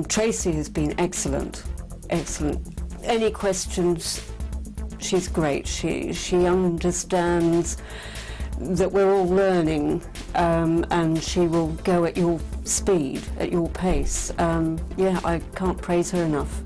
Tracy has been excellent, excellent. Any questions, she's great. She understands that we're all learning, and she will go at your speed, at your pace. Yeah, I can't praise her enough.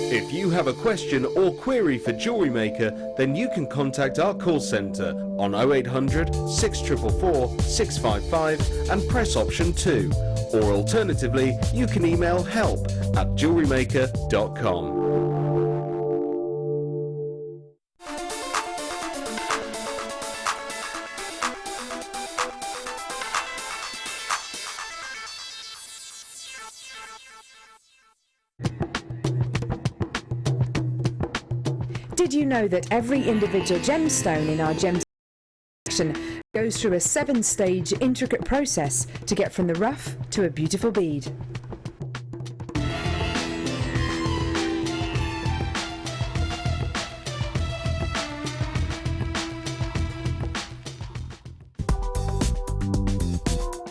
If you have a question or query for JewelleryMaker, then you can contact our call centre on 0800 644 655 and press option 2, or alternatively you can email help@jewellerymaker.com. Did you know that every individual gemstone in our gemstone collection goes through a 7-stage intricate process to get from the rough to a beautiful bead?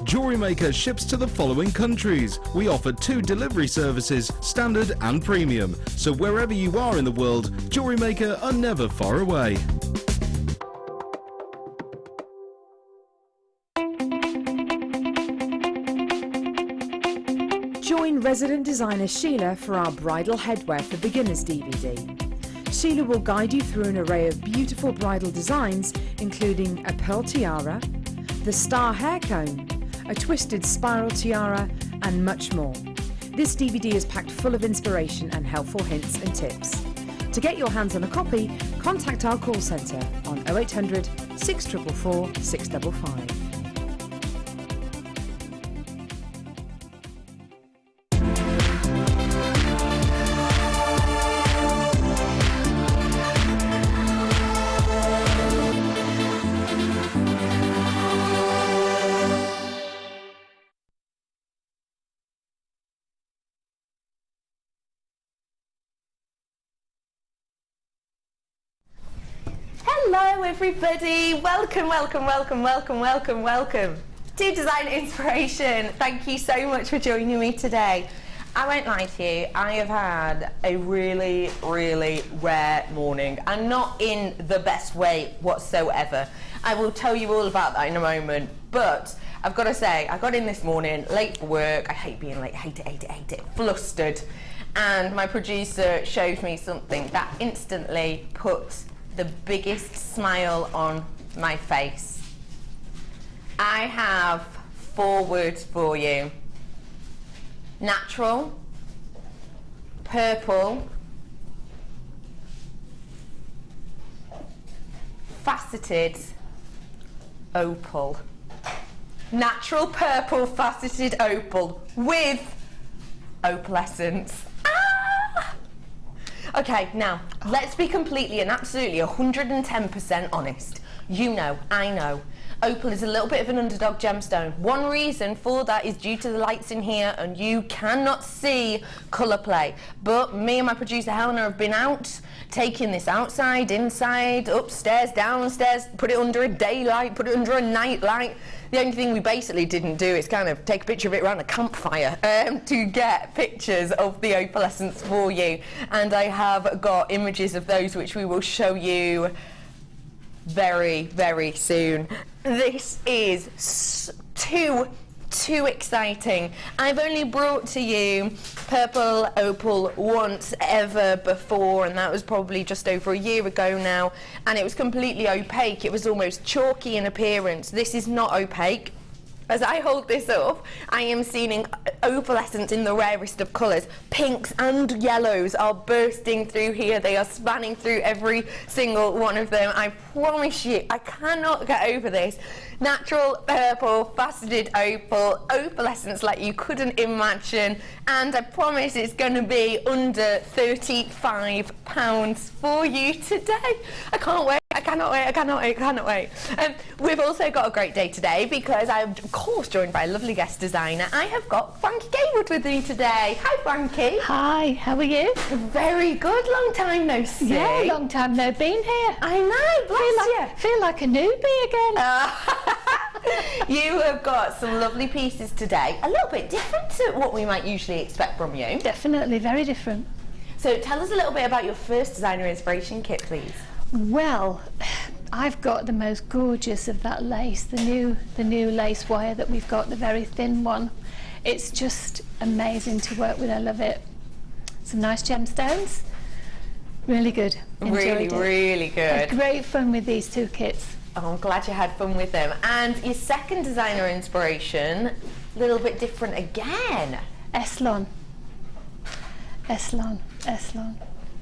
JewelleryMaker ships to the following countries. We offer 2 delivery services, standard and premium. So wherever you are in the world, JewelleryMaker are never far away. Join resident designer Sheila for our Bridal Headwear for Beginners DVD. Sheila will guide you through an array of beautiful bridal designs, including a pearl tiara, the star hair cone, a twisted spiral tiara, and much more. This DVD is packed full of inspiration and helpful hints and tips. To get your hands on a copy, contact our call centre on 0800 644 655. Hello everybody, welcome to Design Inspiration. Thank you so much for joining me today. I won't lie to you, I have had a really rare morning, and not in the best way whatsoever. I will tell you all about that in a moment, but I've got to say, I got in this morning late for work. I hate being late, hate it, flustered, and my producer showed me something that instantly put the biggest smile on my face. I have 4 words for you: natural, purple, faceted, opal. Natural, purple, faceted opal with opalescence. Okay, now, let's be completely and absolutely 110% honest. You know, I know, opal is a little bit of an underdog gemstone. One reason for that is due to the lights in here, and you cannot see colour play. But me and my producer Helena have been out, taking this outside, inside, upstairs, downstairs, put it under a daylight, put it under a night light. The only thing we basically didn't do is kind of take a picture of it around a campfire to get pictures of the opalescence for you. And I have got images of those which we will show you very soon. This is too exciting. I've only brought to you purple opal once ever before, and that was probably just over a year ago now, and it was completely opaque. It was almost chalky in appearance. This is not opaque. As I hold this up, I am seeing opalescence in the rarest of colours. Pinks and yellows are bursting through here. They are spanning through every single one of them. I promise you, I cannot get over this. Natural purple, faceted opal, opalescence like you couldn't imagine. And I promise it's going to be under £35 for you today. I can't wait. I cannot wait, I cannot wait, I cannot wait. We've also got a great day today because I'm, of course, joined by a lovely guest designer. I have got Frankie Gaywood with me today. Hi, Frankie. Hi, how are you? Very good, long time no see. Yeah, long time no been here. I know, bless you. Feel like a newbie again. You have got some lovely pieces today, a little bit different to what we might usually expect from you. Definitely, very different. So tell us a little bit about your first designer inspiration kit, please. Well, I've got the most gorgeous of that lace, the new lace wire that we've got, the very thin one. It's just amazing to work with, I love it. Some nice gemstones, really good. Enjoyed it. Really good. Had great fun with these two kits. Oh, I'm glad you had fun with them. And your second designer inspiration, a little bit different again. Elan.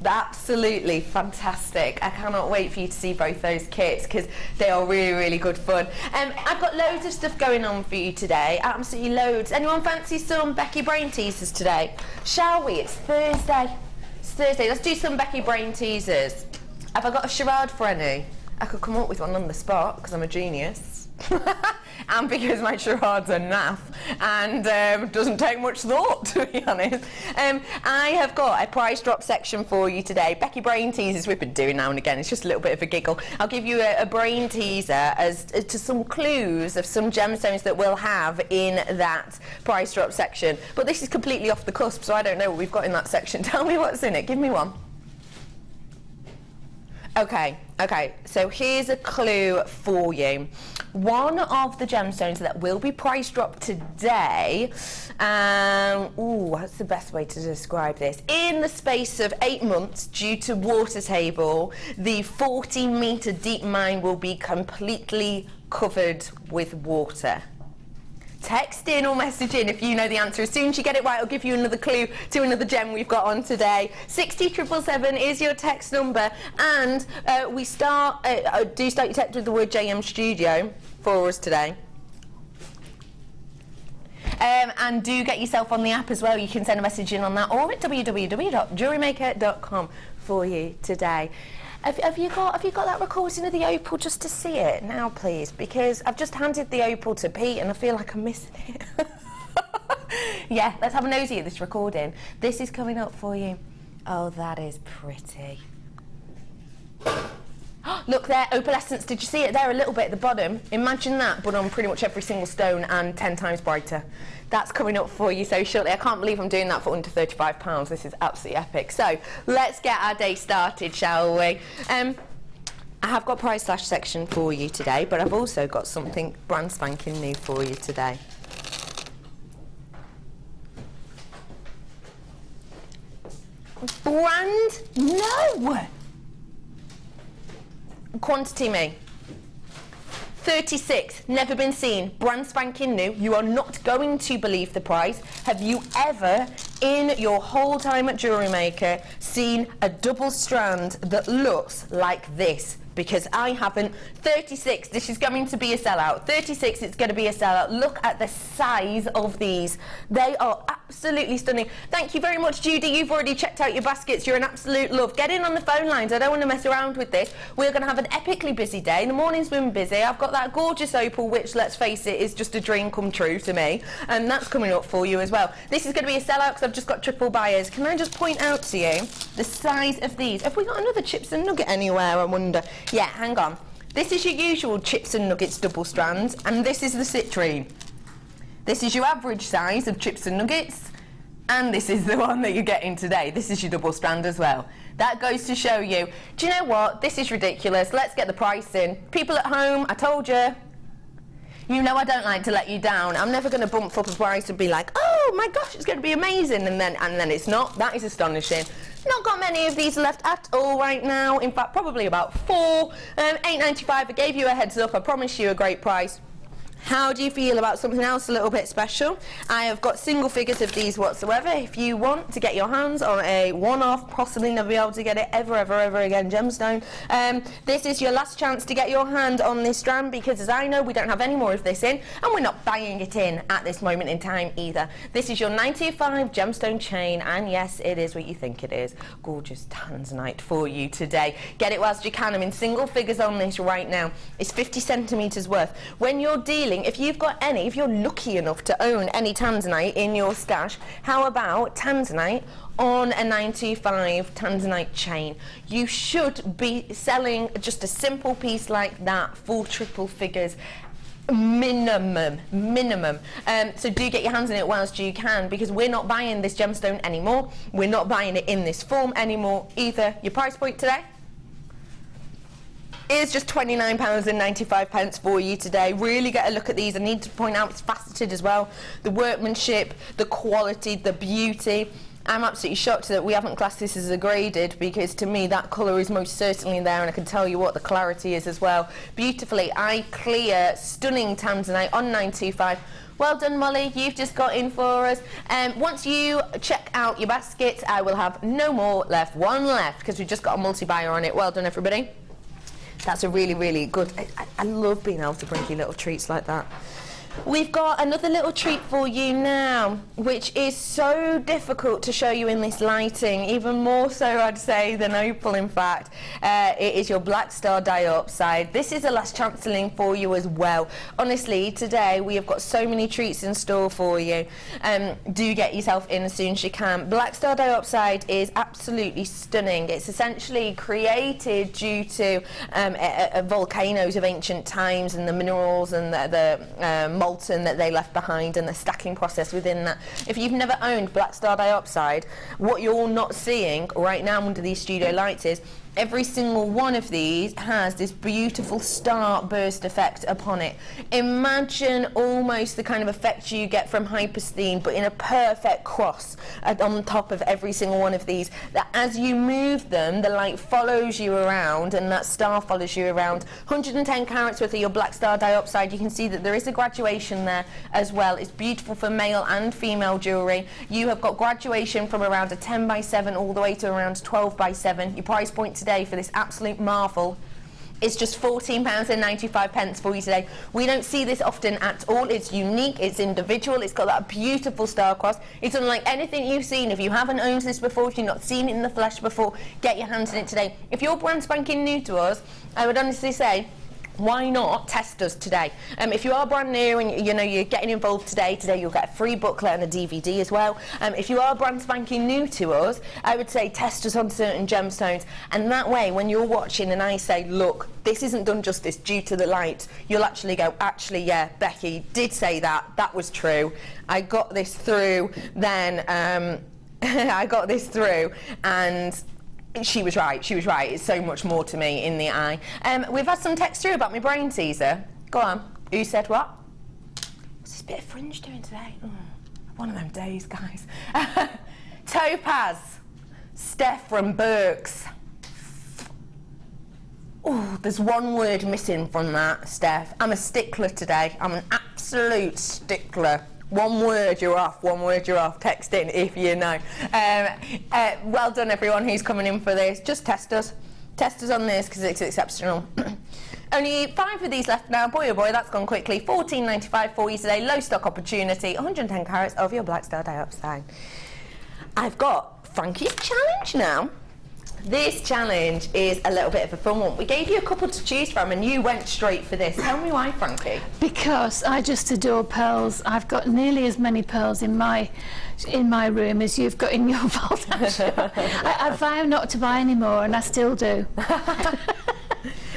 Absolutely fantastic. I cannot wait for you to see both those kits because they are really, really good fun. I've got loads of stuff going on for you today, absolutely loads. Anyone fancy some Becky brain teasers today? Shall we? It's Thursday. It's Thursday. Let's do some Becky brain teasers. Have I got a charade for any? I could come up with one on the spot because I'm a genius. And because my charades are naff and doesn't take much thought, to be honest. I have got a price drop section for you today. Becky brain teasers we've been doing now and again. It's just a little bit of a giggle. I'll give you a brain teaser as to some clues of some gemstones that we'll have in that price drop section. But this is completely off the cusp, so I don't know what we've got in that section. Tell me what's in it. Give me one. Okay, so here's a clue for you. One of the gemstones that will be price dropped today, what's the best way to describe this? In the space of 8 months, due to water table, the 40-metre deep mine will be completely covered with water. Text in or message in if you know the answer. As soon as you get it right, I'll give you another clue to another gem we've got on today. 60777 is your text number, and do start your text with the word JM Studio for us today. And do get yourself on the app as well. You can send a message in on that or at www.JewelleryMaker.com for you today. Have you got that recording of the opal just to see it now, please? Because I've just handed the opal to Pete and I feel like I'm missing it. Yeah, let's have a nosy at this recording. This is coming up for you. Oh, that is pretty. Look there, opalescence. Did you see it there a little bit at the bottom? Imagine that, but on pretty much every single stone and 10 times brighter. That's coming up for you so shortly. I can't believe I'm doing that for under £35. This is absolutely epic. So let's get our day started, shall we? I have got price slash section for you today, but I've also got something brand spanking new for you today. Brand new. Quantity me. 36, never been seen, brand spanking new. You are not going to believe the price. Have you ever, in your whole time at JewelleryMaker, seen a double strand that looks like this? Because I haven't. 36, this is going to be a sellout. 36, it's going to be a sellout. Look at the size of these. They are absolutely stunning. Thank you very much, Judy. You've already checked out your baskets. You're an absolute love. Get in on the phone lines. I don't want to mess around with this. We're going to have an epically busy day. The morning's been busy. I've got that gorgeous opal, which, let's face it, is just a dream come true to me. And that's coming up for you as well. This is going to be a sellout because I've just got triple buyers. Can I just point out to you the size of these? Have we got another chips and nugget anywhere, I wonder? Yeah, hang on. This is your usual chips and nuggets double strands, and this is the citrine. This is your average size of chips and nuggets, and this is the one that you're getting today. This is your double strand as well. That goes to show you, do you know what? This is ridiculous. Let's get the price in. People at home, I told you. You know I don't like to let you down. I'm never going to bump up a price and be like, oh my gosh, it's going to be amazing, and then it's not. That is astonishing. Not got many of these left at all right now. In fact, probably about 4. $8.95. I gave you a heads up. I promised you a great price. How do you feel about something else a little bit special? I have got single figures of these whatsoever. If you want to get your hands on a one-off, possibly never be able to get it ever again, gemstone, this is your last chance to get your hand on this strand, because as I know, we don't have any more of this in, and we're not buying it in at this moment in time either. This is your 95 gemstone chain, and yes, it is what you think it is. Gorgeous tanzanite for you today. Get it whilst you can. I'm in single figures on this right now. It's 50 centimetres worth. When you're dealing, if you've got any, if you're lucky enough to own any tanzanite in your stash, how about tanzanite on a 925 tanzanite chain? You should be selling just a simple piece like that for triple figures. Minimum. So do get your hands on it whilst you can, because we're not buying this gemstone anymore. We're not buying it in this form anymore either. Your price point today is just £29.95 for you today. Really get a look at these. I need to point out it's faceted as well. The workmanship, the quality, the beauty. I'm absolutely shocked that we haven't classed this as a graded, because to me that colour is most certainly there, and I can tell you what the clarity is as well. Beautifully eye clear, stunning tanzanite on 925. Well done, Molly, you've just got in for us. Once you check out your basket, I will have no more left. One left, because we've just got a multi-buyer on it. Well done, everybody. That's a really good, I love being able to bring you little treats like that. We've got another little treat for you now, which is so difficult to show you in this lighting, even more so I'd say than opal in fact. It is your black star diopside. This is a last chancelling for you as well. Honestly, today we have got so many treats in store for you. Do get yourself in as soon as you can. Black star diopside is absolutely stunning. It's essentially created due to volcanoes of ancient times, and the minerals and the molten that they left behind, and the stacking process within that. If you've never owned black star diopside, what you're not seeing right now under these studio lights is every single one of these has this beautiful star burst effect upon it. Imagine almost the kind of effect you get from hypersthene, but in a perfect cross on top of every single one of these, that as you move them, the light follows you around, and that star follows you around. 110 carats worth of your black star diopside. You can see that there is a graduation there as well. It's beautiful for male and female jewellery. You have got graduation from around a 10 by 7 all the way to around 12 by 7. Your price point today for this absolute marvel is just £14.95 for you today. We don't see this often at all. It's unique, it's individual, it's got that beautiful star cross. It's unlike anything you've seen. If you haven't owned this before, if you've not seen it in the flesh before, get your hands on it today. If you're brand spanking new to us, I would honestly say, why not test us today? If you are brand new and you're getting involved today you'll get a free booklet and a DVD as well. If you are brand spanking new to us, I would say test us on certain gemstones, and that way when you're watching and I say, look, this isn't done justice due to the light, you'll actually go, actually, yeah, Becky did say that was true. I got this through then, I got this through, and she was right. It's so much more to me in the eye. We've had some text through about my brain teaser. Go on. Who said what? What's this bit of fringe doing today? One of them days, guys. Topaz. Steph from Burks. Oh, there's one word missing from that, Steph. I'm a stickler today. I'm an absolute stickler. One word, you're off. One word, you're off. Text in if you know. Well done, everyone who's coming in for this. Just test us. Test us on this, because it's exceptional. Only 5 of these left now. Boy, oh boy, that's gone quickly. £14.95 for you today. Low stock opportunity. 110 carats of your black star diopside. I've got Frankie's challenge now. This challenge is a little bit of a fun one. We gave you a couple to choose from and you went straight for this. Tell me why, Frankie. Because I just adore pearls. I've got nearly as many pearls in my room as you've got in your vault. I vowed not to buy any more, and I still do.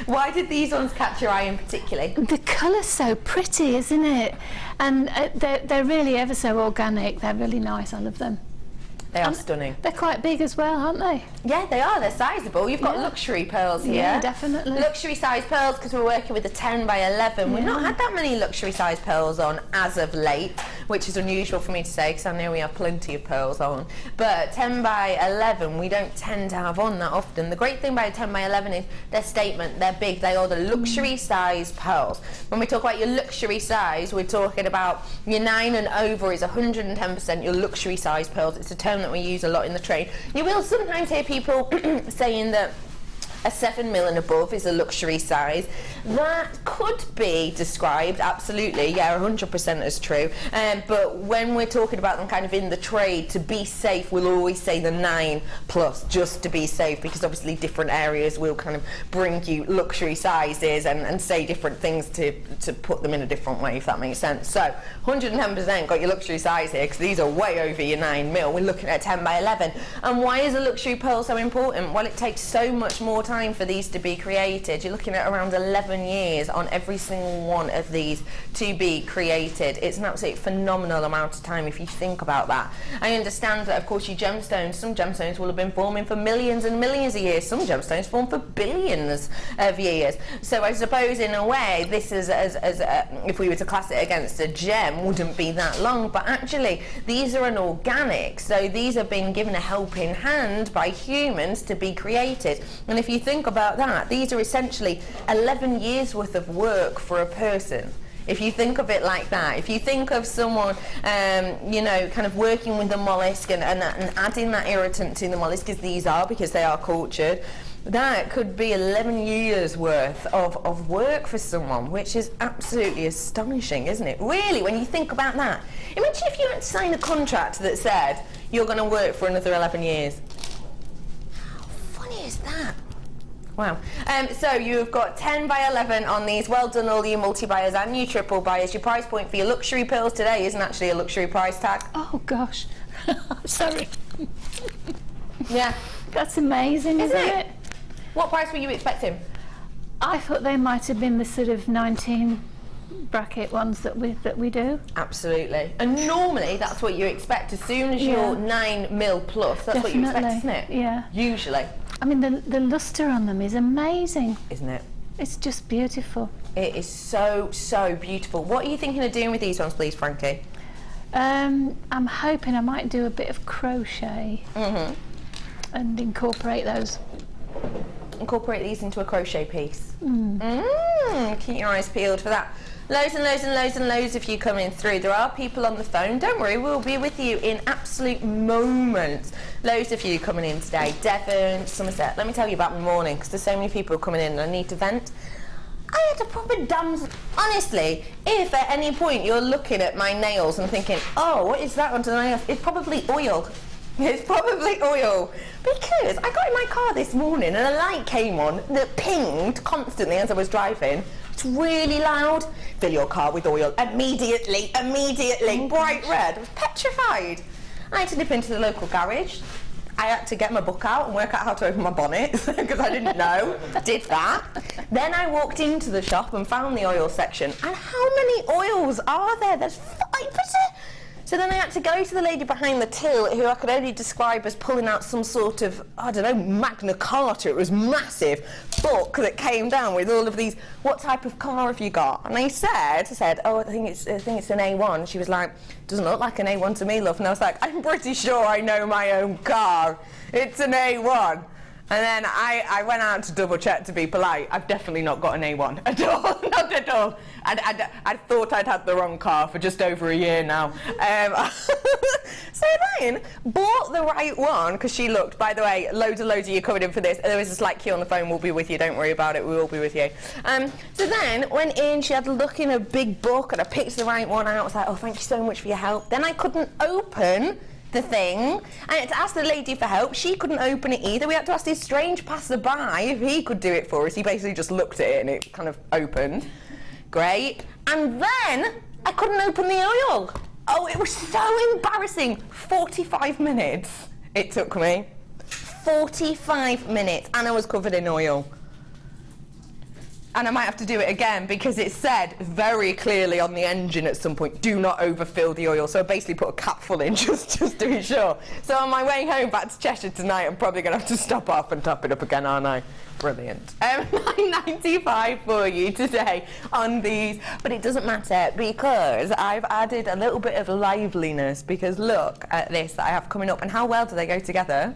Why did these ones catch your eye in particular? The colour's so pretty, isn't it? And they're really ever so organic. They're really nice. I love them. They are stunning. They're quite big as well, aren't they? Yeah, they are. They're sizable. You've got Yeah. luxury pearls here. Yeah, definitely. Luxury size pearls because we're working with a 10 by 11. We've not had that many luxury size pearls on as of late, which is unusual for me to say because I know we have plenty of pearls on. But 10 by 11 we don't tend to have on that often. The great thing about 10 by 11 is their statement. They're big. They are the luxury size pearls. When we talk about your luxury size, we're talking about your 9 and over is 110% your luxury size pearls. It's a term that we use a lot in the trade. You will sometimes hear people saying that a 7 mil and above is a luxury size. That could be described, absolutely, yeah, 100% as true. But when we're talking about them kind of in the trade, to be safe, we'll always say the 9 plus, just to be safe, because obviously different areas will kind of bring you luxury sizes and say different things to put them in a different way, if that makes sense. So 110% got your luxury size here, because these are way over your 9 mil. We're looking at 10 by 11. And why is a luxury pearl so important? Well, it takes so much more time for these to be created. You're looking at around 11 years on every single one of these to be created. It's an absolutely phenomenal amount of time if you think about that. I understand that, of course, your gemstones, some gemstones will have been forming for millions and millions of years. Some gemstones form for billions of years. So I suppose in a way this is if we were to class it against a gem, wouldn't be that long, but actually these are an organic, so these have been given a helping hand by humans to be created. And if you think about that, these are essentially 11 years worth of work for a person. If you think of it like that, if you think of someone, you know, kind of working with the mollusk and adding that irritant to the mollusk, because they are cultured, that could be 11 years worth of work for someone, which is absolutely astonishing, isn't it? Really, when you think about that. Imagine if you had to sign a contract that said you're going to work for another 11 years. How funny is that? Wow. So you've got 10 by 11 on these. Well done, all you multi-buyers and you triple buyers. Your price point for your luxury pearls today isn't actually a luxury price tag. Oh gosh, sorry. Yeah. That's amazing, isn't it? What price were you expecting? I thought they might have been the sort of 19 bracket ones that we do. Absolutely. And normally that's what you expect as soon as you're 9 mil plus. That's what you expect, isn't it? Yeah. Usually. I mean, the luster on them is amazing. Isn't it? It's just beautiful. It is so, so beautiful. What are you thinking of doing with these ones, please, Frankie? I'm hoping I might do a bit of crochet and incorporate those. Incorporate these into a crochet piece. Keep your eyes peeled for that. Loads and loads and loads and loads of you coming through. There are people on the phone. Don't worry, we'll be with you in absolute moments. Loads of you coming in today. Devon, Somerset. Let me tell you about my morning, because there's so many people coming in and I need to vent. I had a proper damn... Honestly, if at any point you're looking at my nails and thinking, oh, what is that under the nails? It's probably oil. It's probably oil. Because I got in my car this morning and a light came on that pinged constantly as I was driving. It's really loud. Fill your car with oil. Immediately. Bright red. I was petrified. I had to nip into the local garage. I had to get my book out and work out how to open my bonnet because I didn't know. Did that. Then I walked into the shop and found the oil section. And how many oils are there? There's 5%. So then I had to go to the lady behind the till, who I could only describe as pulling out some sort of, I don't know, Magna Carta. It was massive book that came down with all of these. What type of car have you got? And I said, oh, I think it's an A1. She was like, doesn't look like an A1 to me, love. And I was like, I'm pretty sure I know my own car. It's an A1. And then I went out to double check to be polite. I've definitely not got an A1 at all, not at all. I thought I'd had the wrong car for just over a year now. So then, bought the right one, because she looked, by the way, loads of you coming in for this. There is a slight queue on the phone, we'll be with you, don't worry about it, we will be with you. So then, went in, she had a look in a big book, and I picked the right one out. I was like, oh, thank you so much for your help. Then I couldn't open the thing. I had to ask the lady for help. She couldn't open it either. We had to ask this strange passerby if he could do it for us. He basically just looked at it and it kind of opened. Great. And then I couldn't open the oil. Oh, it was so embarrassing. 45 minutes it took me. 45 minutes and I was covered in oil. And I might have to do it again because it said very clearly on the engine at some point, do not overfill the oil. So I basically put a capful in just to be sure. So on my way home back to Cheshire tonight, I'm probably going to have to stop off and top it up again, aren't I? Brilliant. $9.95 for you today on these, but it doesn't matter because I've added a little bit of liveliness, because look at this that I have coming up, and how well do they go together?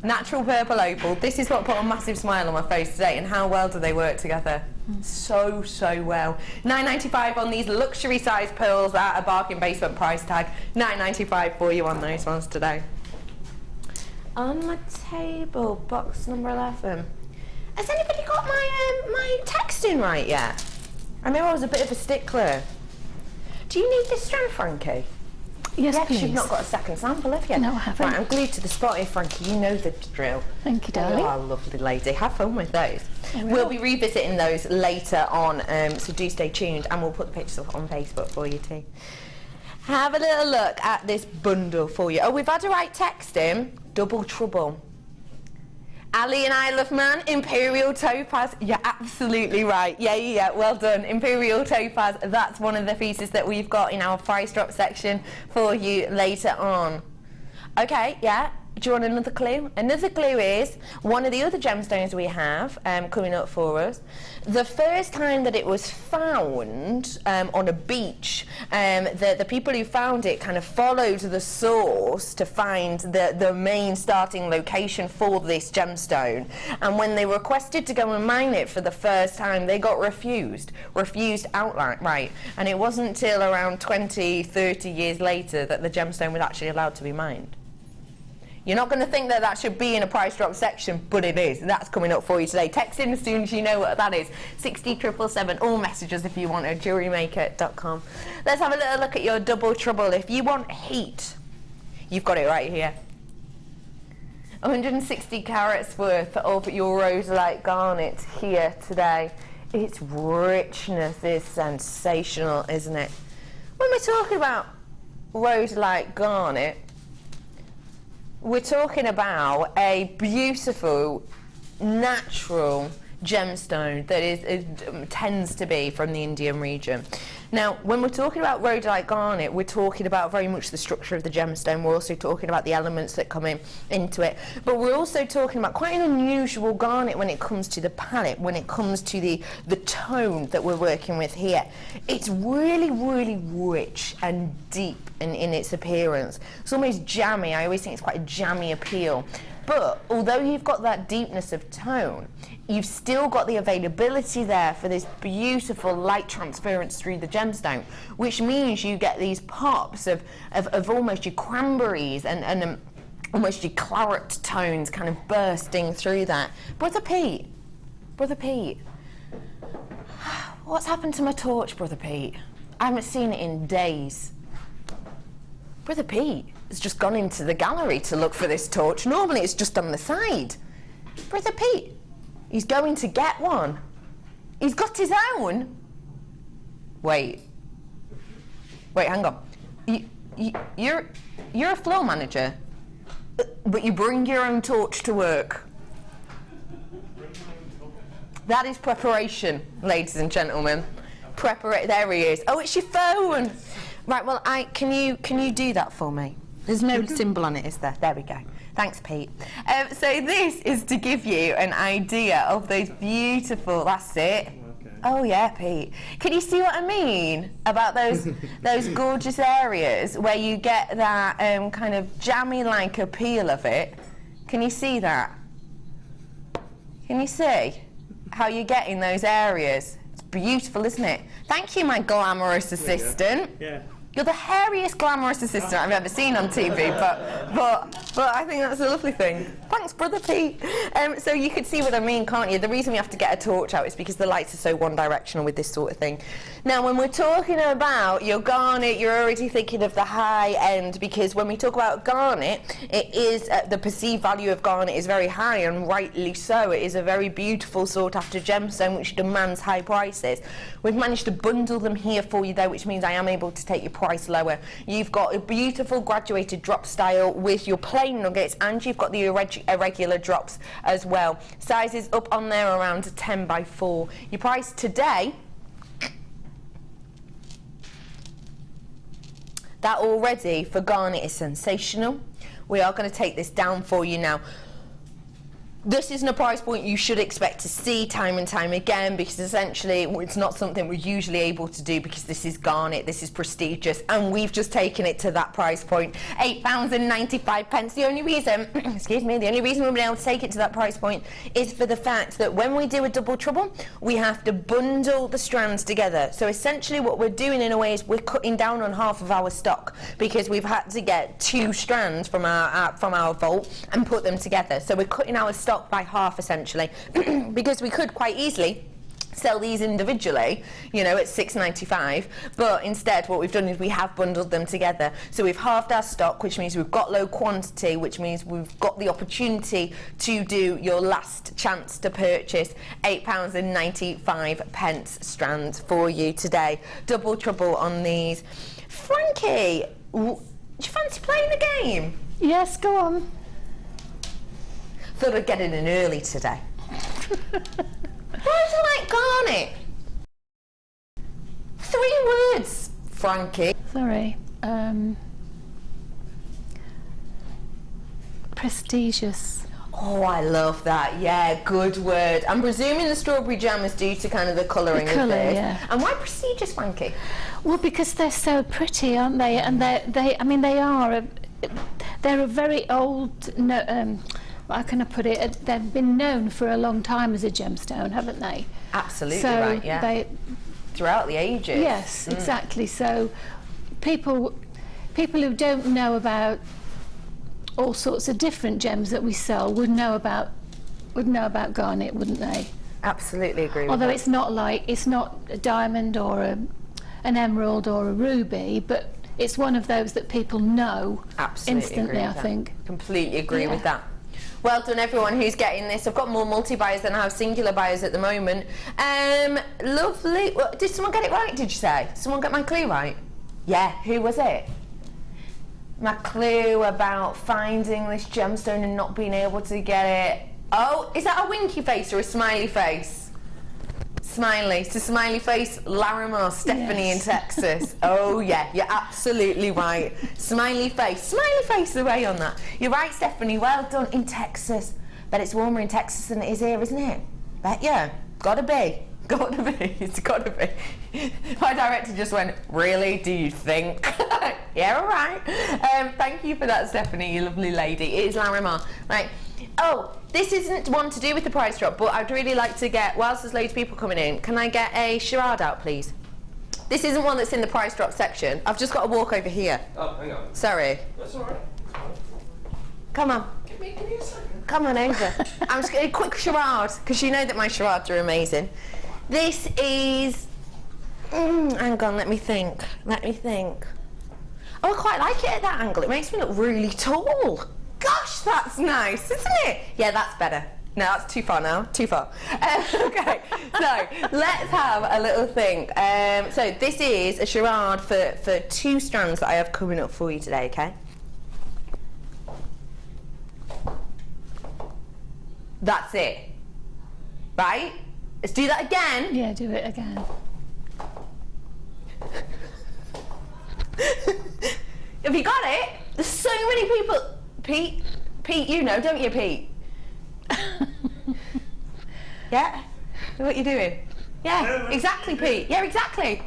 Natural purple opal. This is what put a massive smile on my face today, and how well do they work together? So well. $9.95 on these luxury size pearls at a bargain basement price tag. $9.95 for you on those ones today. On my table, box number 11. Has anybody got my texting right yet? I know I was a bit of a stickler. Do you need this strand, Frankie? Yes, yes, please. You've not got a second sample, have you? No, I haven't. Right, I'm glued to the spot here, Frankie. You know the drill. Thank you, darling. You are a lovely lady. Have fun with those. I will. We'll be revisiting those later on, so do stay tuned, and we'll put the pictures up on Facebook for you too. Have a little look at this bundle for you. Oh, we've had a right text in. Double trouble. Ali and Isle of Man, Imperial topaz. You're absolutely right. Yeah. Well done. Imperial topaz. That's one of the pieces that we've got in our price drop section for you later on. Okay, yeah. Do you want another clue? Another clue is one of the other gemstones we have coming up for us. The first time that it was found on a beach, the people who found it kind of followed the source to find the main starting location for this gemstone. And when they requested to go and mine it for the first time, they got refused outright. And it wasn't until around 20, 30 years later that the gemstone was actually allowed to be mined. You're not going to think that that should be in a price drop section, but it is. That's coming up for you today. Text in as soon as you know what that is. 60777, all messages if you want at JewelleryMaker.com. Let's have a little look at your double trouble. If you want heat, you've got it right here. 160 carats worth of your Rhodolite garnet here today. Its richness is sensational, isn't it? When we're talking about Rhodolite garnet, we're talking about a beautiful, natural gemstone that tends to be from the Indian region. Now, when we're talking about Rhodolite garnet, we're talking about very much the structure of the gemstone. We're also talking about the elements that come into it. But we're also talking about quite an unusual garnet when it comes to the palette, when it comes to the tone that we're working with here. It's really, really rich and deep in its appearance. It's almost jammy. I always think it's quite a jammy appeal. But although you've got that deepness of tone, you've still got the availability there for this beautiful light transference through the gemstone, which means you get these pops of almost your cranberries and almost your claret tones kind of bursting through that. Brother Pete, what's happened to my torch, Brother Pete? I haven't seen it in days. Brother Pete has just gone into the gallery to look for this torch. Normally it's just on the side. Brother Pete, he's going to get one. He's got his own. Wait, hang on. You're a floor manager, but you bring your own torch to work. That is preparation, ladies and gentlemen. There he is. Oh, it's your phone. Right, well, can you do that for me? There's no symbol on it, is there? There we go. Thanks, Pete. So this is to give you an idea of those beautiful, that's it. Okay. Oh yeah, Pete. Can you see what I mean about those gorgeous areas where you get that kind of jammy-like appeal of it? Can you see that? Can you see how you get in those areas? It's beautiful, isn't it? Thank you, my glamorous assistant. Yeah. You're the hairiest glamorous assistant I've ever seen on TV, but I think that's a lovely thing. Thanks, Brother Pete. So you could see what I mean, can't you? The reason we have to get a torch out is because the lights are so one-directional with this sort of thing. Now, when we're talking about your garnet, you're already thinking of the high end, because when we talk about garnet, it is the perceived value of garnet is very high, and rightly so. It is a very beautiful sought-after gemstone which demands high prices. We've managed to bundle them here for you, though, which means I am able to take your price price lower. You've got a beautiful graduated drop style with your plain nuggets, and you've got the irregular drops as well. Sizes up on there around 10 by 4. Your price today, that already for garnet is sensational. We are going to take this down for you now. This isn't a price point you should expect to see time and time again, because essentially it's not something we're usually able to do, because this is garnet, this is prestigious, and we've just taken it to that price point. £8.95. The only reason, excuse me, the only reason we've been able to take it to that price point is for the fact that when we do a double trouble, we have to bundle the strands together. So essentially what we're doing in a way is we're cutting down on half of our stock, because we've had to get 2 strands from our vault and put them together. So we're cutting our stock by half essentially, because we could quite easily sell these individually, you know, at £6.95, but instead what we've done is we have bundled them together. So we've halved our stock, which means we've got low quantity, which means we've got the opportunity to do your last chance to purchase £8.95 strands for you today. Double trouble on these. Frankie, do you fancy playing the game? Yes, go on. Thought I'd get it in early today. Why do you like garnet? 3 words, Frankie. Sorry. Prestigious. Oh, I love that. Yeah, good word. I'm presuming the strawberry jam is due to kind of the colouring of this. Yeah. And why prestigious, Frankie? Well, because they're so pretty, aren't they? And they're a very old. How can I put it? They've been known for a long time as a gemstone, haven't they? Absolutely so right, yeah. Throughout the ages. Yes, exactly. So people who don't know about all sorts of different gems that we sell would know about garnet, wouldn't they? Absolutely agree with Although that. it's not a diamond or an emerald or a ruby, but it's one of those that people know instantly, I think. Completely agree with that. Well done everyone who's getting this. I've got more multi-buyers than I have singular buyers at the moment. Lovely. Well, did someone get it right, did you say? Someone get my clue right? Yeah, who was it? My clue about finding this gemstone and not being able to get it. Oh, is that a winky face or a smiley face? Smiley. So smiley face, Larimar, Stephanie in Texas. Oh yeah, you're absolutely right. Smiley face away on that. You're right, Stephanie, well done. In Texas. Bet it's warmer in Texas than it is here, isn't it? Bet yeah. Gotta be. It's gotta be. My director just went, really, do you think? Yeah, all right. Thank you for that, Stephanie, you lovely lady. It is Larimar. Right. Oh, this isn't one to do with the price drop, but I'd really like to get, whilst there's loads of people coming in, can I get a charade out, please? This isn't one that's in the price drop section. I've just got to walk over here. Oh, hang on. Sorry. That's all right. Come on. Give me a second. Come on over. I'm just getting a quick charade, because you know that my charades are amazing. This is... hang on, let me think. Oh, I quite like it at that angle. It makes me look really tall. Gosh, that's nice, isn't it? Yeah, that's better. No, that's too far now. Too far. Okay, so let's have a little think. So this is a charade for 2 strands that I have coming up for you today, okay? That's it. Right? Let's do that again. Yeah, do it again. Have you got it? There's so many people. Pete, you know, don't you, Pete? Yeah? What are you doing? Yeah, exactly, Pete. Yeah, exactly,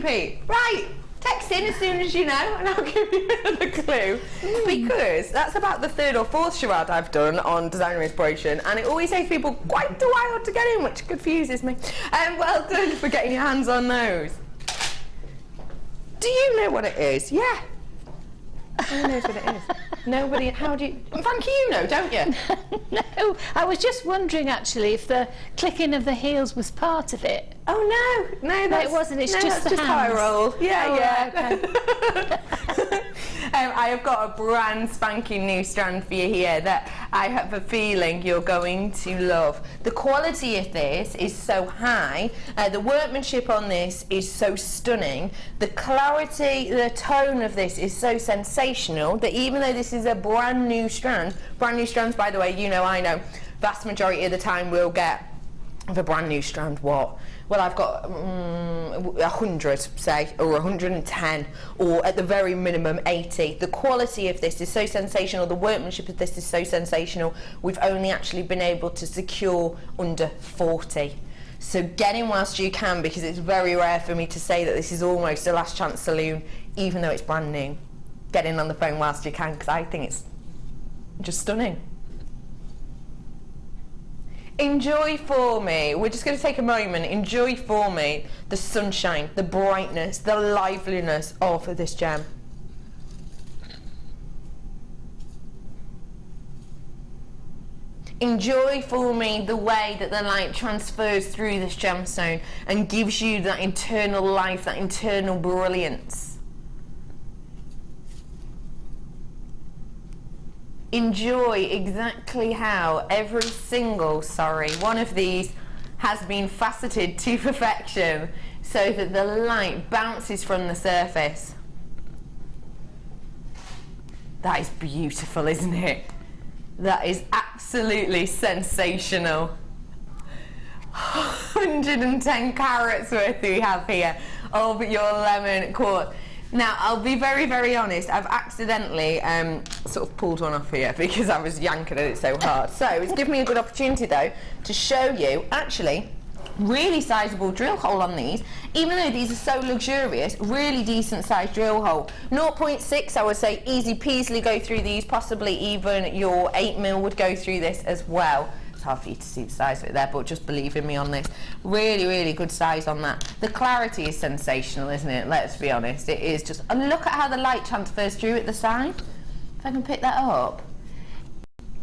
Pete. Right. Text in as soon as you know, and I'll give you another clue. Because that's about the 3rd or 4th charade I've done on designer inspiration, and it always takes people quite a while to get in, which confuses me. Well done for getting your hands on those. Do you know what it is? Yeah. Who knows what it is? Nobody. How do you? Frankie, you know, don't you? No, I was just wondering actually if the clicking of the heels was part of it. Oh no, No, it wasn't. It's just that's the just how I hands. roll. Yeah, Oh, yeah. right, I have got a brand spanking new strand for you here that I have a feeling you're going to love. The quality of this is so high, the workmanship on this is so stunning, the clarity, the tone of this is so sensational that even though this is a brand new strands, by the way, you know, I know, vast majority of the time we'll get of a brand new strand, what? Well, I've got 100, say, or 110, or at the very minimum 80. The quality of this is so sensational, the workmanship of this is so sensational, we've only actually been able to secure under 40. So get in whilst you can, because it's very rare for me to say that this is almost a last chance saloon, even though it's brand new. Get in on the phone whilst you can, because I think it's just stunning. Enjoy for me, we're just going to take a moment, enjoy for me the sunshine, the brightness, the liveliness of this gem. Enjoy for me the way that the light transfers through this gemstone and gives you that internal life, that internal brilliance. Enjoy exactly how every single, one of these has been faceted to perfection so that the light bounces from the surface. That is beautiful, isn't it? That is absolutely sensational. 110 carats worth we have here of your lemon quartz. Now, I'll be very, very honest, I've accidentally sort of pulled one off here because I was yanking at it so hard. So, it's given me a good opportunity, though, to show you, actually, really sizable drill hole on these. Even though these are so luxurious, really decent sized drill hole. 0.6, I would say, easy peasily go through these, possibly even your 8mm would go through this as well. It's hard for you to see the size of it there, but just believe in me on this. Really, really good size on that. The clarity is sensational, isn't it? Let's be honest, it is just, and look at how the light transfers through at the side. If I can pick that up.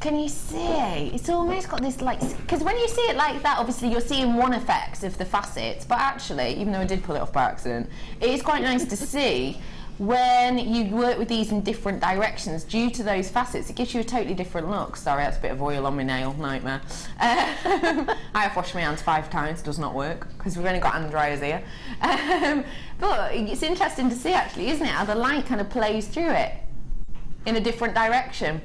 Can you see? It's almost got this like, because when you see it like that, obviously you're seeing one effect of the facets, but actually, even though I did pull it off by accident, it is quite nice to see when you work with these in different directions due to those facets. It gives you a totally different look. Sorry, that's a bit of oil on my nail, nightmare. I have washed my hands 5 times, does not work, because we've only got hand dryers here. But it's interesting to see actually, isn't it, how the light kind of plays through it in a different direction.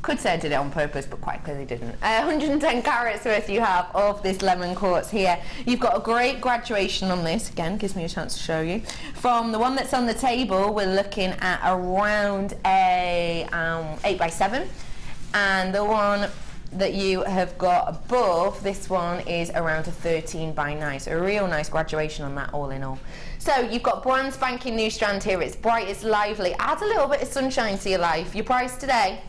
Could say I did it on purpose, but quite clearly didn't. 110 carats worth you have of this lemon quartz here. You've got a great graduation on this. Again, gives me a chance to show you. From the one that's on the table, we're looking at around a 8x7. And the one that you have got above, this one is around a 13x9. So a real nice graduation on that, all in all. So you've got brand spanking new strand here. It's bright, it's lively. Adds a little bit of sunshine to your life. Your price today?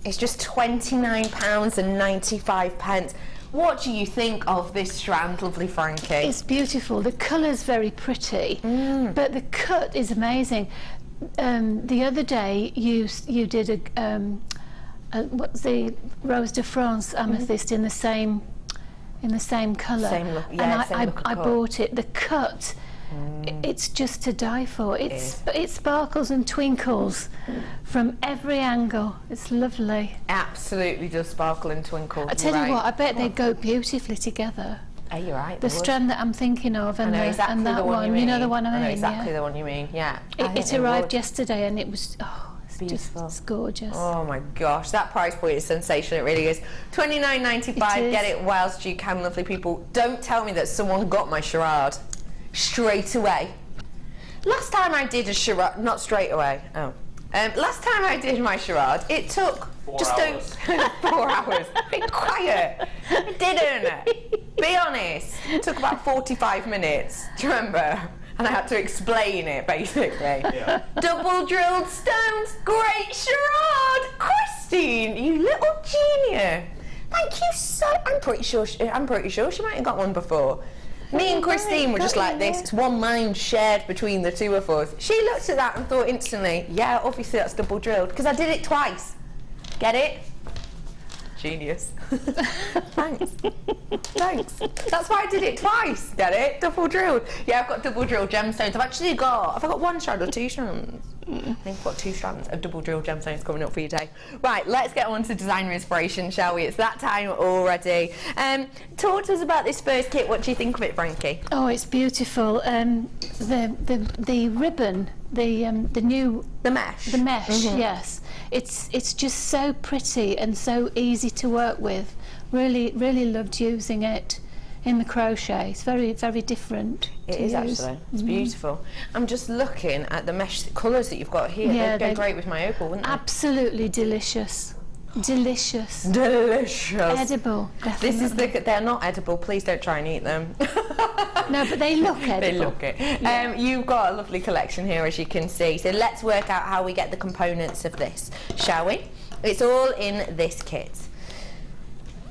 It's just £29.95. What do you think of this strand, lovely Frankie? It's beautiful. The colour's very pretty, but the cut is amazing. The other day you did what's the Rose de France amethyst in the same colour. Same look, yeah, and I bought it. The cut, it's just to die for. It sparkles and twinkles from every angle. It's lovely. Absolutely does sparkle and twinkle. I tell you what, I bet they'd go beautifully together. Oh, you're right. The strand that I'm thinking of, and, and that one. You know the one I mean. I know exactly the one you mean. Yeah. It arrived yesterday, and it was beautiful. It's gorgeous. Oh my gosh, that price point is sensational. It really is. £29.95. Get it whilst you can, lovely people. Don't tell me that someone got my charade straight away. Last time I did a charade, not straight away. Last time I did my charade, it took 4 hours. Be quiet. It didn't. Be honest. It took about 45 minutes. Do you remember? And I had to explain it, basically. Yeah. Double drilled stones. Great charade. Christine, you little genius. Thank you so... I'm pretty sure she might have got one before. Me and Christine were just like this. It's one mind shared between the two of us. She looked at that and thought instantly, yeah, obviously that's double drilled, because I did it twice. Get it? Genius. Thanks. Thanks. That's why I did it twice. Get it? Double drilled. Yeah, I've got double drilled gemstones. Have I got one strand or two strands? I think I've got 2 strands of double drilled gemstones coming up for you today. Right, let's get on to designer inspiration, shall we? It's that time already. Talk to us about this first kit. What do you think of it, Frankie? Oh, it's beautiful. The ribbon, the mesh. Yes, it's just so pretty and so easy to work with. Really loved using it in the crochet. It's very different. It is actually. It's beautiful. I'm just looking at the mesh colours that you've got here. Yeah, they'd go great with my opal, wouldn't they? Absolutely delicious. Delicious. Delicious. Edible. Definitely. This is they're not edible. Please don't try and eat them. No, but they look edible. They look it. Yeah. You've got a lovely collection here, as you can see. So let's work out how we get the components of this, shall we? It's all in this kit.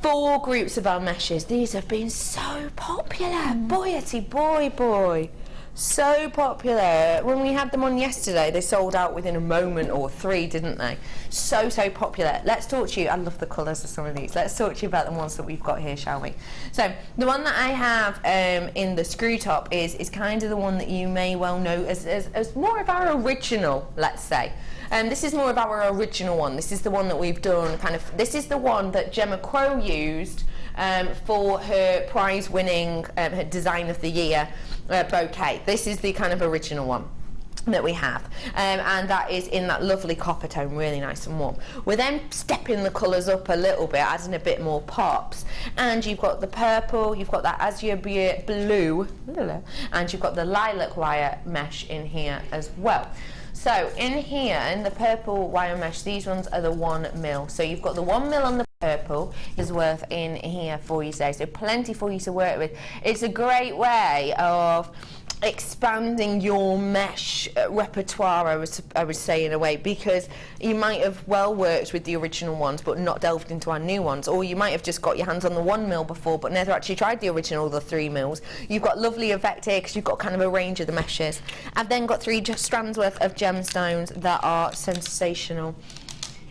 4 groups of our meshes. These have been so popular. Boyety boy. So popular. When we had them on yesterday, they sold out within a moment or 3, didn't they? So popular. Let's talk to you. I love the colours of some of these. Let's talk to you about the ones that we've got here, shall we? So the one that I have in the screw top is kind of the one that you may well know as more of our original, let's say. This is more of our original one. This is the one that we've done this is the one that Gemma Crow used for her prize-winning her Design of the Year bouquet. This is the kind of original one that we have, and that is in that lovely copper tone, really nice and warm. We're then stepping the colours up a little bit, adding a bit more pops, and you've got the purple, you've got that azure blue, and you've got the lilac wire mesh in here as well. So in here, in the purple wire mesh, these ones are the 1 mil. So you've got the 1 mil on the purple is worth in here for you today. So plenty for you to work with. It's a great way of expanding your mesh repertoire, I would say, in a way, because you might have well worked with the original ones but not delved into our new ones, or you might have just got your hands on the 1 mil before but never actually tried the original, the 3 mils. You've got lovely effect here because you've got kind of a range of the meshes. I've then got 3 strands worth of gemstones that are sensational.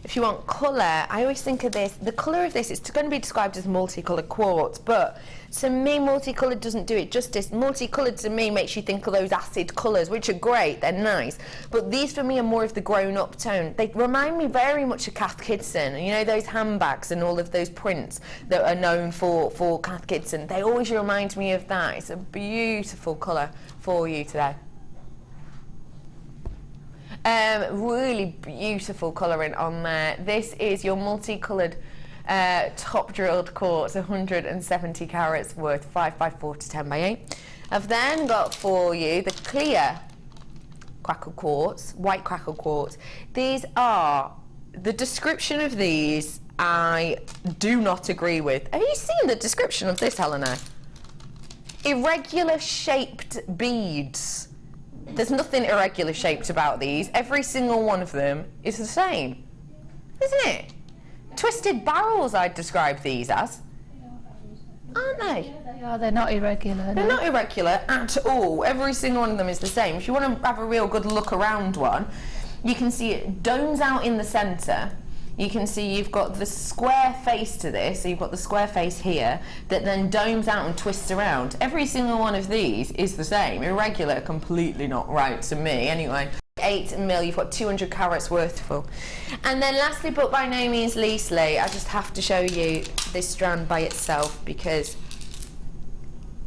If you want colour, I always think of this, the colour of this is going to be described as multicoloured quartz, but to me multicoloured doesn't do it justice. Multicoloured to me makes you think of those acid colours, which are great, they're nice, but these for me are more of the grown-up tone. They remind me very much of Cath Kidston, you know, those handbags and all of those prints that are known for Cath Kidston. They always remind me of that. It's a beautiful colour for you today. Really beautiful colouring on there. This is your multicoloured top drilled quartz, 170 carats worth, 5x4 to 10x8. I've then got for you the clear crackle quartz, white crackle quartz. These are, the description of these I do not agree with. Have you seen the description of this, Helena? Irregular shaped beads. There's nothing irregular shaped about these. Every single one of them is the same, isn't it? Twisted barrels, I'd describe these as. Aren't they? Yeah, they are. They're not irregular. They're not irregular at all. Every single one of them is the same. If you want to have a real good look around one, you can see it domes out in the centre. You can see you've got the square face to this, so you've got the square face here, that then domes out and twists around. Every single one of these is the same. Irregular, completely not right to me, anyway. 8 mil, you've got 200 carats worth full. And then lastly, but by no means leastly, I just have to show you this strand by itself because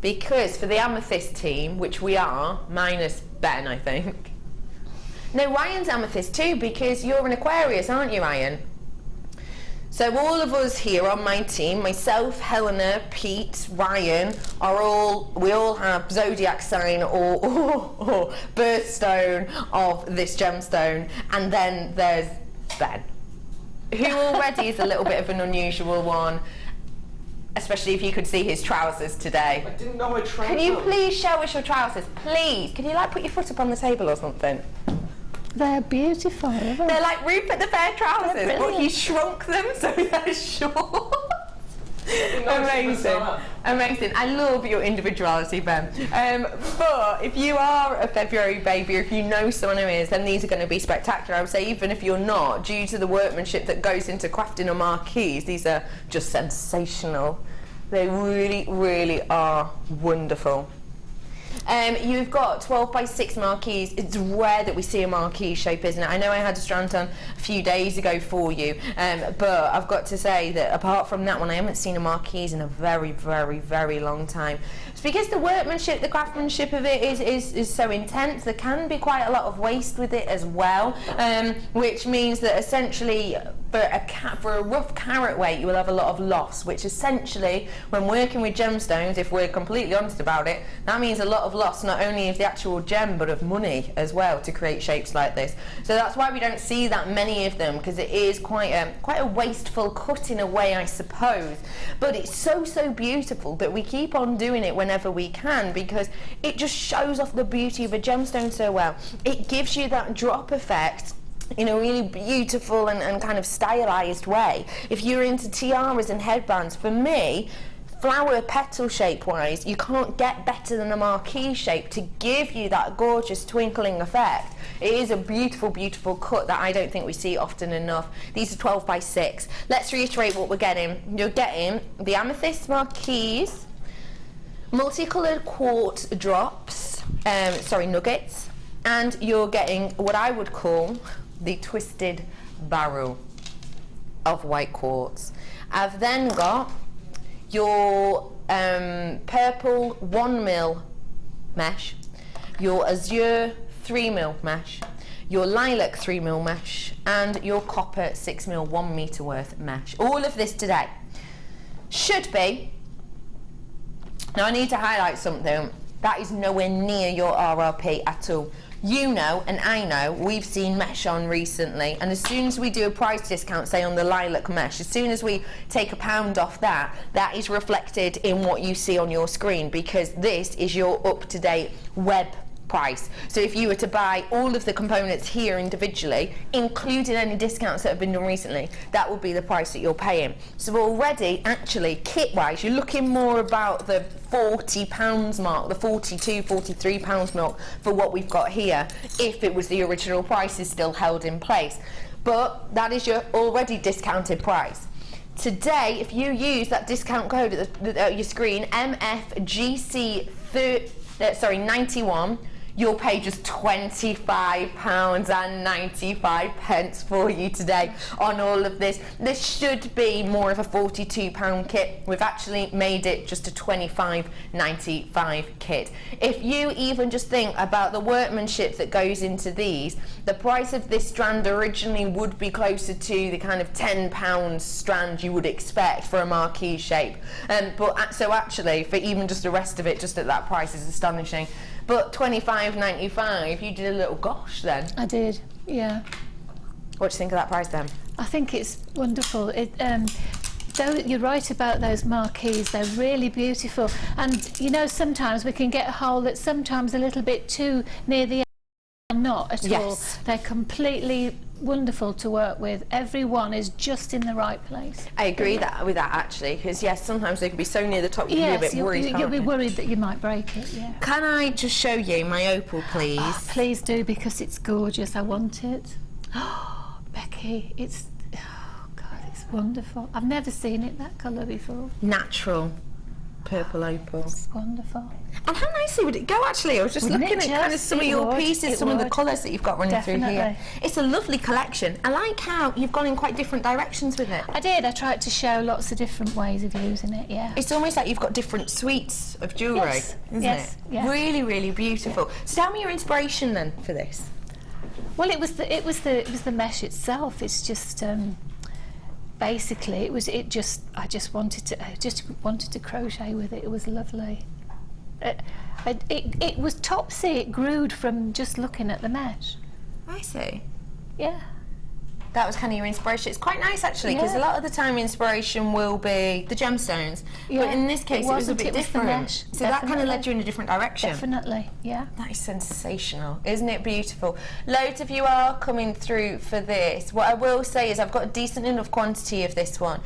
for the amethyst team, which we are, minus Ben, I think. No, Ryan's amethyst too, because you're an Aquarius, aren't you, Ryan? So all of us here on my team, myself, Helena, Pete, Ryan, we all have zodiac sign or birthstone of this gemstone, and then there's Ben, who already is a little bit of an unusual one, especially if you could see his trousers today. I didn't know I tried. Can you please show us your trousers, please? Can you like put your foot up on the table or something? They're beautiful. They're like Rupert the Bear trousers, but he shrunk them so they're short. Amazing, amazing. I love your individuality, Ben. But if you are a February baby, or if you know someone who is, then these are going to be spectacular. I would say even if you're not, due to the workmanship that goes into crafting a marquise, these are just sensational. They really, really are wonderful. You've got 12 by 6 marquise. It's rare that we see a marquise shape, isn't it? I know I had a strand on a few days ago for you, but I've got to say that apart from that one, I haven't seen a marquise in a very, very, very long time. It's because the workmanship, the craftsmanship of it is so intense. There can be quite a lot of waste with it as well, which means that essentially for a rough carat weight, you will have a lot of loss, which essentially, when working with gemstones, if we're completely honest about it, that means a lot of loss, not only of the actual gem, but of money as well, to create shapes like this. So that's why we don't see that many of them, because it is quite a wasteful cut in a way, I suppose. But it's so, so beautiful that we keep on doing it whenever we can, because it just shows off the beauty of a gemstone so well. It gives you that drop effect in a really beautiful and kind of stylized way. If you're into tiaras and headbands, for me, flower petal shape wise, you can't get better than a marquise shape to give you that gorgeous twinkling effect. It is a beautiful, beautiful cut that I don't think we see often enough. These are 12 by 6. Let's reiterate what we're getting. You're getting the amethyst marquise, multicolored quartz drops, nuggets, and you're getting what I would call the twisted barrel of white quartz. I've then got your purple 1mm mesh, your azure 3mm mesh, your lilac 3mm mesh, and your copper 6mm 1 meter worth mesh. All of this today should be, now I need to highlight something, that is nowhere near your RRP at all. You know, and I know, we've seen mesh on recently, and as soon as we do a price discount, say on the lilac mesh, as soon as we take £1 off that, that is reflected in what you see on your screen, because this is your up-to-date web price. So if you were to buy all of the components here individually, including any discounts that have been done recently, that would be the price that you're paying. So already, actually, kit-wise, you're looking more about the £40 mark, the £42, £43 mark for what we've got here, if it was the original prices still held in place. But that is your already discounted price. Today, if you use that discount code at your screen, MFGC91, you'll pay just £25.95 for you today on all of this. This should be more of a £42 kit. We've actually made it just a £25.95 kit. If you even just think about the workmanship that goes into these, the price of this strand originally would be closer to the kind of £10 strand you would expect for a marquise shape. So actually, for even just the rest of it, just at that price is astonishing. But £25.95, you did a little gosh then. I did, yeah. What do you think of that price then? I think it's wonderful. Though you're right about those marquees, they're really beautiful. And you know, sometimes we can get a hole that's sometimes a little bit too near the end, or not at all. They're completely wonderful to work with. Every one is just in the right place. I agree with that actually, because yes, sometimes they can be so near the top, you can be a bit worried. You'll be worried that you might break it, yeah. Can I just show you my opal, please? Oh, please do, because it's gorgeous. I want it. Oh, Becky, it's, oh God, it's wonderful. I've never seen it that colour before. Natural purple opal. It's wonderful. And how nicely would it go actually? I was just looking at kind of some of your pieces, some of the colours that you've got running through here. It's a lovely collection. I like how you've gone in quite different directions with it. I did. I tried to show lots of different ways of using it, yeah. It's almost like you've got different suites of jewellery, isn't it? Yeah. Really, really beautiful. So tell me your inspiration then for this. Well, it was the mesh itself. It's just basically I just wanted to crochet with it. It was lovely. It was topsy. It grew from just looking at the mesh. I see. Yeah. that was kind of your inspiration. It's quite nice actually, because a lot of the time inspiration will be the gemstones, but in this case it was a bit different. So that kind of led you in a different direction. Definitely, yeah. That is sensational, isn't it beautiful? Loads of you are coming through for this. What I will say is I've got a decent enough quantity of this one.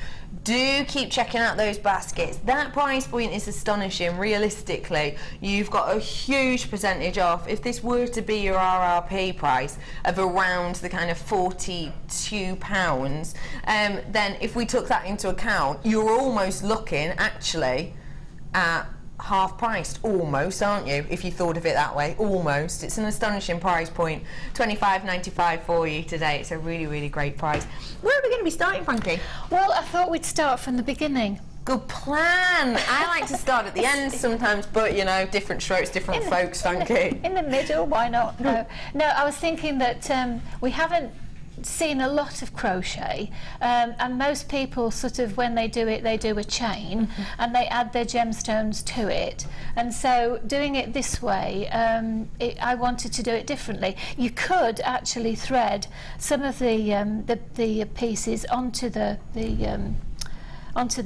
Do keep checking out those baskets. That price point is astonishing. Realistically, you've got a huge percentage off. If this were to be your RRP price of around the kind of £42, then if we took that into account, you're almost looking actually at half priced, almost, aren't you, if you thought of it that way? Almost. It's an astonishing price point. $25.95 for you today. It's a really, really great price. Where are we going to be starting, Frankie? Well, I thought we'd start from the beginning. Good plan. I like to start at the end sometimes, but you know, different strokes, different folks, Frankie. In the middle, why not? No, I was thinking that we haven't seen a lot of crochet, and most people sort of, when they do it, they do a chain and they add their gemstones to it, and so doing it this way, I wanted to do it differently. You could actually thread some of the pieces onto the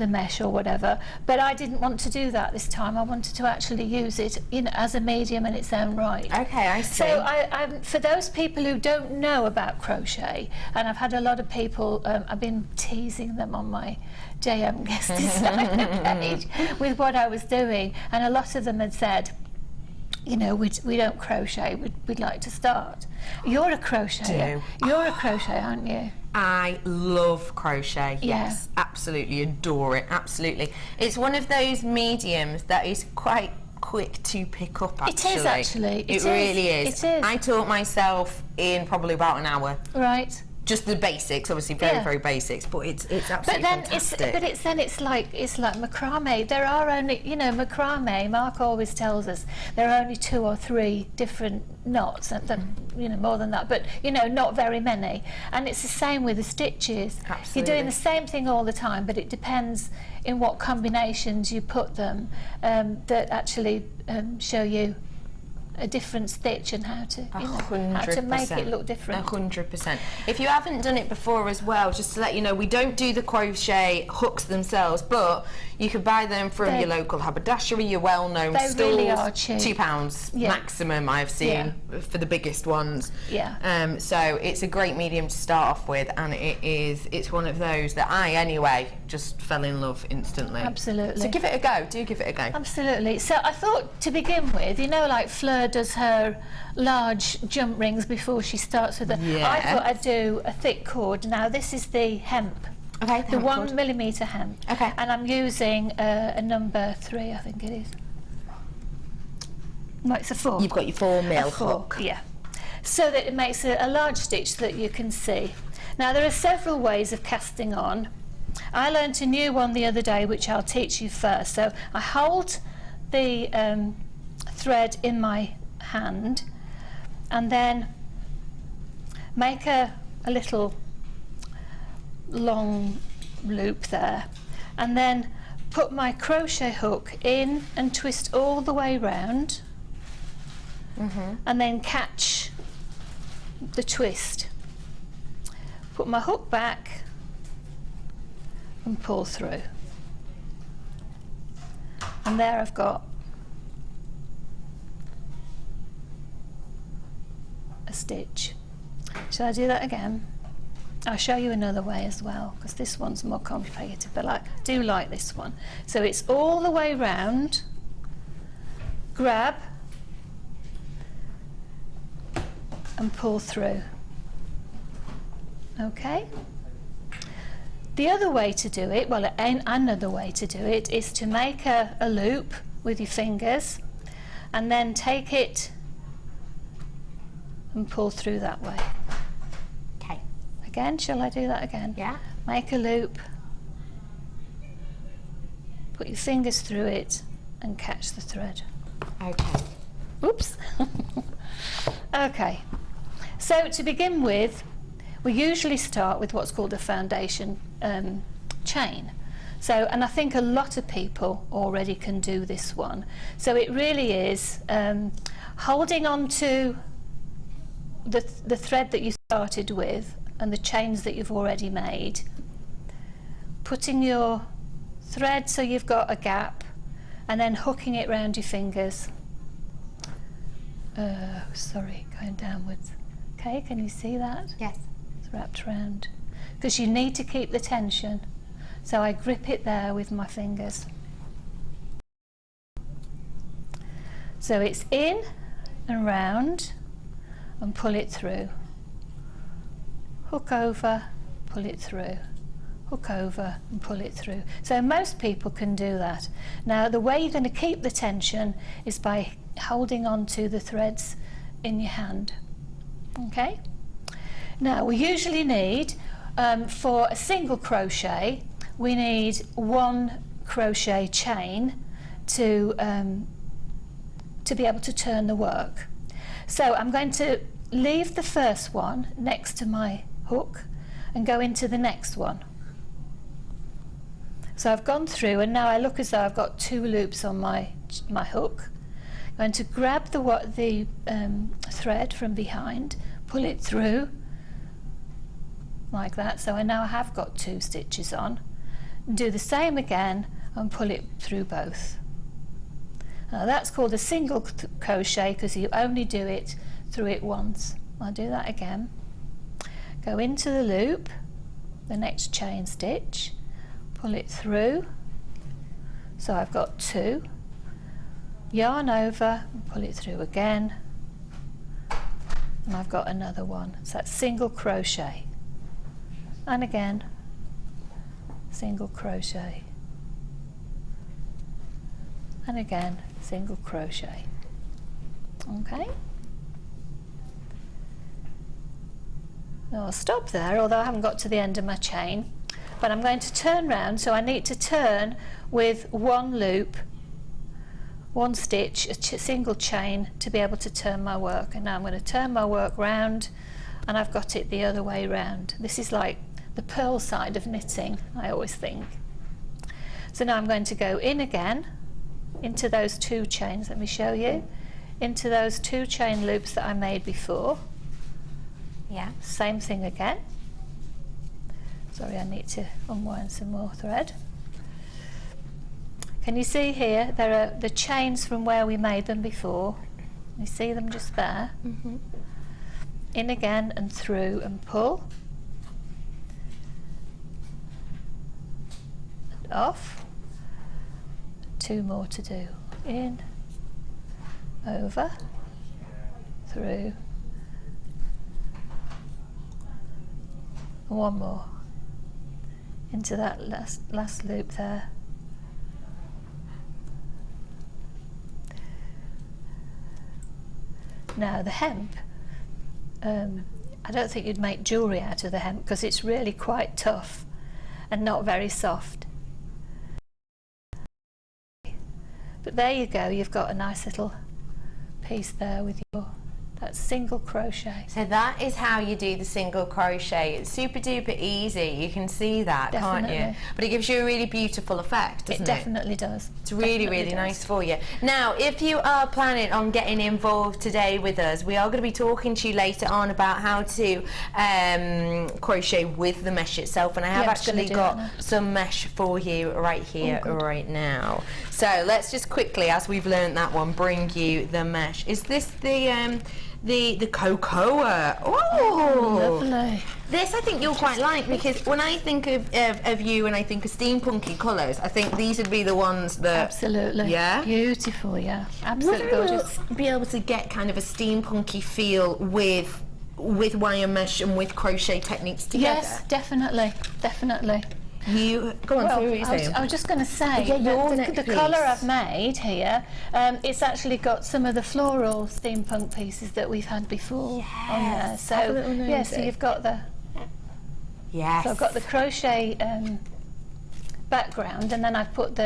mesh or whatever, but I didn't want to do that this time. I wanted to actually use it as a medium in its own right. Okay, I see. So for those people who don't know about crochet, and I've had a lot of people, I've been teasing them on my JM Guest Designer page with what I was doing, and a lot of them had said, you know, we don't crochet, we'd like to start. You're a crocheter. You're a crocheter, aren't you? I love crochet, yes, absolutely, adore it, absolutely. It's one of those mediums that is quite quick to pick up, actually. It is, actually. It really is. It is. I taught myself in probably about an hour. Right. Just the basics, obviously, very basics, but it's absolutely fantastic. It's like macrame. There are only, you know, macrame, Mark always tells us, there are only 2 or 3 different knots, and you know, more than that, but you know, not very many. And it's the same with the stitches. Absolutely. You're doing the same thing all the time, but it depends in what combinations you put them that actually show you a different stitch and how to, you know, how to make it look different. 100%. If you haven't done it before as well, just to let you know, we don't do the crochet hooks themselves, but you can buy them from your local haberdashery, your well-known stores. They really are cheap. £2 maximum, I've seen, for the biggest ones. Yeah. So it's a great medium to start off with, and it's one of those that I, anyway, just fell in love instantly. Absolutely. So give it a go. Do give it a go. Absolutely. So I thought, to begin with, you know, like Fleur does her large jump rings before she starts with it. I thought I'd do a thick cord. Now this is the hemp. Okay. The 1mm hemp. Okay. And I'm using a number 3, I think it is. No, it's a 4. You've got your 4mm hook. Yeah. So that it makes a large stitch that you can see. Now there are several ways of casting on. I learnt a new one the other day, which I'll teach you first. So I hold the thread in my hand and then make a little long loop there, and then put my crochet hook in and twist all the way round, and then catch the twist, put my hook back and pull through, and there I've got a stitch. Shall I do that again? I'll show you another way as well, because this one's more complicated, but I do like this one. So it's all the way round, grab and pull through. Okay? The other way to do it, well, another way to do it is to make a loop with your fingers and then take it and pull through that way. Okay. Again, shall I do that again? Yeah. Make a loop, put your fingers through it and catch the thread. Okay. Oops. Okay. So to begin with, we usually start with what's called a foundation chain. So, and I think a lot of people already can do this one. So it really is holding on to the thread that you started with and the chains that you've already made, putting your thread so you've got a gap, and then hooking it round your fingers. Sorry, going downwards. Okay, can you see that? Yes. It's wrapped round. Because you need to keep the tension. So I grip it there with my fingers. So it's in and round and pull it through. Hook over, pull it through. Hook over and pull it through. So most people can do that. Now the way you're going to keep the tension is by holding on to the threads in your hand. Okay? Now we usually need, for a single crochet, we need 1 crochet chain to be able to turn the work. So I'm going to leave the first one next to my hook and go into the next one. So I've gone through, and now I look as though I've got 2 loops on my hook. I'm going to grab the thread from behind, pull it through like that, so I now have got 2 stitches on, and do the same again and pull it through both. Now that's called a single crochet because you only do it through it once. I'll do that again. Go into the loop, the next chain stitch, pull it through, so I've got 2, yarn over and pull it through again, and I've got another one. So that's single crochet, and again single crochet, and again single crochet. Okay, now I'll stop there, although I haven't got to the end of my chain, but I'm going to turn round, so I need to turn with 1 loop, 1 stitch, a single chain, to be able to turn my work. And now I'm going to turn my work round, and I've got it the other way round. This is like the purl side of knitting, I always think. So now I'm going to go in again into those 2 chains. Let me show you. Into those 2 chain loops that I made before. Yeah. Same thing again. Sorry, I need to unwind some more thread. Can you see here, there are the chains from where we made them before. You see them just there? Mm-hmm. In again and through and pull. And off. 2 more to do. In, over, through, and 1 more. Into that last loop there. Now the hemp, I don't think you'd make jewellery out of the hemp because it's really quite tough and not very soft. But there you go, you've got a nice little piece there with your, that's single crochet. So that is how you do the single crochet. It's super duper easy. You can see that, Definitely. can't you? But it gives you a really beautiful effect, doesn't it? It definitely does. It's really, really nice for you. Now, if you are planning on getting involved today with us, we are going to be talking to you later on about how to crochet with the mesh itself, and I have actually got some mesh for you right here, right now. So let's just quickly, as we've learned that one, bring you the mesh. Is this the cocoa? Oh, lovely. This I think you'll quite like, because when I think of you and I think of steampunky colours, I think these would be the ones that... Absolutely. Yeah? Beautiful, yeah. Absolutely gorgeous. Be able to get kind of a steampunky feel with wire mesh and with crochet techniques together. Yes, definitely, definitely. You go on. Well, what were you saying? I was just going to say that the colour I've made here, it's actually got some of the floral steampunk pieces that we've had before on there. So yeah, so you've got the So I've got the crochet background, and then I've put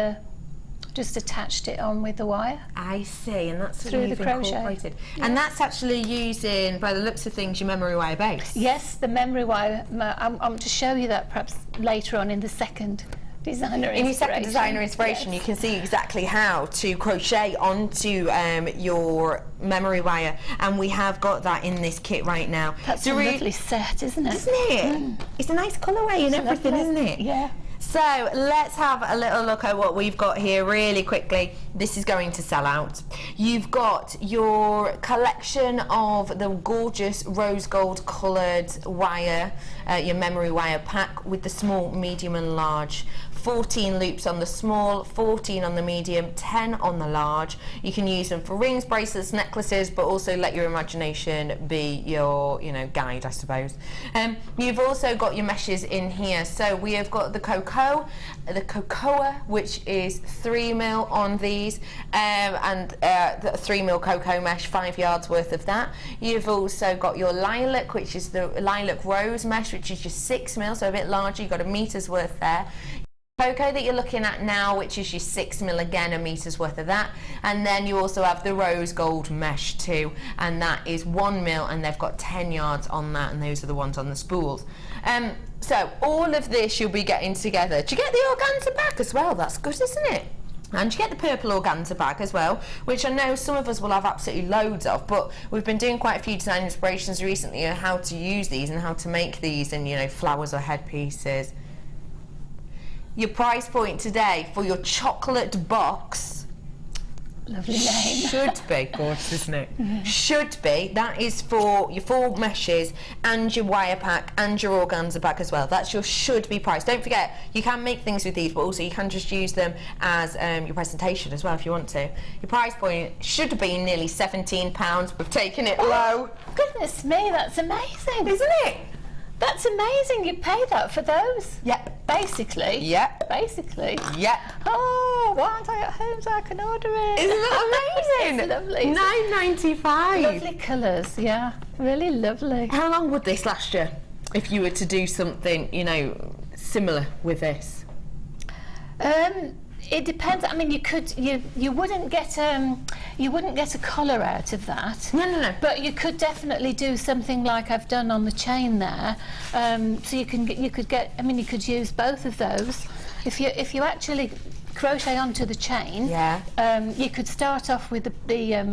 just attached it on with the wire. I see, and that's through the crochet. Incorporated. Yeah. And that's actually using, by the looks of things, your memory wire base. Yes, the memory wire. I want to show you that perhaps later on in the second designer In your second designer inspiration, yes. you can see exactly how to crochet onto your memory wire, and we have got that in this kit right now. That's a lovely set, isn't it? Isn't it? It's a nice colourway and everything, isn't it? Yeah. So let's have a little look at what we've got here really quickly. This is going to sell out. You've got your collection of the gorgeous rose gold coloured wire, your memory wire pack with the small, medium and large. 14 loops on the small, 14 on the medium, 10 on the large. You can use them for rings, bracelets, necklaces, but also let your imagination be your, guide, I suppose. You've also got your meshes in here. So we have got the cocoa, which is 3mm on these, and the 3mm cocoa mesh, 5 yards worth of that. You've also got your lilac, which is the lilac rose mesh, which is just 6mm, so a bit larger. You've got a meter's worth there. Cocoa that you're looking at now, which is your 6mm, again a meter's worth of that, and then you also have the rose gold mesh too, and that is 1mm, and they've got 10 yards on that, and those are the ones on the spools. So all of this you'll be getting together. Do you get the organza bag as well? That's good, isn't it? And you get the purple organza bag as well, which I know some of us will have absolutely loads of, but we've been doing quite a few design inspirations recently on how to use these and how to make these in flowers or headpieces. Your price point today for your chocolate box, lovely name, should be gorgeous, isn't it? Should be. That is for your 4 meshes and your wire pack and your organza bag as well. That's your should be price. Don't forget, you can make things with these, but also you can just use them as your presentation as well if you want to. Your price point should be nearly £17. We've taken it low. Goodness me, that's amazing, isn't it? That's amazing. You pay that for those? Yep. Basically. Yep. Basically. Yep. Oh, why aren't I at home so I can order it? Isn't that amazing? It's lovely. £9.95. Lovely colours, yeah. Really lovely. How long would this last you if you were to do something, similar with this? It depends. I mean, you wouldn't get a collar out of that. No. But you could definitely do something like I've done on the chain there. So you could use both of those. If you actually crochet onto the chain, you could start off with the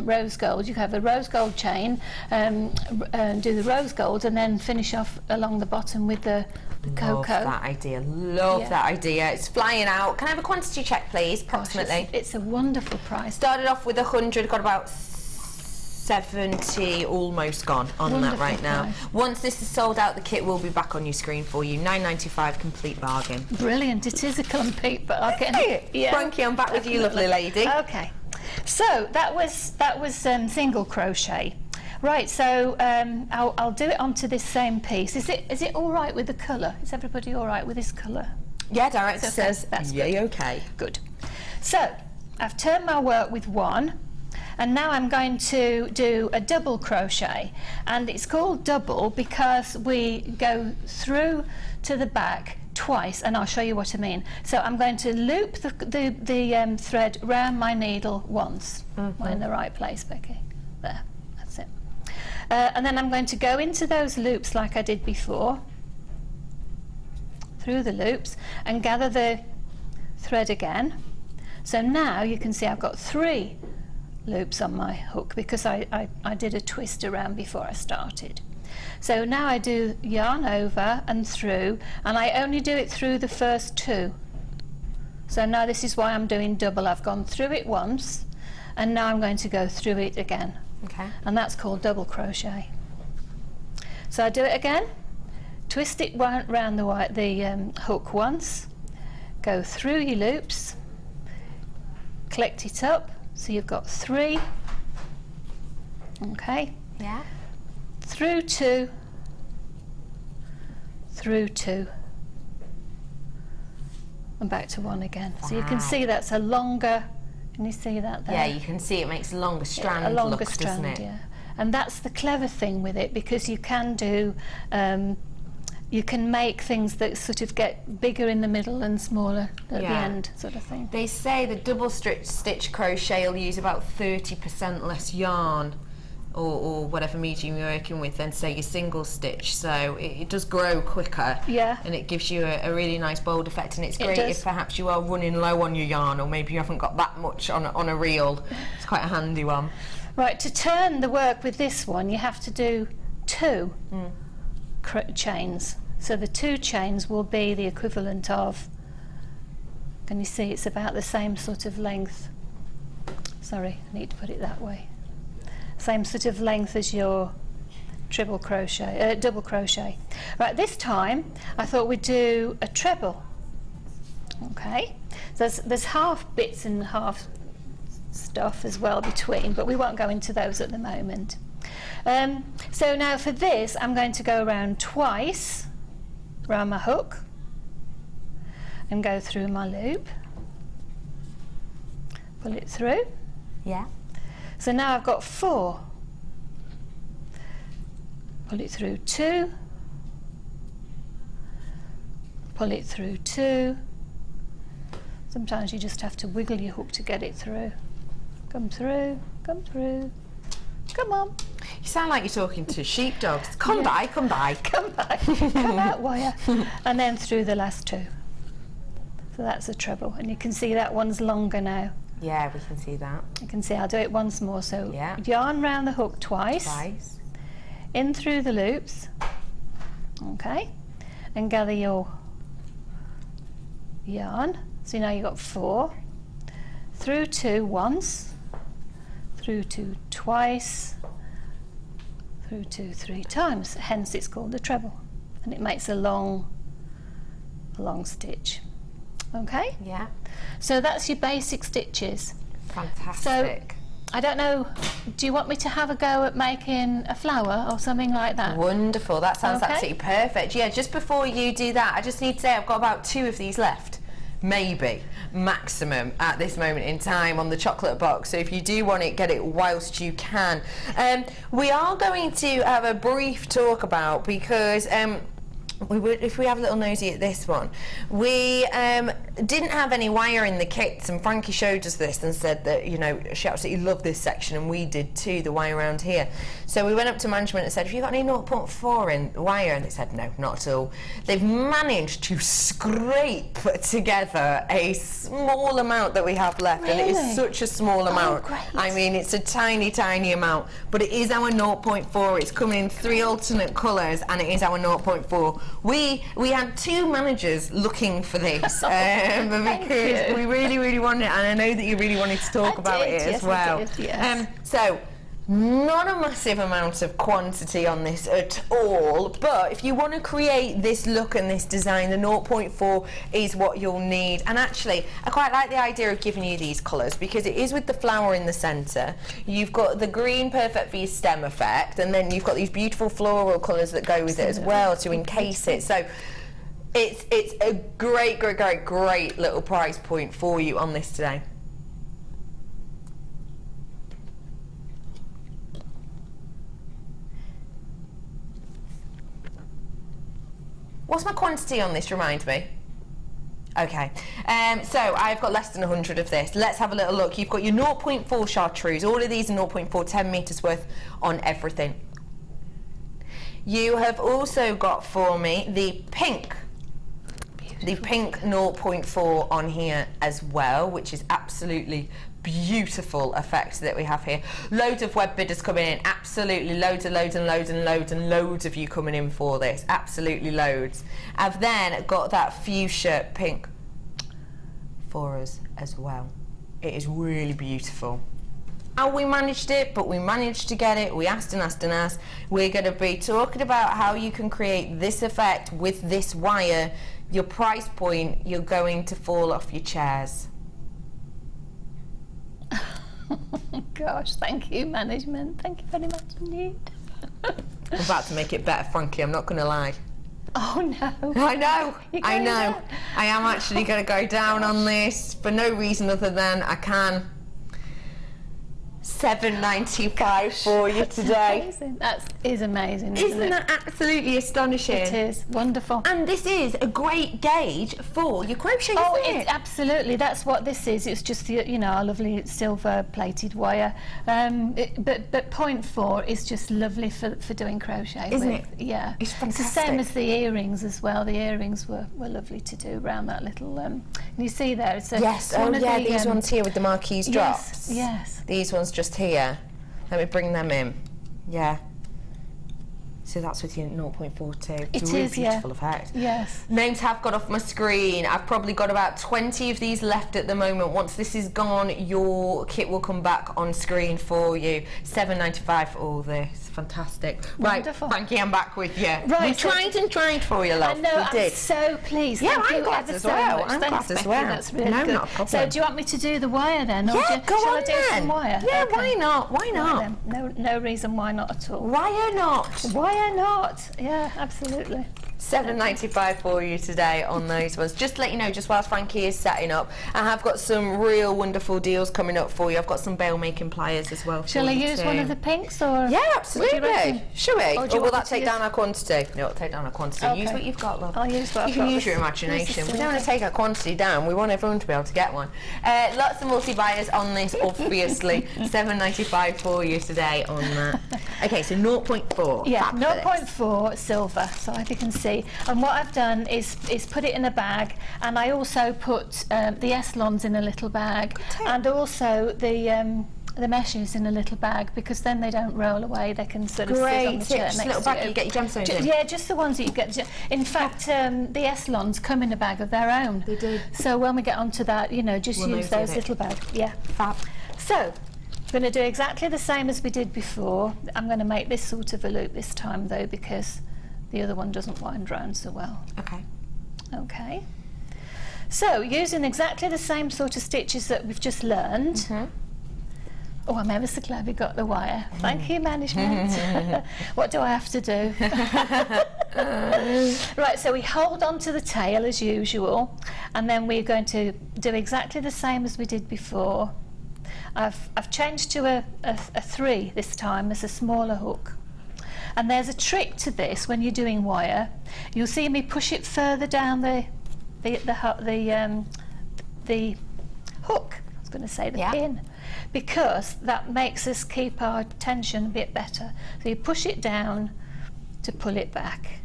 rose gold. You could have the rose gold chain, do the rose gold, and then finish off along the bottom with the cocoa. Love that idea. Love that idea. It's flying out. Can I have a quantity check, please? Approximately. Gosh, it's a wonderful price. Started off with 100, got about 70 almost gone on Wonderful that right now. price. Once this is sold out, the kit will be back on your screen for you. £9.95, complete bargain. Brilliant. It is a complete bargain. Yeah. Frankie, I'm back with you, lovely lady. Okay. So that was single crochet. Right, so I'll do it onto this same piece. Is it all right with the colour? Is everybody all right with this colour? Yeah, director says that's yay, good. okay. Good. So I've turned my work with one, and now I'm going to do a double crochet, and it's called double because we go through to the back twice, and I'll show you what I mean. So I'm going to loop the thread round my needle once. Am I in the right place, Becky? There. That's it. And then I'm going to go into those loops like I did before, through the loops, and gather the thread again. So now you can see I've got 3 loops on my hook because I did a twist around before I started. So now I do yarn over and through, and I only do it through the first 2. So now this is why I'm doing double. I've gone through it once, and now I'm going to go through it again. Okay. And that's called double crochet. So I do it again, twist it round the hook once, go through your loops, collect it up, so you've got 3, okay, Yeah. through 2, through 2, and back to 1 again. So you can see that's a longer, can you see that there? Yeah, you can see it makes a longer strand A longer look, strand, doesn't it? yeah. And that's the clever thing with it, because you can do, you can make things that sort of get bigger in the middle and smaller at the end, sort of thing. They say the double stitch crochet will use about 30% less yarn or whatever medium you're working with than say your single stitch, so it does grow quicker. Yeah. And it gives you a really nice bold effect, and it's great does. if perhaps you are running low on your yarn, or maybe you haven't got that much on a reel. It's quite a handy one. Right, to turn the work with this one, you have to do 2 chains. So the 2 chains will be the equivalent of, can you see it's about the same sort of length. Sorry, I need to put it that way. Same sort of length as your double crochet. Right, this time I thought we'd do a treble. Okay, there's half bits and half stuff as well between, but we won't go into those at the moment. So now for this, I'm going to go around twice around my hook and go through my loop, pull it through. Yeah. So now I've got 4. Pull it through 2, pull it through 2. Sometimes you just have to wiggle your hook to get it through. Come through, come through. Come on. You sound like you're talking to sheepdogs. Come by, come by. Come back, come out wire. And then through the last 2. So that's a treble, and you can see that one's longer now. Yeah, we can see that. You can see I'll do it once more. So Yeah. yarn round the hook twice, in through the loops, okay, and gather your yarn. So now you've got 4, through 2 once, through 2 twice, through 2 3 times, hence it's called a treble, and it makes a long stitch. Okay, Yeah. so that's your basic stitches. Fantastic. I don't know, do you want me to have a go at making a flower or something like that? Wonderful, that sounds Okay. absolutely perfect. Yeah, just before you do that, I just need to say I've got about 2 of these left, maybe, maximum, at this moment in time on the chocolate box. So if you do want it, get it whilst you can. We are going to have a brief talk about, because if we have a little nosy at this one, we didn't have any wire in the kits, and Frankie showed us this and said that, you know, she absolutely loved this section, and we did too, the wire around here. So we went up to management and said, have you got any 0.4 in wire? And they said no, not at all. They've managed to scrape together a small amount that we have left. Really? And it is such a small amount. Great. I mean, it's a tiny amount, but it is our 0.4. It's coming in 3 alternate colours, and it is our 0.4. We had 2 managers looking for this because we really wanted it, and I know that you really wanted to talk about it as well. I did, yes. So not a massive amount of quantity on this at all, but if you want to create this look and this design, the 0.4 is what you'll need. And actually, I quite like the idea of giving you these colours, because it is with the flower in the centre. You've got the green, perfect for your stem effect, and then you've got these beautiful floral colours that go with it as well to encase it. So it's a great little price point for you on this today. What's my quantity on this, remind me? Okay, so I've got less than 100 of this. Let's have a little look. You've got your 0.4 chartreuse. All of these are 0.4, 10 metres worth on everything. You have also got for me the pink. The pink 0.4 on here as well, which is absolutely beautiful effect that we have here. Loads of web bidders coming in, absolutely loads of you coming in for this, absolutely loads. I've then got that fuchsia pink for us as well. It is really beautiful. How we managed it, but we managed to get it. We asked and asked and asked. We're going to be talking about how you can create this effect with this wire. Your price point, you're going to fall off your chairs. Gosh, thank you, management. Thank you very much indeed. I'm about to make it better, Frankie, I'm not going to lie. Oh no. I know, You're I going know. down. I am actually going to go down on this for no reason other than I can. 7.95 for you today. Amazing. That is amazing, isn't it? That absolutely astonishing? It is wonderful. And this is a great gauge for your crochet, Oh, isn't it? absolutely. That's what this is. It's just our lovely silver plated wire. But 0.4 is just lovely for doing crochet. Isn't with. it? Yeah. It's fantastic. It's the same as the earrings as well. The earrings were lovely to do around that little. You see there. It's Yes. Oh, yeah. These ones here with the marquise drops. Yes. These ones just here. Let me bring them in. Yeah. So that's with your 0.42. It's a really beautiful effect. Yes. Names have got off my screen. I've probably got about 20 of these left at the moment. Once this is gone, your kit will come back on screen for you. $7.95 for all this. Fantastic. Wonderful. Right, Frankie, I'm back with you. Right, We so tried for you, love. I know, we did. I'm so pleased. Yeah, Thank I'm you glad ever as so well. much. I'm Thanks, glad as Becky, well. That's really No, good. not a problem. So do you want me to do the wire then? Or Yeah, go shall on I do then. some wire? Yeah, Okay. why not? Why not? Right then. No reason why not at all. Why not? Why not? Yeah, absolutely. $7.95 for you today on those ones. Just to let you know, just whilst Frankie is setting up, I have got some real wonderful deals coming up for you. I've got some bail making pliers as well. Shall I use one of the pinks or? Yeah, What absolutely. do you reckon? Should we? Or do you Or will want me that to take use- down our quantity? No, it'll take down our quantity. Okay. Use what you've got, love. I'll use what You I've can got. use your This imagination. is We don't want to silver. take our quantity down. We want everyone to be able to get one. Lots of multi-buyers on this, obviously. $7.95 for you today on that. Okay, so 0.4. Yeah, Fab for this. 0.4 silver, so if you can see. And what I've done is put it in a bag, and I also put the Eslons in a little bag, and also the meshes in a little bag, because then they don't roll away. They can sort of sit on Great the tip. chair Just a next little to bag you. you get your gemstones in. Yeah, just the ones that you get. In fact, the Eslons come in a bag of their own. They do. So when we get onto that, just We'll use move those with it. little bags. Yeah. Fab. So, I'm going to do exactly the same as we did before. I'm going to make this sort of a loop this time though, because the other one doesn't wind round so well. Okay. Okay. So, using exactly the same sort of stitches that we've just learned. Oh, I'm ever so glad we got the wire. Thank you, management. What do I have to do? Right, so we hold on to the tail as usual, and then we're going to do exactly the same as we did before. I've changed to a 3 this time as a smaller hook. And there's a trick to this when you're doing wire. You'll see me push it further down the hook. I was going to say the pin, because that makes us keep our tension a bit better. So you push it down to pull it back,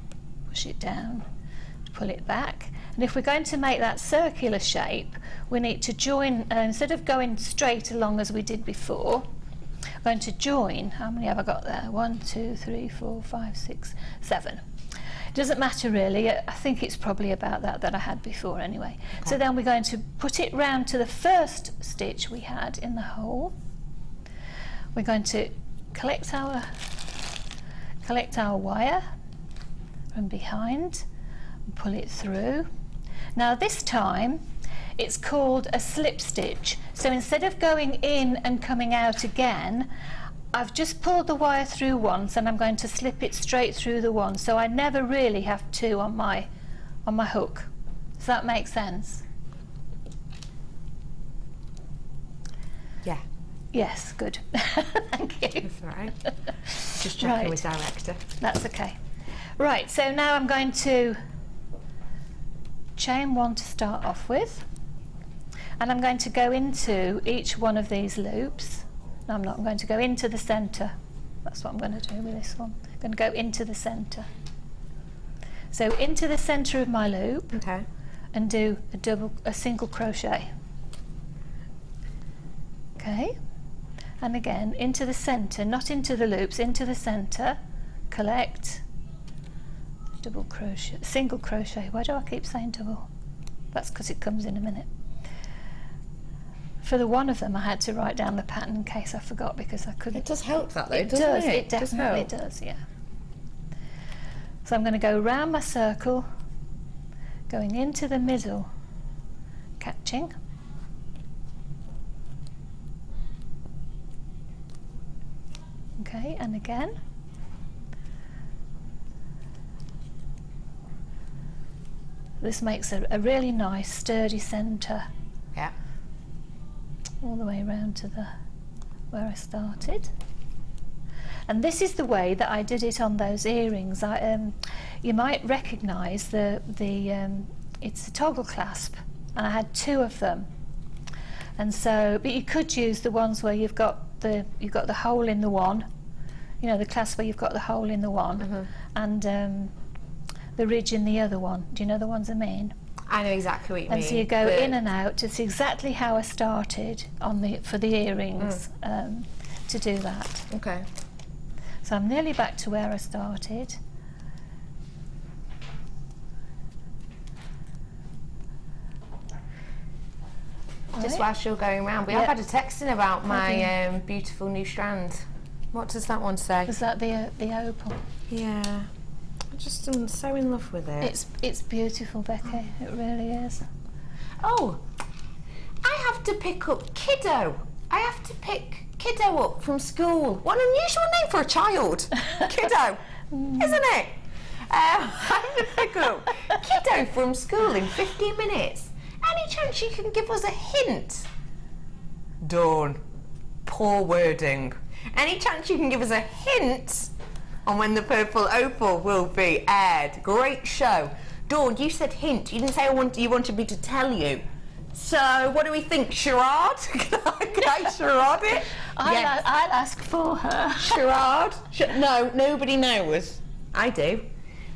push it down to pull it back. And if we're going to make that circular shape, we need to join, instead of going straight along as we did before, I'm going to join. How many have I got there? 1, 2, 3, 4, 5, 6, 7. It doesn't matter really. I think it's probably about that I had before anyway. Okay. So then we're going to put it round to the first stitch we had in the hole. We're going to collect our wire from behind and pull it through. Now this time it's called a slip stitch. So instead of going in and coming out again, I've just pulled the wire through once and I'm going to slip it straight through the one, so I never really have 2 on my hook. Does that make sense? Yeah. Yes, good. Thank you. That's all right. Just checking Right. with director. That's okay. Right, so now I'm going to chain 1 to start off with, and I'm going to go into each one of these loops. No, I'm not. I'm going to go into the centre. That's what I'm going to do with this one. I'm going to go into the centre. So into the centre of my loop, Okay. and do a single crochet. Okay, and again into the centre, not into the loops, into the centre, collect, double crochet, single crochet. Why do I keep saying double? That's because it comes in a minute. For the one of them I had to write down the pattern in case I forgot, because I couldn't. It does help that though, It doesn't does, it? it definitely does, yeah. So I'm going to go round my circle, going into the middle, catching, okay, and again, this makes a really nice sturdy centre Yeah. all the way around to the where I started. And this is the way that I did it on those earrings. You might recognise it's a toggle clasp, and I had 2 of them. And so, but you could use the ones where you've got the hole in the one, you know, the clasp where you've got the hole in the one, and the ridge in the other one. Do you know the ones I mean? I know exactly what you mean. And so you go in and out. It's exactly how I started for the earrings to do that. Okay. So I'm nearly back to where I started. Just whilst you're going around, we have had a text in about my beautiful new strand. What does that one say? Was that the opal? Yeah. I just am so in love with it. It's beautiful, Becky. It really is. Oh, I have to pick up Kiddo. I have to pick Kiddo up from school. What an unusual name for a child. Kiddo, isn't it? I have to pick up Kiddo from school in 15 minutes. Any chance you can give us a hint? Dawn. Poor wording. Any chance you can give us a hint on when the purple opal will be aired? Great show. Dawn, you said hint. You didn't say you wanted me to tell you. So, what do we think? Charade? Can I charade it? I'll ask for her. Charade? No, nobody knows. I do.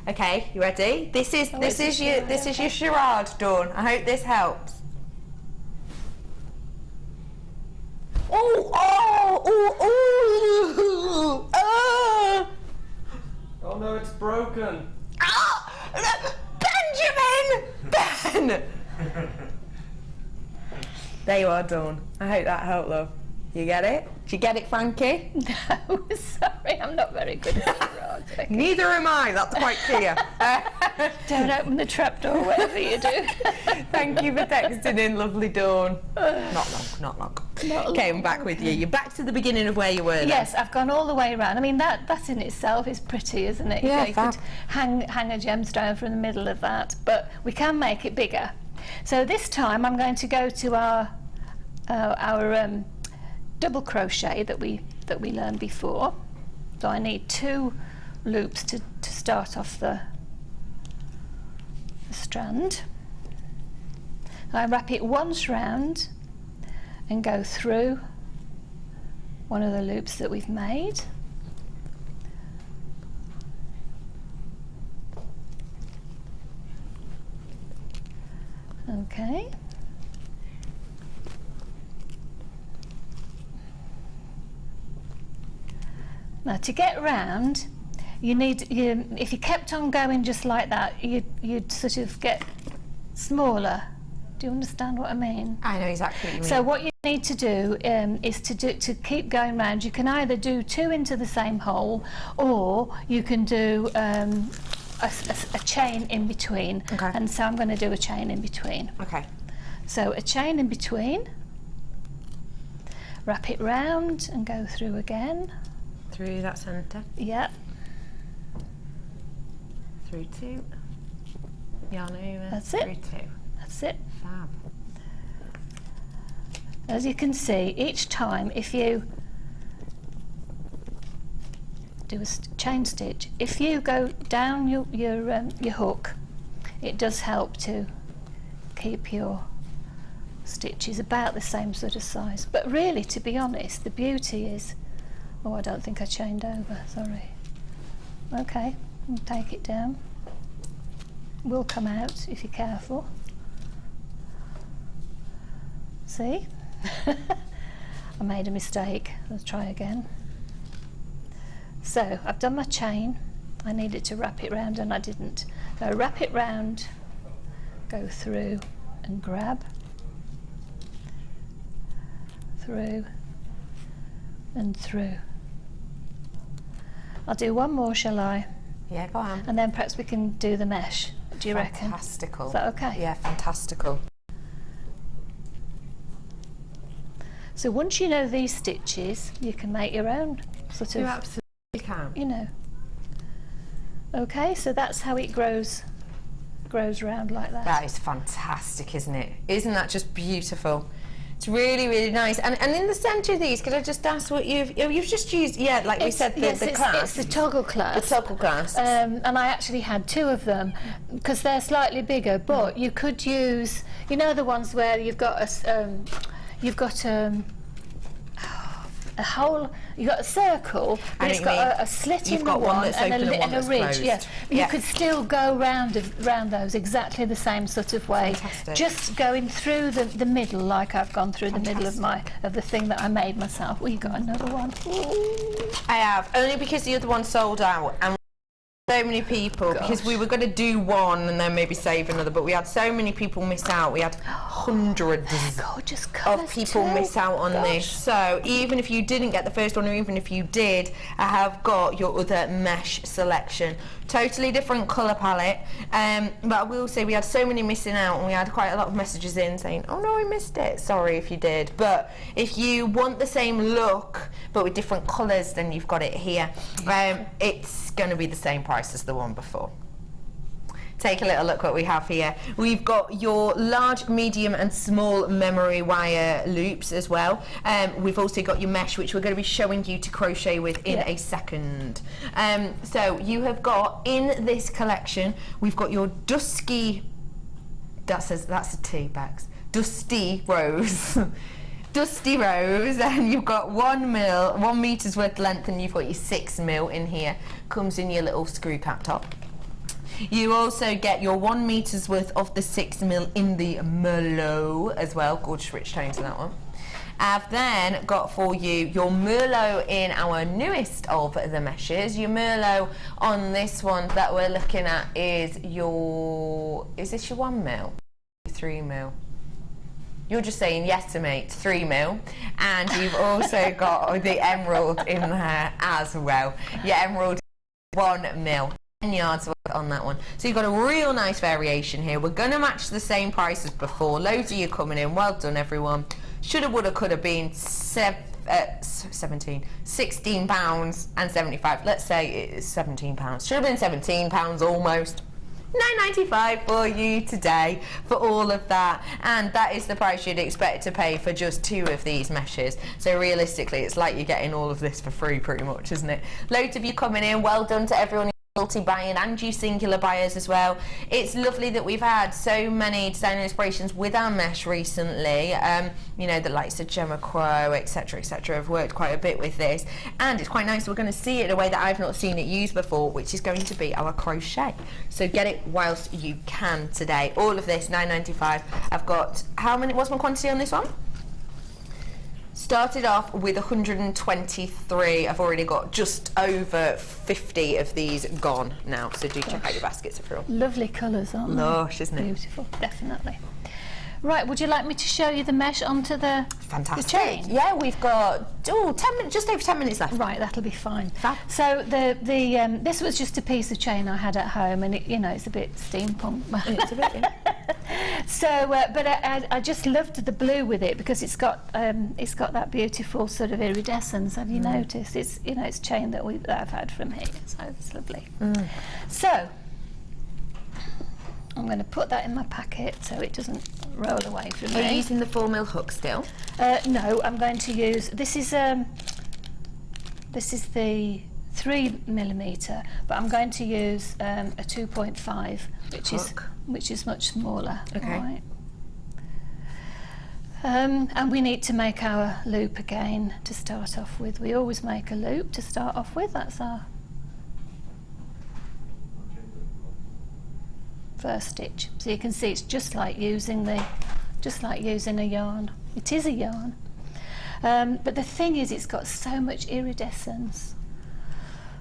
Okay, you ready? This is your charade, Dawn. I hope this helps. Oh no, it's broken. Benjamin! Ben! There you are, Dawn. I hope that helped, love. You get it? Did you get it, Frankie? No, sorry, I'm not very good at charades. Neither am I, that's quite clear. Don't open the trapdoor, whatever you do. Thank you for texting in, lovely Dawn. Not long. Okay, I'm back with you. You're back to the beginning of where you were then. Yes, I've gone all the way around. I mean, that in itself is pretty, isn't it? Yeah, you could hang a gemstone from the middle of that, but we can make it bigger. So this time I'm going to go to our double crochet that we learned before. So I need 2 loops to start off the strand. I wrap it once round and go through one of the loops that we've made. Okay. Now to get round, if you kept on going just like that, you'd sort of get smaller. Do you understand what I mean? I know exactly what you mean. So what you need to do is to keep going round. You can either do 2 into the same hole, or you can do a chain in between. Okay. And so I'm going to do a chain in between. Okay. So a chain in between, wrap it round and go through again. Through that centre. Yep. Through 2. Yarn over. That's it. Through 2. That's it. Fab. As you can see, each time if you do a chain stitch, if you go down your hook, it does help to keep your stitches about the same sort of size. But really, to be honest, the beauty is, oh, I don't think I chained over, sorry. Okay, I'll take it down. Will come out if you're careful. See? I made a mistake. Let's try again. So I've done my chain. I needed to wrap it round and I didn't. So wrap it round, go through and grab, through and through. I'll do one more, shall I? Yeah, go on. And then perhaps we can do the mesh. Do you reckon? Fantastical. Is that okay? Yeah, fantastical. So once you know these stitches, you can make your own sort of. You absolutely can. You know. Okay, so that's how it grows round like that. That is fantastic, isn't it? Isn't that just beautiful? It's really, really nice. And in the centre of these, could I just ask what you've just used? Yeah, like we said, the clasp. It's the toggle clasp. The toggle clasp. And I actually had 2 of them because they're slightly bigger. But you could use, you know, the ones where you've got a hole, you've got a circle, but it's got a slit in the one and a ridge. Yeah. You could still go round those exactly the same sort of way. Fantastic. Just going through the middle, like I've gone through the middle of the thing that I made myself. We got another one. Ooh. I have, only because the other one sold out, and so many people, because we were going to do one and then maybe save another, but we had so many people miss out. We had hundreds of people miss out on this. So even if you didn't get the first one, or even if you did, I have got your other mesh selection. Totally different colour palette, but I will say we had so many missing out, and we had quite a lot of messages in saying, oh no, I missed it. Sorry if you did. But if you want the same look but with different colours, then you've got it here. It's going to be the same price as the one before. Take a little look what we have here. We've got your large, medium and small memory wire loops as well. We've also got your mesh, which we're going to be showing you to crochet with in a second. So you have got, in this collection, we've got your dusky, that's a T, Bex, dusty rose. Dusty rose, and you've got 1 meter's worth length, and you've got your 6 mil in here. Comes in your little screw cap top. You also get your 1 meter's worth of the 6 mil in the Merlot as well. Gorgeous rich tones in that one. I've then got for you your Merlot in our newest of the meshes. Your Merlot on this one that we're looking at is your, is this your 1 mil? 3 mil. You're just saying yes to me, 3 mil. And you've also got the emerald in there as well. Your emerald 1 mil. 10 yards on that one. So you've got a real nice variation here. We're going to match the same price as before. Loads of you coming in. Well done, everyone. Shoulda, woulda, coulda been £16.75. Let's say it's £17. Should have been £17 almost. £9.95 for you today for all of that, and that is the price you'd expect to pay for just 2 of these meshes. So realistically, it's like you're getting all of this for free pretty much, isn't it? Loads of you coming in. Well done to everyone multi-buying and you singular buyers as well. It's lovely that we've had so many design inspirations with our mesh recently. You know, the likes of Gemma Crow, etc, have worked quite a bit with this, and it's quite nice. We're going to see it in a way that I've not seen it used before, which is going to be our crochet. So get it whilst you can today. All of this £9.95. I've got, how many, what's my quantity on this one? Started off with 123. I've already got just over 50 of these gone now, so do check out your baskets if you're all. Lovely colours, aren't they? Lush, isn't it? Beautiful, definitely. Right, would you like me to show you the mesh onto the chain? Yeah, we've got 10 minutes, just over 10 minutes left. Right, that'll be fine. Fab. So this was just a piece of chain I had at home, and it, you know, it's a bit steampunk. It's a bit, yeah. So, but I just loved the blue with it because it's got that beautiful sort of iridescence. Have you noticed? It's, you know, it's chain that I've had from here, so it's lovely. So I'm going to put that in my packet so it doesn't roll away from me. Are you using the 4 mil hook still? No, I'm going to use, this is the 3mm, but I'm going to use a 2.5, which is much smaller. Okay. Right. And we need to make our loop again to start off with. We always make a loop to start off with. That's our first stitch. So you can see it's just like using a yarn. It is a yarn. But the thing is, it's got so much iridescence.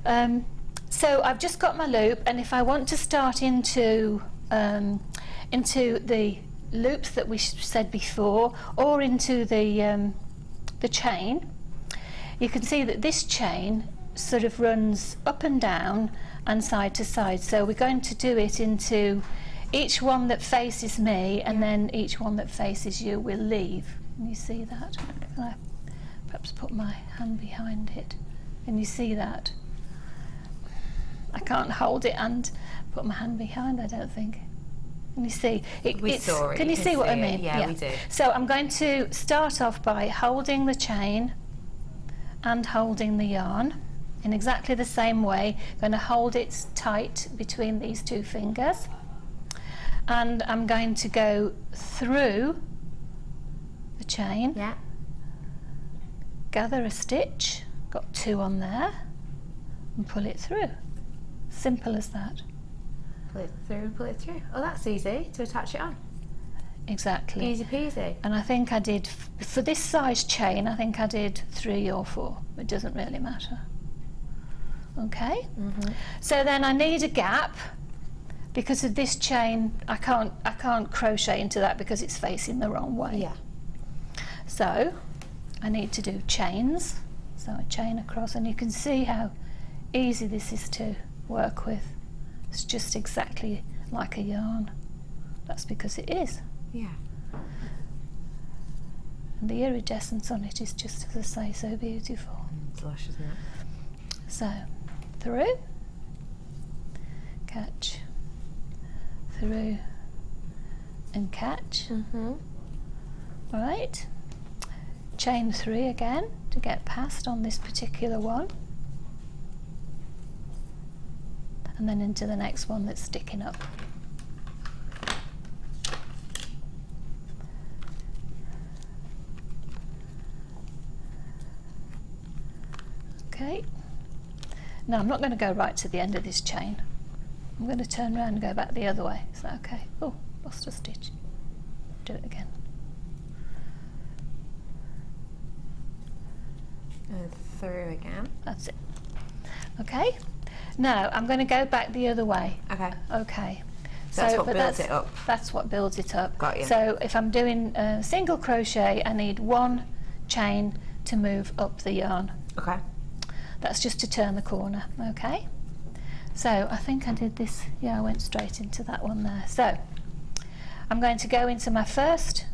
So I've just got my loop, and if I want to start into the loops that we said before, or into the chain, you can see that this chain sort of runs up and down and side to side. So we're going to do it into each one that faces me, and then each one that faces you we'll leave. Can you see that? Can I perhaps put my hand behind it? Can you see that? I can't hold it and put my hand behind, I don't think. Can you see? We saw it. Can you see what I mean? Yeah, we do. So I'm going to start off by holding the chain and holding the yarn in exactly the same way. I'm going to hold it tight between these two fingers, and I'm going to go through the chain, gather a stitch, got 2 on there, and pull it through. Simple as that. Pull it through, pull it through. Oh, that's easy to attach it on. Exactly. Easy peasy. And I think I did, for this size chain, I think I did 3 or 4. It doesn't really matter. Okay. So then I need a gap. Because of this chain, I can't crochet into that because it's facing the wrong way. Yeah. So I need to do chains. So I chain across, and you can see how easy this is to work with. It's just exactly like a yarn. That's because it is. Yeah. And the iridescence on it is just, as I say, so beautiful. It's lush, isn't it? So through, catch, through and catch. Right, chain 3 again to get past on this particular one, and then into the next one that's sticking up. Okay, now I'm not going to go right to the end of this chain. I'm going to turn around and go back the other way. Is that okay? Oh, lost a stitch. Do it again. Through again. That's it. Okay. Now I'm going to go back the other way. Okay. Okay. So that's what builds it up. That's what builds it up. Got you. So if I'm doing single crochet, I need 1 chain to move up the yarn. Okay. That's just to turn the corner. Okay. So I think I did this, yeah, I went straight into that one there. So I'm going to go into my first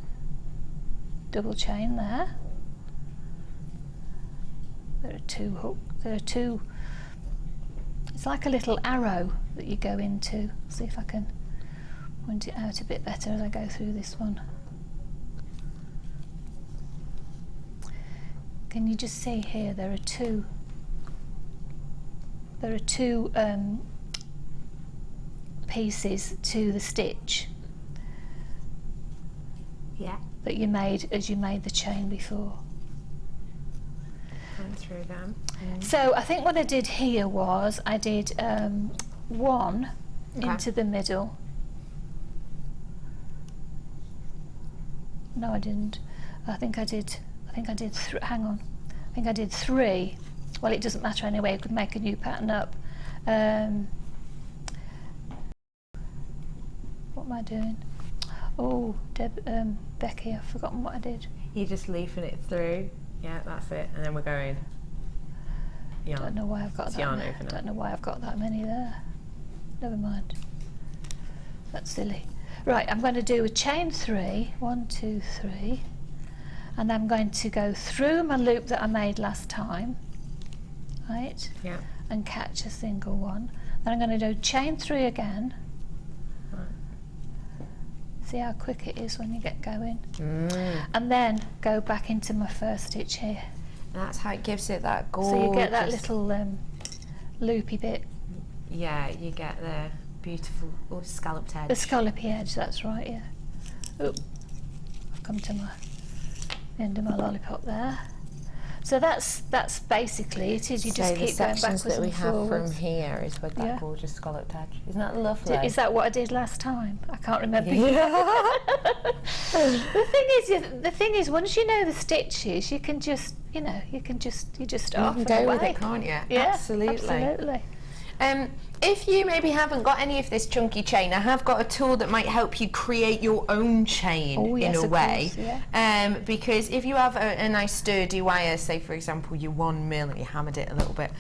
double chain there. There are 2 there are 2, it's like a little arrow that you go into. See if I can point it out a bit better as I go through this one. Can you just see here, there are 2 pieces to the stitch that you made as you made the chain before. Going through them. So I think what I did here was I did 1 into the middle. No, I didn't. I think I did hang on. I think I did 3. Well, it doesn't matter anyway, you could make a new pattern up. What am I doing? Oh, Becky, I've forgotten what I did. You're just leafing it through. Yeah, that's it. And then we're going yarn. Don't know why I've got that many. Don't know why I've got that many there. Never mind. That's silly. Right, I'm going to do a chain 3. 1, 2, 3. And I'm going to go through my loop that I made last time. Right? Yeah. And catch a single one. Then I'm going to do chain 3 again. Right. See how quick it is when you get going. And then go back into my first stitch here. That's how it gives it that gorgeous. So you get that little loopy bit. Yeah, you get the beautiful scalloped edge. The scallopy edge, that's right, yeah. Oop, I've come to the end of my lollipop there. So that's basically it. Is you just keep going backwards that we and have forwards. from here is with that gorgeous scalloped edge. Isn't that lovely? Is that what I did last time? I can't remember. The thing is, once you know the stitches, you can just, you just off and go away. with it, can't you? Yeah, absolutely. Absolutely. If you maybe haven't got any of this chunky chain, I have got a tool that might help you create your own chain in a way. Course, yeah. Because if you have a nice sturdy wire, say for example you 1 mil and you hammered it a little bit,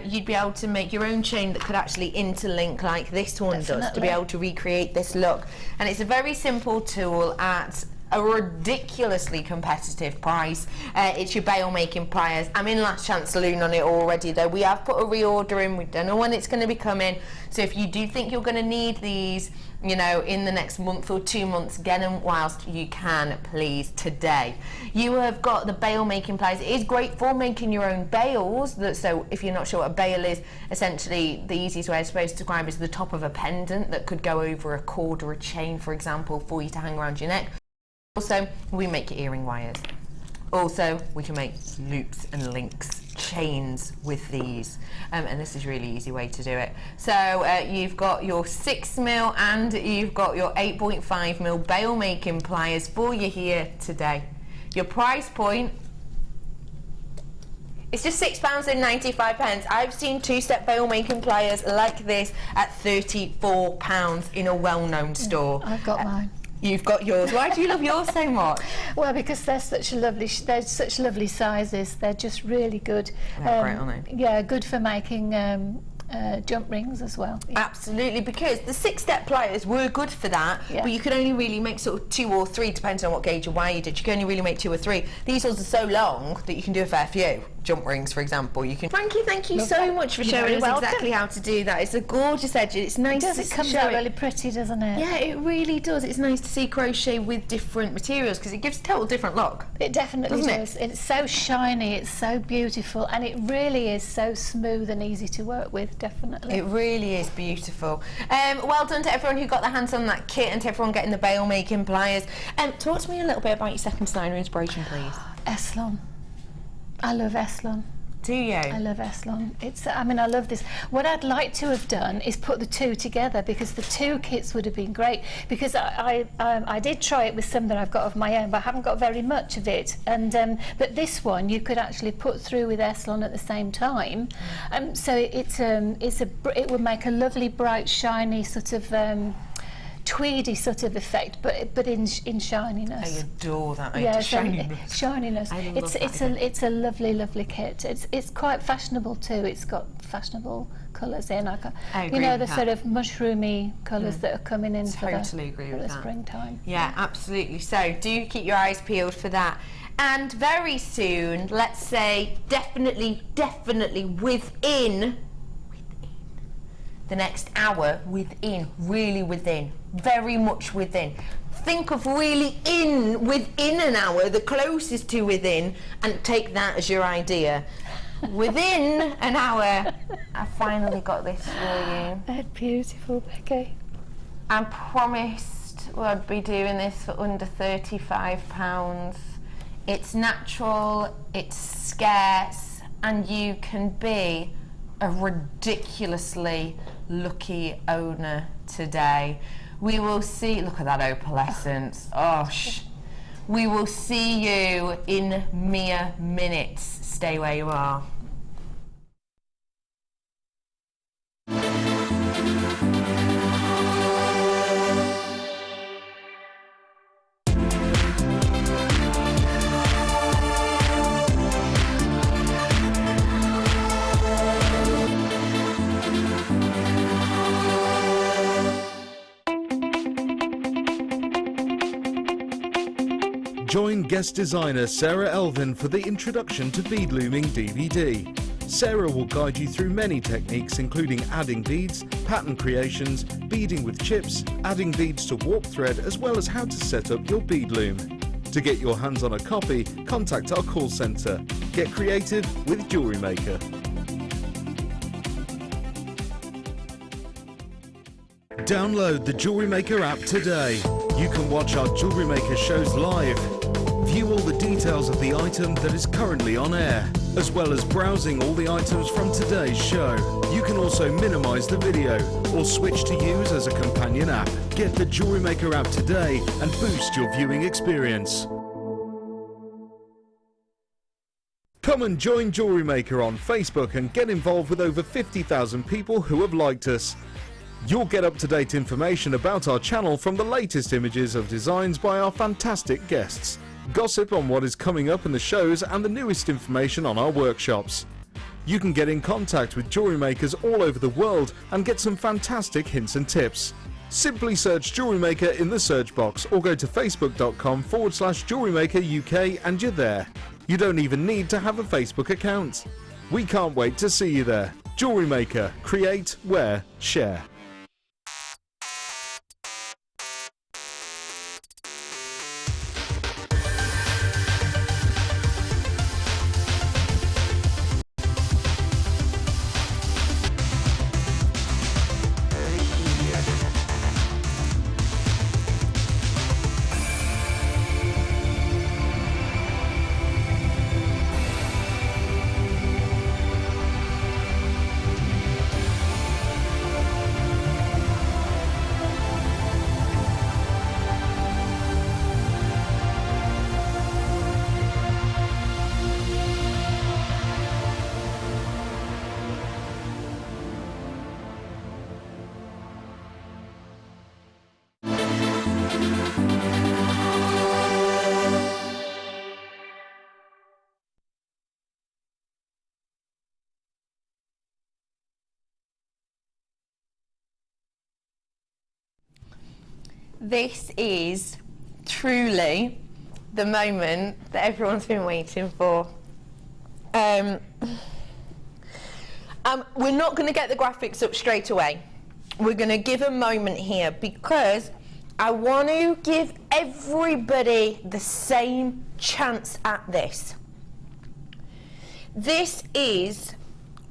you'd be able to make your own chain that could actually interlink like this one does, to be able to recreate this look. And it's a very simple tool at a ridiculously competitive price. It's your bail making pliers. I'm in last chance saloon on it already though. We have put a reorder in, we don't know when it's going to be coming, so if you do think you're going to need these, you know, in the next month or 2 months, get them whilst you can, please, today. You have got the bail making pliers. It is great for making your own bails. So if you're not sure what a bail is, essentially the easiest way I suppose to describe is the top of a pendant that could go over a cord or a chain, for example, for you to hang around your neck. Also, we make your earring wires. Also, we can make loops and links, chains with these, and this is a really easy way to do it. So you've got your 6mm and you've got your 8.5mm bail making pliers for you here today. Your price point, it's just £6.95. I've seen two-step bail making pliers like this at £34 in a well-known store. I've got mine. You've got yours. Why do you love yours so much? Well, because they're such lovely sizes. They're just really good. They're great, aren't they? Yeah, good for making jump rings as well. Yeah. Absolutely, because the 6-step pliers were good for that, Yeah. but you could only really make sort of 2 or 3, depending on what gauge and wire you did. You could only really make 2 or 3. These ones are so long that you can do a fair few. Jump rings, for example. You can. Frankie, thank you so much for showing us exactly how to do that. It's a gorgeous edge. It's nice. It comes out really pretty, doesn't it? Yeah, it really does. It's nice to see crochet with different materials because it gives a total different look. It definitely does. It's so shiny, it's so beautiful, and it really is so smooth and easy to work with, definitely. It really is beautiful. Well done to everyone who got their hands on that kit and to everyone getting the bail making pliers. Talk to me a little bit about your second designer inspiration, please. Elan. I love Elan. Do you? I love Elan. I mean, I love this. What I'd like to have done is put the two together, because the two kits would have been great, because I did try it with some that I've got of my own, but I haven't got very much of it. And but this one you could actually put through with Elan at the same time. So it would make a lovely, bright, shiny sort of tweedy sort of effect, but in shininess. I adore that. Yeah, shininess. Shininess. I love It's a lovely kit. It's quite fashionable too. It's got fashionable colours in. You know, the sort of mushroomy colours that are coming in for the springtime. Yeah, absolutely. So do keep your eyes peeled for that. And very soon, let's say definitely within the next hour, really within, very much within. Think of really within an hour, the closest to within, and take that as your idea. Within an hour, I finally got this for you. They're beautiful, Becky. I promised we'd be doing this for under £35. It's natural, it's scarce, and you can be a ridiculously lucky owner today. We will see, look at that opalescence, we will see you in mere minutes. Stay where you are. Join guest designer Sarah Elvin for the Introduction to Bead Looming DVD. Sarah will guide you through many techniques, including adding beads, pattern creations, beading with chips, adding beads to warp thread, as well as how to set up your bead loom. To get your hands on a copy, contact our call centre. Get creative with JewelleryMaker. Download the JewelleryMaker app today. You can watch our JewelleryMaker shows live, view all the details of the item that is currently on air, as well as browsing all the items from today's show. You can also minimize the video or switch to use as a companion app. Get the JewelleryMaker app today and boost your viewing experience. Come and join JewelleryMaker on Facebook and get involved with over 50,000 people who have liked us. You'll get up-to-date information about our channel from the latest images of designs by our fantastic guests, gossip on what is coming up in the shows, and the newest information on our workshops. You can get in contact with jewellery makers all over the world and get some fantastic hints and tips. Simply search JewelleryMaker in the search box or go to facebook.com/JewelleryMaker UK and you're there. You don't even need to have a Facebook account. We can't wait to see you there. JewelleryMaker. Create, wear, share. This is truly the moment that everyone's been waiting for. We're not going to get the graphics up straight away. We're going to give a moment here because I want to give everybody the same chance at this. This is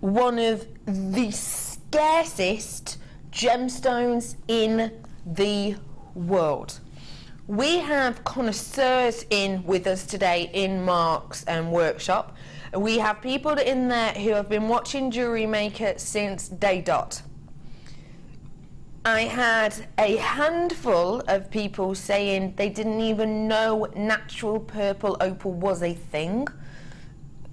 one of the scarcest gemstones in the world. We have connoisseurs in with us today in Mark's workshop. We have people in there who have been watching JewelleryMaker since day dot. I had a handful of people saying they didn't even know natural purple opal was a thing.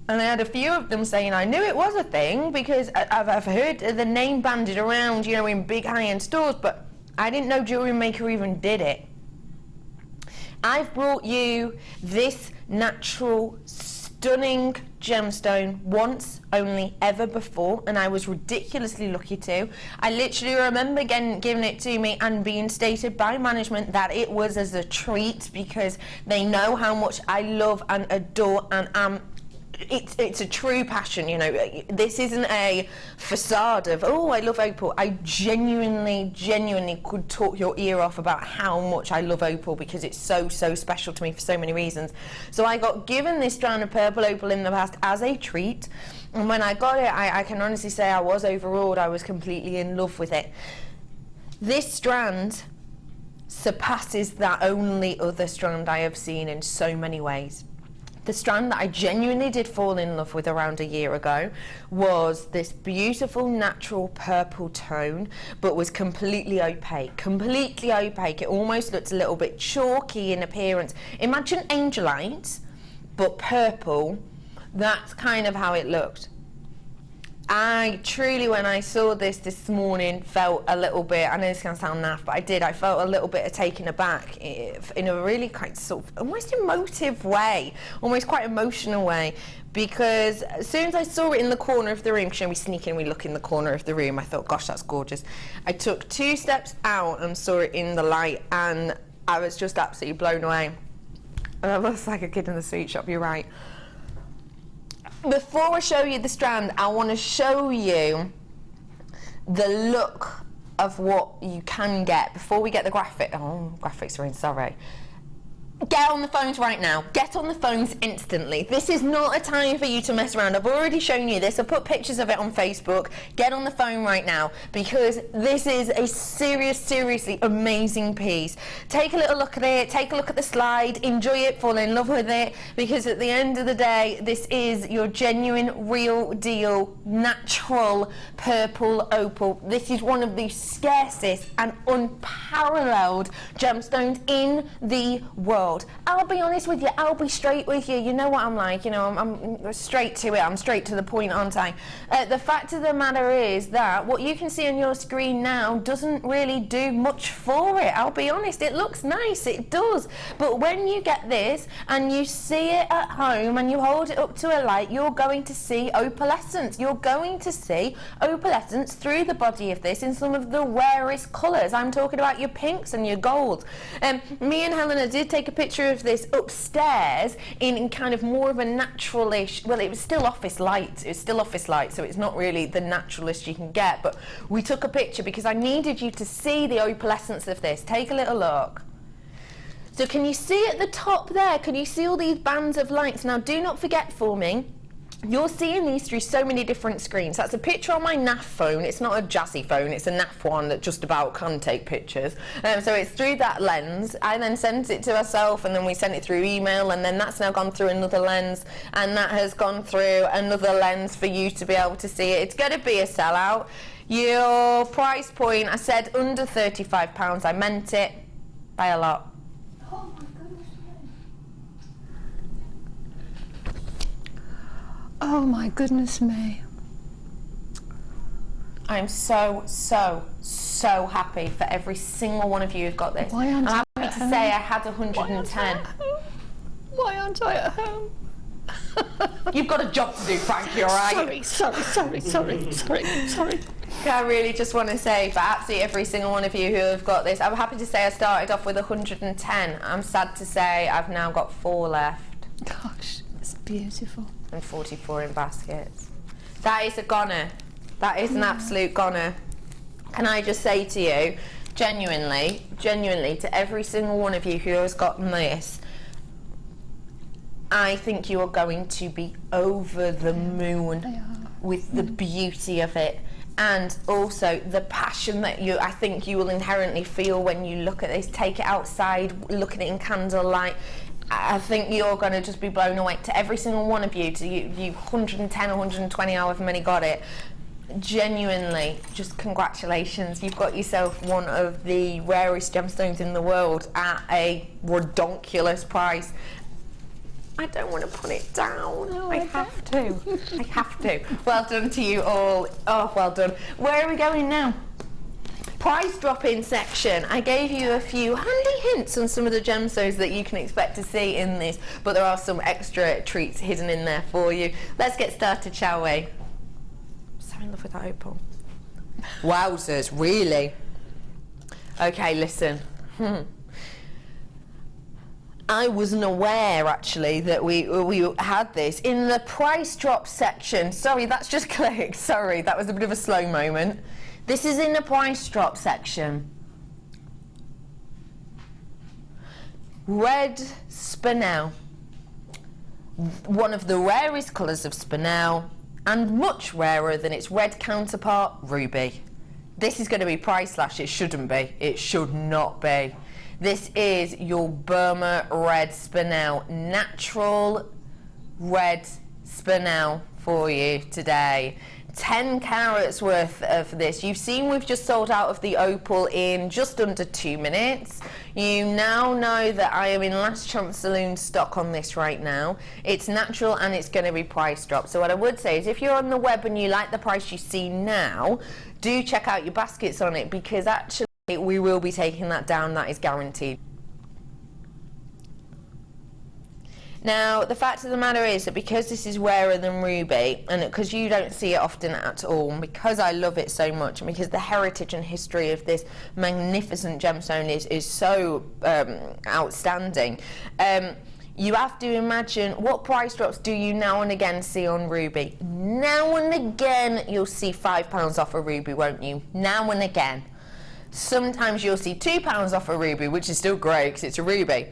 And I had a few of them saying I knew it was a thing because I've heard the name banded around, you know, in big high-end stores, but I didn't know JewelleryMaker even did it. I've brought you this natural, stunning gemstone once only ever before, and I was ridiculously lucky to. I literally remember giving it to me and being stated by management that it was as a treat because they know how much I love and adore and am. It's a true passion, you know. This isn't a facade of, oh, I love opal. I genuinely could talk your ear off about how much I love opal because it's so special to me for so many reasons. So I got given this strand of purple opal in the past as a treat, and when I got it, I can honestly say I was overawed. I was completely in love with it. This strand surpasses that only other strand I have seen in so many ways. The strand that I genuinely did fall in love with around a year ago was this beautiful natural purple tone, but was completely opaque. Completely opaque. It almost looked a little bit chalky in appearance. Imagine angelite, but purple. That's kind of how it looked. I truly, when I saw this morning, felt a little bit, I know this can sound naff, but I felt a little bit taken aback in a really quite sort of almost emotive way, almost quite emotional way, because as soon as I saw it in the corner of the room, because we sneak in, we look in the corner of the room, I thought, gosh, that's gorgeous. I took 2 steps out and saw it in the light, and I was just absolutely blown away. And I was like a kid in the sweet shop, you're right. Before I show you the strand, I want to show you the look of what you can get before we get the graphic. Oh, graphics are in, sorry. Get on the phones right now. Get on the phones instantly. This is not a time for you to mess around. I've already shown you this. I've put pictures of it on Facebook. Get on the phone right now because this is a seriously amazing piece. Take a little look at it. Take a look at the slide. Enjoy it. Fall in love with it because at the end of the day, this is your genuine, real deal, natural purple opal. This is one of the scarcest and unparalleled gemstones in the world. gold. I'll be honest with you, I'll be straight with you. You know what I'm like, you know, I'm straight to it, I'm straight to the point, aren't I? The fact of the matter is that what you can see on your screen now doesn't really do much for it. I'll be honest, it looks nice, it does. But when you get this and you see it at home and you hold it up to a light, you're going to see opalescence. You're going to see opalescence through the body of this in some of the rarest colours. I'm talking about your pinks and your golds. Me and Helena did take a picture of this upstairs in kind of more of a naturalish, well, it was still office light. It was still office light, so it's not really the naturalist you can get, but we took a picture because I needed you to see the opalescence of this. Take a little look. So can you see at the top there, can you see all these bands of lights? Now do not forget for me, you're seeing these through so many different screens. That's a picture on my NAF phone. It's not a jazzy phone, it's a NAF one that just about can take pictures. So it's through that lens. I then sent it to myself and then we sent it through email, and then that's now gone through another lens, and that has gone through another lens for you to be able to see it. It's going to be a sellout. Your price point, I said under £35, I meant it by a lot. Oh my goodness me. I'm so happy for every single one of you who've got this. Why aren't I'm I happy at to home? say I had 110. Why aren't I at home? You've got a job to do, Frankie, all right? Sorry. I really just want to say for absolutely every single one of you who have got this, I'm happy to say I started off with 110. I'm sad to say I've now got 4 left. Gosh, it's beautiful. And 44 in baskets. That is a goner. That is an absolute goner. Can I just say to you, genuinely, to every single one of you who has gotten this, I think you are going to be over the moon with the beauty of it, and also the passion that I think you will inherently feel when you look at this. Take it outside, look at it in candlelight. I think you're going to just be blown away. To every single one of you, to you 110, 120, however many got it, genuinely, just congratulations. You've got yourself one of the rarest gemstones in the world at a redonkulous price. I don't want to put it down. No, I have to. I have to. Well done to you all. Oh, well done. Where are we going now? Price drop-in section. I gave you a few handy hints on some of the gemstones that you can expect to see in this, but there are some extra treats hidden in there for you. Let's get started, shall we? I'm so in love with that opal. Wowzers, really? Okay, listen. I wasn't aware actually that we had this in the price drop section. Sorry, that's just clicked. Sorry, that was a bit of a slow moment. This is in the price drop section. Red spinel. One of the rarest colours of spinel, and much rarer than its red counterpart, ruby. This is going to be price slash. It shouldn't be. It should not be. This is your Burma red spinel, natural red spinel for you today. 10 carats worth of this. You've seen we've just sold out of the opal in just under 2 minutes. You now know that I am in last chance saloon stock on this right now. It's natural and it's going to be price drop. So what I would say is if you're on the web and you like the price you see now, do check out your baskets on it, because actually we will be taking that down, that is guaranteed. Now, the fact of the matter is that because this is rarer than ruby, and because you don't see it often at all, and because I love it so much, and because the heritage and history of this magnificent gemstone is so outstanding, you have to imagine what price drops do you now and again see on ruby. Now and again you'll see £5 off a ruby, won't you? Now and again. Sometimes you'll see £2 off a ruby, which is still great because it's a ruby.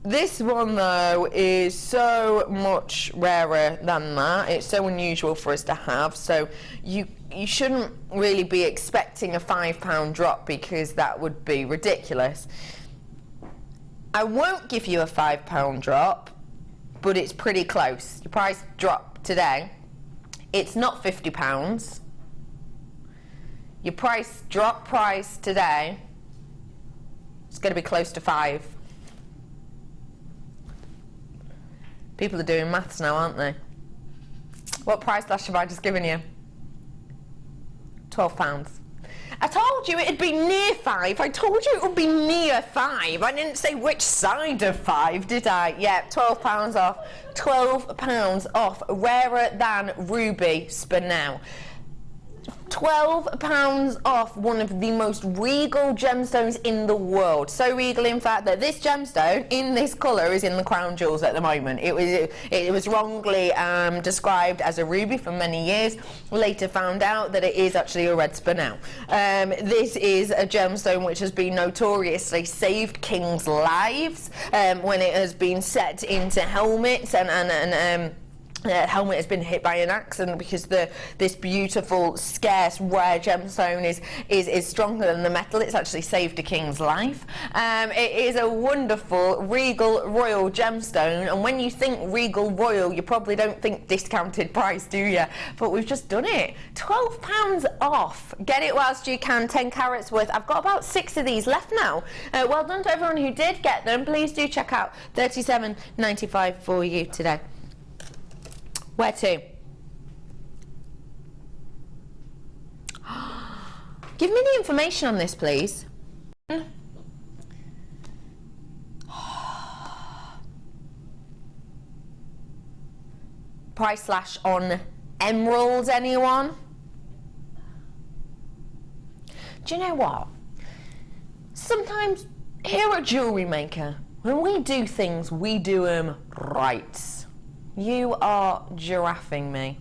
This one though is so much rarer than that. It's so unusual for us to have, so you shouldn't really be expecting a £5 drop, because that would be ridiculous. I won't give you a £5 drop, but it's pretty close. Your price drop today, it's not £50. Your price drop price today, it's going to be close to £5. People are doing maths now, aren't they? What price slash have I just given you? £12. I told you it'd be near 5. I told you it would be near 5. I didn't say which side of 5, did I? Yeah, £12 off. £12 off. Rarer than ruby spinel. £12 off one of the most regal gemstones in the world. So regal, in fact, that this gemstone in this colour is in the crown jewels at the moment. It was wrongly described as a ruby for many years. Later found out that it is actually a red spinel. This is a gemstone which has been notoriously saved kings' lives when it has been set into helmets and helmet has been hit by an accident, because this beautiful, scarce, rare gemstone is stronger than the metal. It's actually saved a king's life. It is a wonderful, regal, royal gemstone, and when you think regal, royal, you probably don't think discounted price, do you? But we've just done it. £12 off. Get it whilst you can. 10 carats worth. I've got about 6 of these left now. Well done to everyone who did get them. Please do check out $37.95 for you today. Where to? Give me the information on this, please. Price slash on emeralds, anyone? Do you know what? Sometimes here at JewelleryMaker, when we do things, we do them right. You are giraffing me.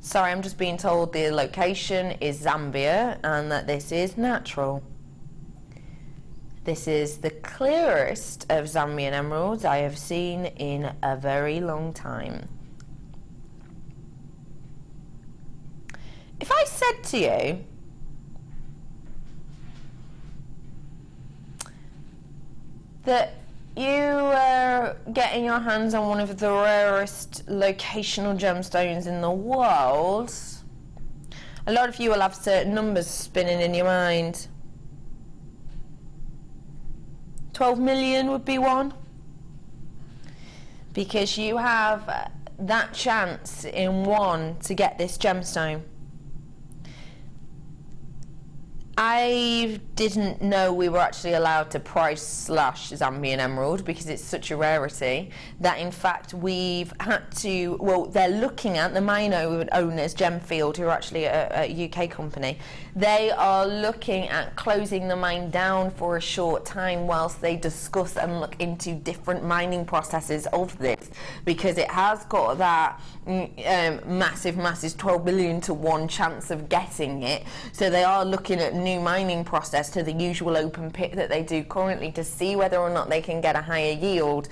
Sorry, I'm just being told the location is Zambia and that this is natural. This is the clearest of Zambian emeralds I have seen in a very long time. If I said to you, that you are getting your hands on one of the rarest locational gemstones in the world, a lot of you will have certain numbers spinning in your mind. 12 million would be one, because you have that chance in one to get this gemstone. I didn't know we were actually allowed to price slash Zambian emerald, because it's such a rarity that in fact we've had to, well, they're looking at, the mine owners, Gemfield, who are actually a UK company, they are looking at closing the mine down for a short time whilst they discuss and look into different mining processes of this, because it has got that massive 12 billion to 1 chance of getting it. So they are looking at new mining process to the usual open pit that they do currently to see whether or not they can get a higher yield.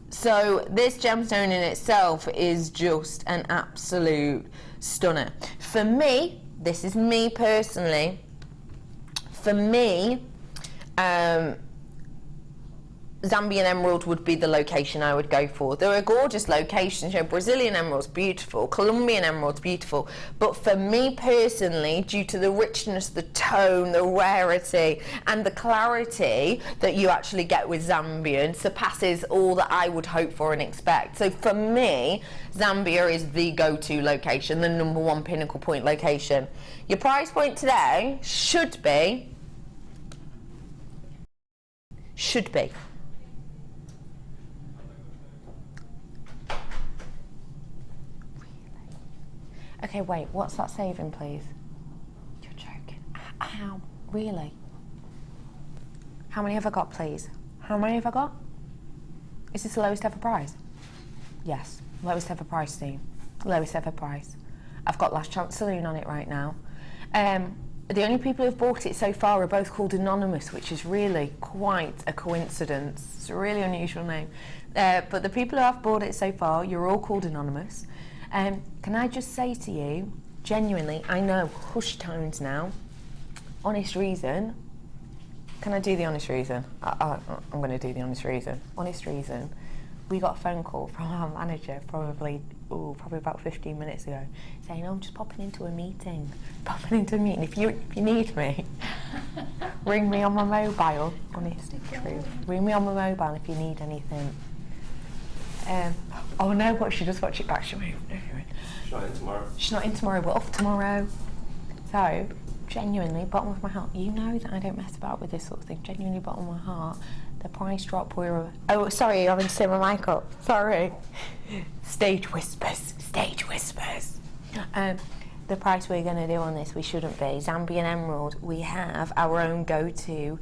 So this gemstone in itself is just an absolute stunner. For me, this is me personally, for me, Zambian emerald would be the location I would go for. There are gorgeous locations, you know, Brazilian emerald's beautiful, Colombian emerald's beautiful, but for me personally, due to the richness, the tone, the rarity, and the clarity that you actually get with Zambian surpasses all that I would hope for and expect. So for me, Zambia is the go-to location, the #1 pinnacle point location. Your price point today should be okay, wait, what's that saving, please? You're joking. How? Really? How many have I got, please? How many have I got? Is this the lowest ever price? Yes, lowest ever price, Steve. Lowest ever price. I've got Last Chance Saloon on it right now. The only people who've bought it so far are both called Anonymous, which is really quite a coincidence. It's a really unusual name. But the people who have bought it so far, you're all called Anonymous. Can I just say to you, genuinely, I know, hush tones now, honest reason. Can I do the honest reason? I'm going to do the honest reason. Honest reason. We got a phone call from our manager probably about 15 minutes ago, saying, "Oh, I'm just popping into a meeting. If you need me, ring me on my mobile." Honest, true. Ring me on my mobile if you need anything. Oh no, what, she does watch it back, she'll move. She's not in tomorrow. She's not in tomorrow, we're off tomorrow. So, genuinely, bottom of my heart, you know that I don't mess about with this sort of thing, genuinely bottom of my heart, the price drop we're... Oh, sorry, you're having to turn my mic up, sorry. Stage whispers, stage whispers. The price we're going to do on this, we shouldn't be. Zambian emerald, we have our own go-to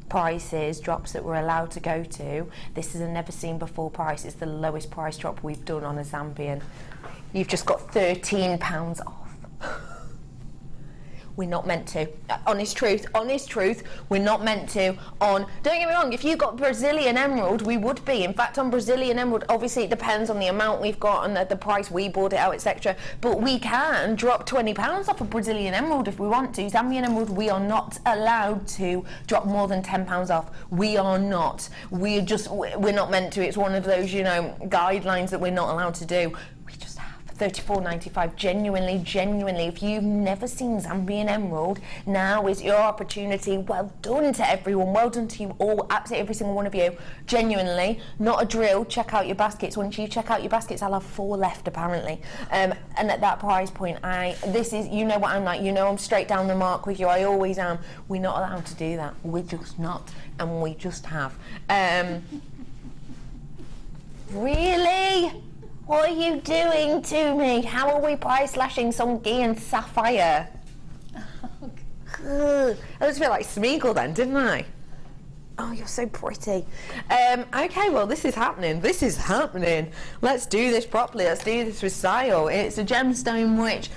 prices, drops that we're allowed to go to. This is a never seen before price. It's the lowest price drop we've done on a Zambian. You've just got £13 off. We're not meant to. Honest truth, we're not meant to. Don't get me wrong, if you got Brazilian emerald, we would be. In fact, on Brazilian emerald, obviously it depends on the amount we've got and the price we bought it out, etc. But we can drop £20 off a Brazilian emerald if we want to. Zambian emerald, we are not allowed to drop more than £10 off. We are not. We're not meant to. It's one of those, you know, guidelines that we're not allowed to do. We just have £34.95. Genuinely, if you've never seen Zambian emerald, now is your opportunity. Well done to everyone, well done to you all, absolutely every single one of you. Genuinely, not a drill, check out your baskets. Once you check out your baskets, I'll have 4 left apparently. And at that price point, you know what I'm like, you know I'm straight down the mark with you, I always am. We're not allowed to do that, we're just not, and we just have. Really? What are you doing to me? How are we price slashing Songea and sapphire? I just feel like Smeagol then, didn't I? Oh, you're so pretty. Okay, well, this is happening. Let's do this properly. Let's do this with style. It's a gemstone which...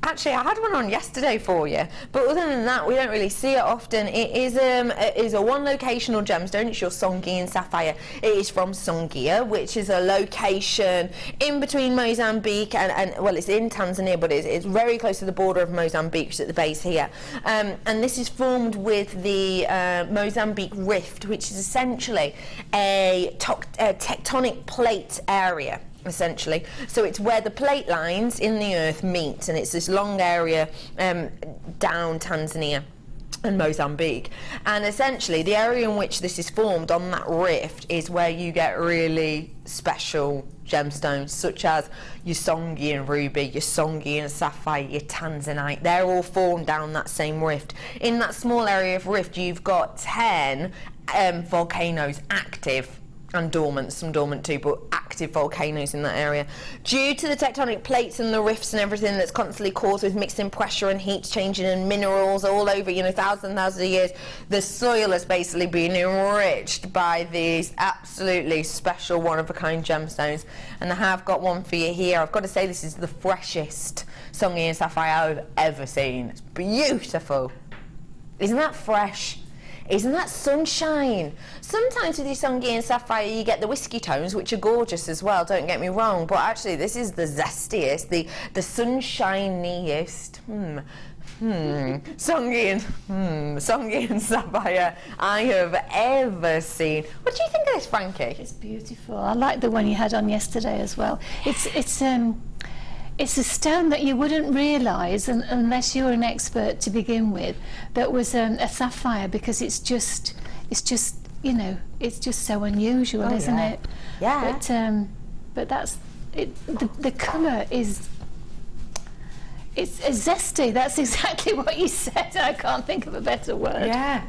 actually, I had one on yesterday for you, but other than that, we don't really see it often. It is a one locational gemstone. It's your Songean sapphire. It is from Songea, which is a location in between Mozambique and well, it's in Tanzania, but it's very close to the border of Mozambique, which is at the base here. And this is formed with the Mozambique Rift, which is essentially a tectonic plate area. Essentially, so it's where the plate lines in the earth meet, and it's this long area down Tanzania and Mozambique, and essentially the area in which this is formed on that rift is where you get really special gemstones such as your Songean ruby, your Songean sapphire, your tanzanite. They're all formed down that same rift. In that small area of rift, you've got 10 volcanoes active and dormant, some dormant too, but active volcanoes in that area. Due to the tectonic plates and the rifts and everything that's constantly caused with mixing pressure and heat changing and minerals all over, you know, thousands of years, the soil has basically been enriched by these absolutely special one-of-a-kind gemstones. And I have got one for you here. I've got to say, this is the freshest Songean sapphire I've ever seen. It's beautiful. Isn't that fresh? Isn't that sunshine? Sometimes with your Songean sapphire you get the whiskey tones, which are gorgeous as well, don't get me wrong, but actually this is the zestiest, the sunshiniest Songean sapphire I have ever seen. What do you think of this, Frankie? It's beautiful. I like the one you had on yesterday as well. It's a stone that you wouldn't realise, unless you're an expert to begin with, that was a sapphire, because it's just you know, it's just so unusual, isn't it? Yeah. But that's it. The colour is. It's zesty. That's exactly what you said. I can't think of a better word. Yeah.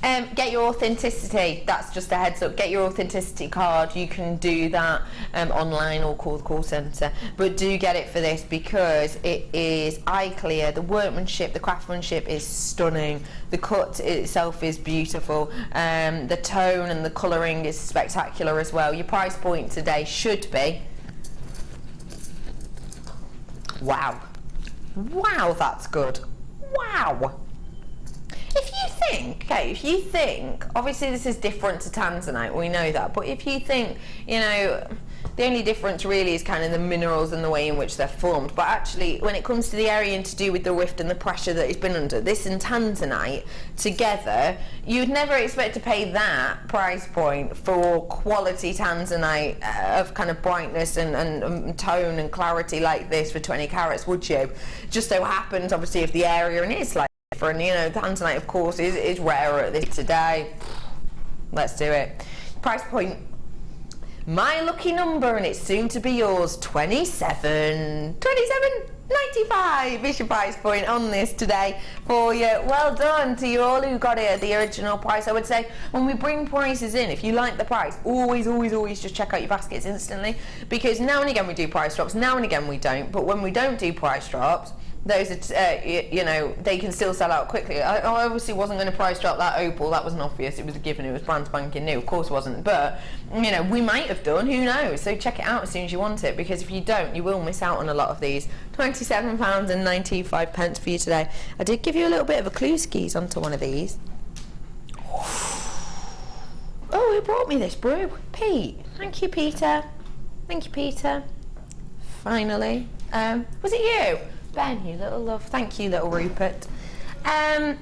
Get your authenticity. That's just a heads up. Get your authenticity card. You can do that online or call the call centre. But do get it for this, because it is eye clear. The workmanship, the craftsmanship is stunning. The cut itself is beautiful. The tone and the colouring is spectacular as well. Your price point today should be... Wow. Wow, that's good. Wow. If you think, obviously this is different to tanzanite, we know that, but if you think, you know, the only difference really is kind of the minerals and the way in which they're formed, but actually when it comes to the area and to do with the rift and the pressure that it's been under, this and tanzanite together, you'd never expect to pay that price point for quality tanzanite of kind of brightness and tone and clarity like this for 20 carats, would you? Just so happens, obviously, if the area and it's like different, you know, tanzanite of course is rarer at this today. Let's do it. Price point my lucky number, and it's soon to be yours, 27.95 is your price point on this today for you. Well done to you all who got it at the original price. I would say when we bring prices in, if you like the price, always just check out your baskets instantly, because now and again we do price drops, now and again we don't, but when we don't do price drops, those are, you know, they can still sell out quickly. I obviously wasn't going to price drop that opal, that wasn't obvious, it was a given, it was brand spanking new, of course it wasn't, but, you know, we might have done, who knows, so check it out as soon as you want it, because if you don't, you will miss out on a lot of these. £27.95 for you today. I did give you a little bit of a clue skis onto one of these. Oh, who brought me this brew? Pete. Thank you, Peter. Thank you, Peter. Finally. Was it you? Ben, you little love. Thank you, little Rupert. I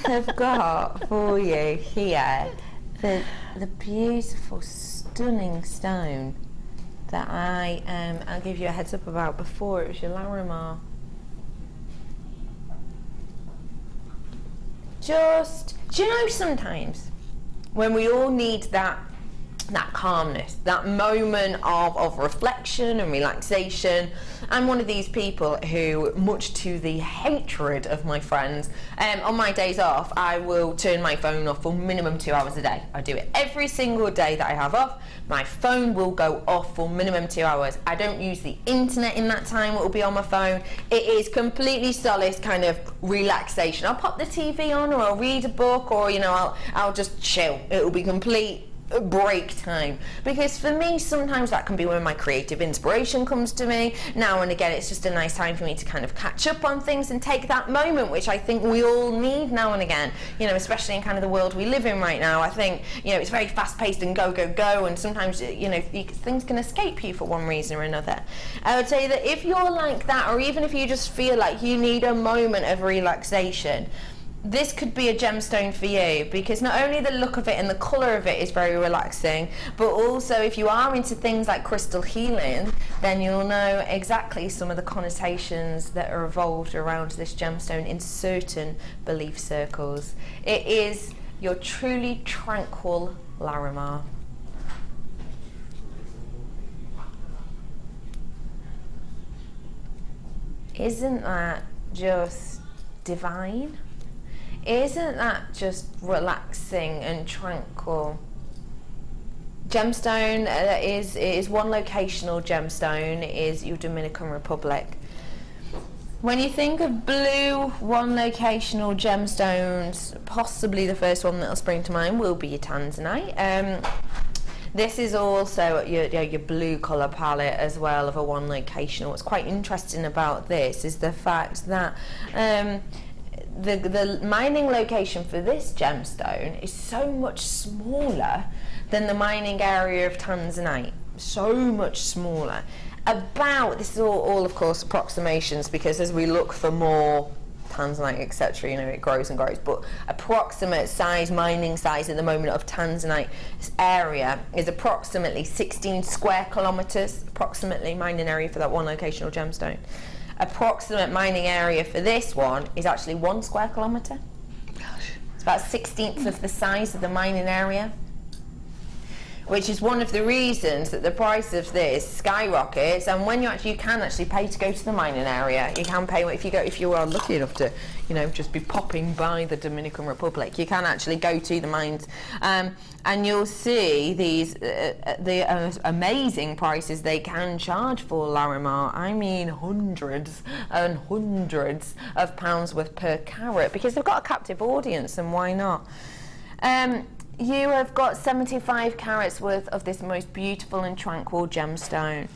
have got for you here the beautiful, stunning stone that I'll give you a heads up about before. It was your Larimar. Do you know, sometimes when we all need that calmness, that moment of reflection and relaxation, I'm one of these people who, much to the hatred of my friends, on my days off I will turn my phone off for minimum 2 hours a day. I do it every single day that I have off. My phone will go off for minimum 2 hours. I don't use the internet in that time. It will be on my phone. It is completely solace kind of relaxation. I'll pop the TV on, or I'll read a book, or, you know, I'll just chill. It will be complete break time, because for me sometimes that can be when my creative inspiration comes to me. Now and again it's just a nice time for me to kind of catch up on things and take that moment, which I think we all need now and again, you know, especially in kind of the world we live in right now. I think, you know, it's very fast paced and go, and sometimes, you know, things can escape you for one reason or another. I would say that if you're like that, or even if you just feel like you need a moment of relaxation, this could be a gemstone for you, because not only the look of it and the colour of it is very relaxing, but also if you are into things like crystal healing, then you'll know exactly some of the connotations that are evolved around this gemstone in certain belief circles. It is your truly tranquil Larimar. Isn't that just divine? Isn't that just relaxing and tranquil? Gemstone is one locational gemstone, is your Dominican Republic. When you think of blue one locational gemstones, possibly the first one that'll spring to mind will be your tanzanite. This is also your blue colour palette as well of a one locational. What's quite interesting about this is the fact that the mining location for this gemstone is so much smaller than the mining area of tanzanite. So much smaller. This is all of course approximations, because as we look for more tanzanite, etc., you know, it grows and grows, but approximate size, mining size at the moment of tanzanite area is approximately 16 square kilometres, approximately mining area for that one locational gemstone. Approximate mining area for this one is actually 1 square kilometre. Gosh. It's about 1/16 of the size of the mining area, which is one of the reasons that the price of this skyrockets. And when you can actually pay to go to the mining area. You can pay if you are lucky enough to, you know, just be popping by the Dominican Republic. You can actually go to the mines, and you'll see these the amazing prices they can charge for Larimar. I mean, hundreds and hundreds of pounds worth per carat, because they've got a captive audience, and why not? You have got 75 carats worth of this most beautiful and tranquil gemstone.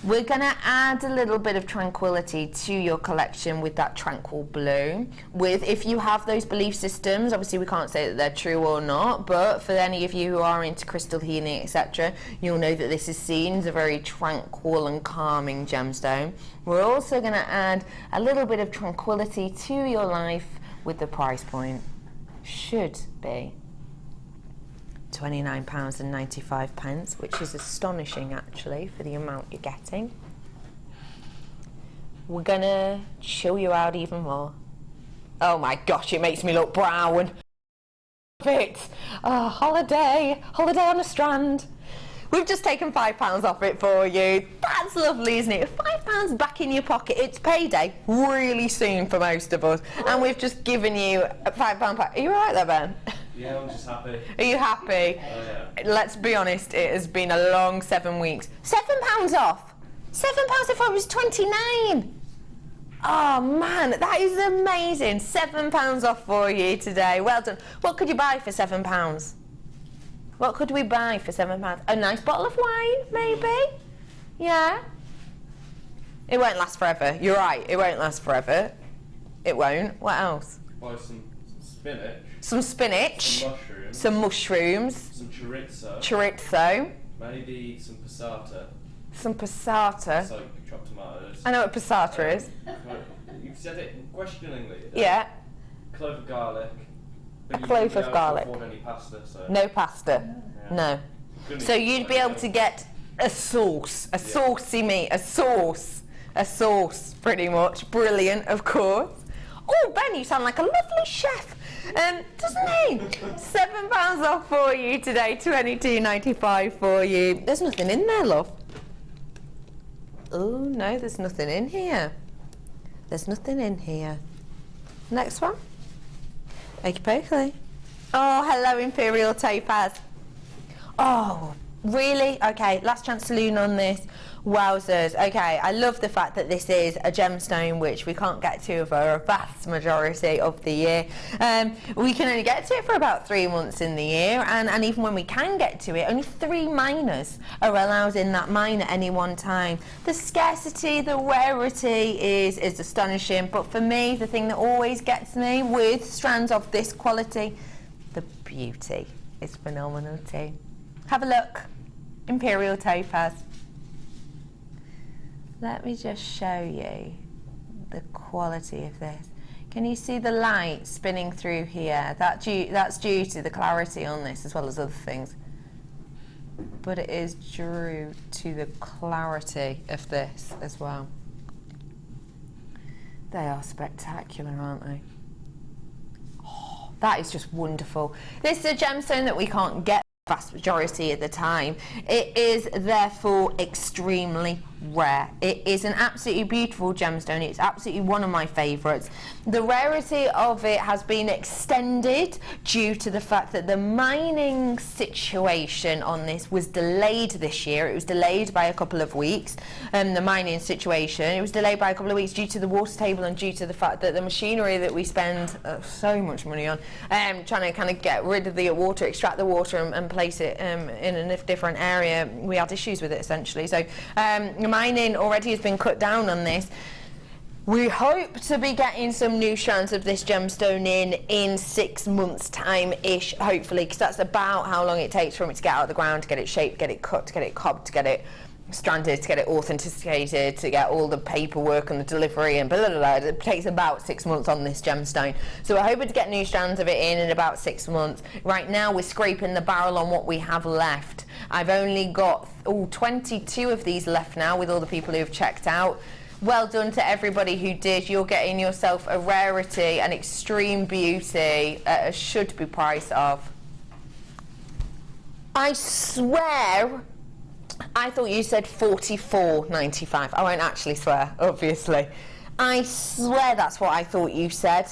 We're going to add a little bit of tranquility to your collection with that tranquil blue. If you have those belief systems, obviously we can't say that they're true or not, but for any of you who are into crystal healing, etc., you'll know that this is seen as a very tranquil and calming gemstone. We're also going to add a little bit of tranquility to your life with the price point. Should be £29.95, which is astonishing actually for the amount you're getting. We're gonna chill you out even more. Oh my gosh, it makes me look brown. Holiday on a strand. We've just taken £5 off it for you. That's lovely, isn't it? £5 back in your pocket. It's payday really soon for most of us, and we've just given you a £5 pack. Are you all right there, Ben? Yeah, I'm just happy. Are you happy? Oh, yeah. Let's be honest, it has been a long 7 weeks. £7 off. £7 if I was 29. Oh man, that is amazing. £7 off for you today. Well done. What could you buy for £7? What could we buy for £7? A nice bottle of wine, maybe? Yeah? It won't last forever. You're right, it won't last forever. It won't. What else? Buy some spinach. Some spinach. Some mushrooms. Some mushrooms. Some chorizo. Chorizo. Maybe some passata. Some passata. It's like chopped tomatoes. I know what passata is. You've said it questioningly. Yeah. Clove of garlic. But you clove wouldn't be of able to garlic. afford any pasta, so. No pasta. Yeah. No. Couldn't So eat you'd be that, able to get a sauce, a saucy meat, a sauce, pretty much. Brilliant, of course. Oh, Ben, you sound like a lovely chef, doesn't he? £7 off for you today, $22.95 for you. There's nothing in there, love. Oh no, there's nothing in here. There's nothing in here. Next one. Okey pokey. Oh, hello, Imperial topaz. Oh, really? Okay, last chance saloon on this. Wowzers. Okay, I love the fact that this is a gemstone which we can't get to for a vast majority of the year. We can only get to it for about 3 months in the year, and even when we can get to it, only 3 miners are allowed in that mine at any one time. The scarcity, the rarity is astonishing, but for me, the thing that always gets me with strands of this quality, the beauty is phenomenal too. Have a look. Imperial topaz. Let me just show you the quality of this. Can you see the light spinning through here? That's due to the clarity on this as well as other things. But it is due to the clarity of this as well. They are spectacular, aren't they? Oh, that is just wonderful. This is a gemstone that we can't get vast majority of the time. It is therefore extremely rare. It is an absolutely beautiful gemstone. It's absolutely one of my favourites. The rarity of it has been extended due to the fact that the mining situation on this was delayed this year. It was delayed by a couple of weeks. The mining situation, it was delayed by a couple of weeks due to the water table and due to the fact that the machinery that we spend so much money on trying to kind of get rid of the water, extract the water and place it in a different area, we had issues with it essentially. So mining already has been cut down on this. We hope to be getting some new strands of this gemstone in 6 months time-ish, hopefully, because that's about how long it takes for it to get out of the ground, to get it shaped, get it cut, to get it cobbed, to get it stranded, to get it authenticated, to get all the paperwork and the delivery and blah, blah, blah. It takes about 6 months on this gemstone. So we're hoping to get new strands of it in about 6 months. Right now we're scraping the barrel on what we have left. I've only got 22 of these left now with all the people who have checked out. Well done to everybody who did. You're getting yourself a rarity, an extreme beauty at a should-be price of, I swear, I thought you said $44.95. I won't actually swear, obviously. I swear that's what I thought you said.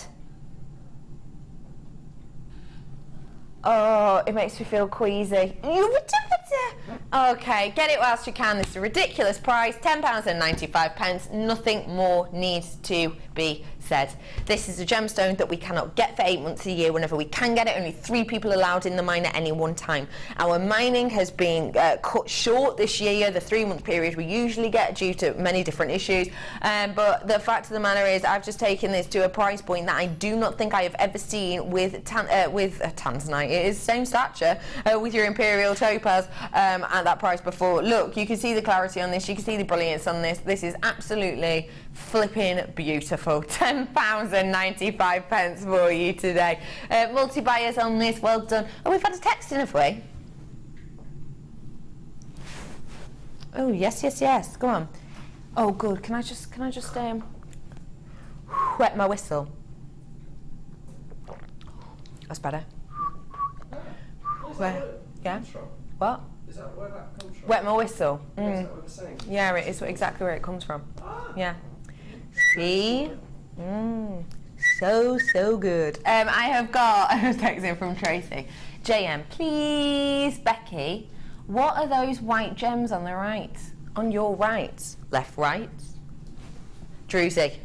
Oh, it makes me feel queasy. Okay, get it whilst you can. This is a ridiculous price, £10.95. Nothing more needs to be said. This is a gemstone that we cannot get for 8 months a year. Whenever we can get it, only 3 people allowed in the mine at any one time. Our mining has been cut short this year, the 3-month period we usually get due to many different issues. But the fact of the matter is, I've just taken this to a price point that I do not think I have ever seen with tanzanite. It is the same stature with your Imperial topaz at that price before. Look, you can see the clarity on this, you can see the brilliance on this. This is absolutely flipping beautiful. £10.95 for you today. Multi-buyers on this, well done. Oh, we've had a text in, have we? Oh, yes. Go on. Oh, good. Can I just wet my whistle? That's better. Where? Yeah. What? Is that where that comes from? Wet my whistle. Is that what we're saying? Yeah, it is exactly where it comes from. Ah. Yeah. See? So good. I have got a text in from Tracy. JM, please, Becky, what are those white gems on the right? On your right? Left, right? Druzy.